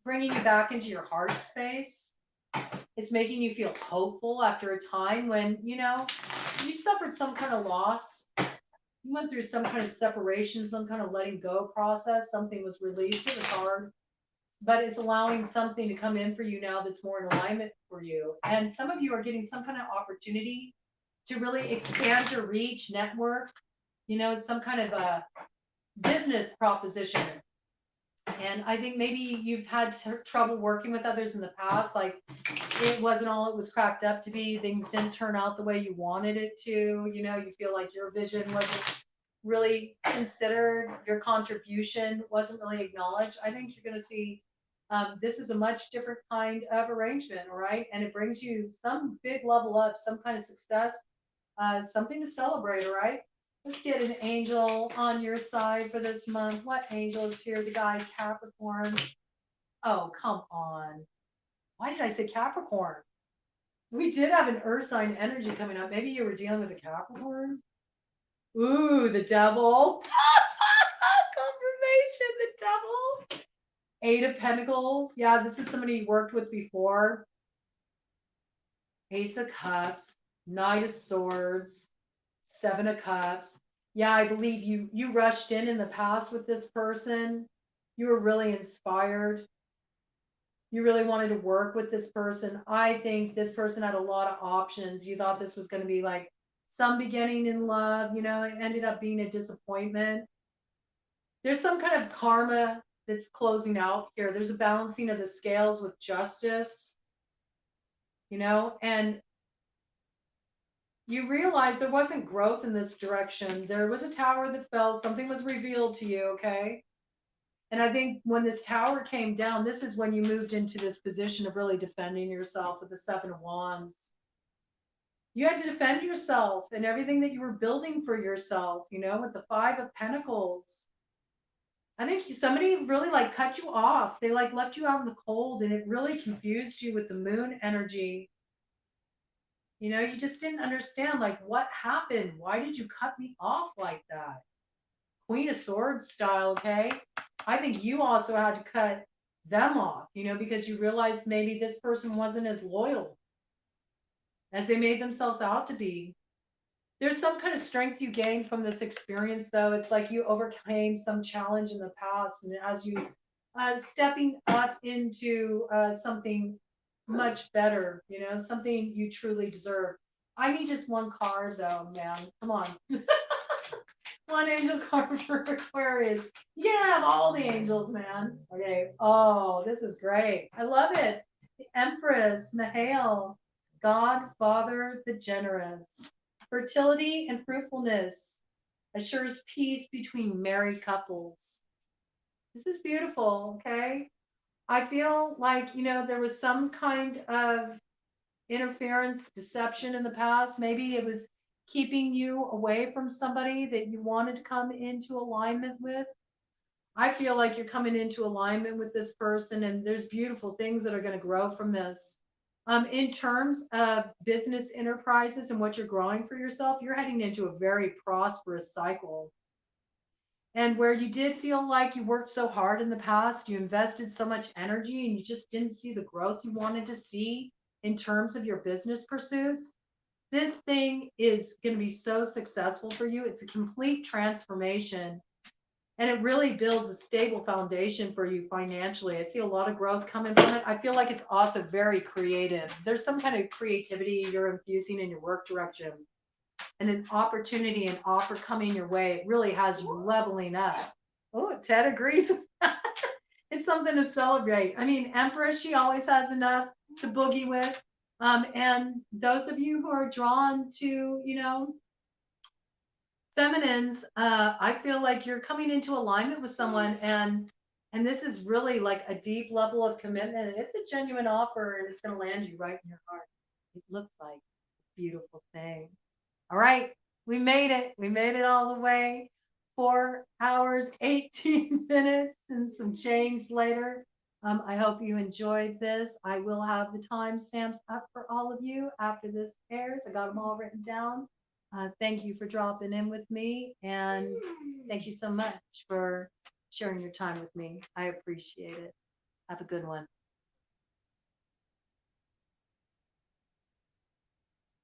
bringing you back into your heart space. It's making you feel hopeful after a time when, you suffered some kind of loss. You went through some kind of separation, some kind of letting go process. Something was released. It was hard, but it's allowing something to come in for you now that's more in alignment for you. And some of you are getting some kind of opportunity to really expand your reach, network, it's some kind of a business proposition. And I think maybe you've had trouble working with others in the past. Like it wasn't all it was cracked up to be. Things didn't turn out the way you wanted it to. You know, you feel like your vision wasn't really considered, your contribution wasn't really acknowledged. I think you're going to see this is a much different kind of arrangement, all right? And it brings you some big level up, some kind of success, something to celebrate, all right? Let's get an angel on your side for this month. What angel is here to guide Capricorn? Oh, come on. Why did I say Capricorn? We did have an Earth sign energy coming up. Maybe you were dealing with a Capricorn. Ooh, the devil. Confirmation, the devil. 8 of Pentacles. Yeah, this is somebody you worked with before. Ace of Cups, Knight of Swords, 7 of Cups. Yeah, I believe you rushed in the past with this person. You were really inspired. You really wanted to work with this person. I think this person had a lot of options. You thought this was going to be like some beginning in love, you know, it ended up being a disappointment. There's some kind of karma that's closing out here. There's a balancing of the scales with justice, you know, and you realize there wasn't growth in this direction. There was a tower that fell, something was revealed to you, okay? And I think when this tower came down, this is when you moved into this position of really defending yourself with the 7 of Wands. You had to defend yourself and everything that you were building for yourself, you know, with the 5 of Pentacles. I think somebody really like cut you off. They like left you out in the cold and it really confused you with the moon energy. You know, you just didn't understand like what happened. Why did you cut me off like that? Queen of Swords style, okay? I think you also had to cut them off, you know, because you realized maybe this person wasn't as loyal as they made themselves out to be. There's some kind of strength you gained from this experience, though. It's like you overcame some challenge in the past, and as you stepping up into something much better, you know, something you truly deserve. I need just one card, though, man. Come on. One angel card for Aquarius. You can have all the angels, man. Okay. Oh, this is great. I love it. The Empress, Mahale, God, Father, the Generous. Fertility and fruitfulness assures peace between married couples. This is beautiful, okay? I feel like, you know, there was some kind of interference, deception in the past. Maybe it was keeping you away from somebody that you wanted to come into alignment with. I feel like you're coming into alignment with this person, and there's beautiful things that are going to grow from this. In terms of business enterprises and what you're growing for yourself, you're heading into a very prosperous cycle. And where you did feel like you worked so hard in the past, you invested so much energy and you just didn't see the growth you wanted to see in terms of your business pursuits, this thing is going to be so successful for you. It's a complete transformation and it really builds a stable foundation for you financially. I see a lot of growth coming from it. I feel like it's also very creative. There's some kind of creativity you're infusing in your work direction and an opportunity and offer coming your way. It really has you leveling up. Oh, Ted agrees with that. It's something to celebrate. I mean, Empress, she always has enough to boogie with. And those of you who are drawn to, you know, feminines, I feel like you're coming into alignment with someone and this is really like a deep level of commitment and it's a genuine offer and it's going to land you right in your heart. It looks like a beautiful thing. All right, we made it. We made it all the way. 4 hours, 18 minutes, and some change later. I hope you enjoyed this. I will have the timestamps up for all of you after this airs. I got them all written down. Thank you for dropping in with me, and thank you so much for sharing your time with me. I appreciate it. Have a good one.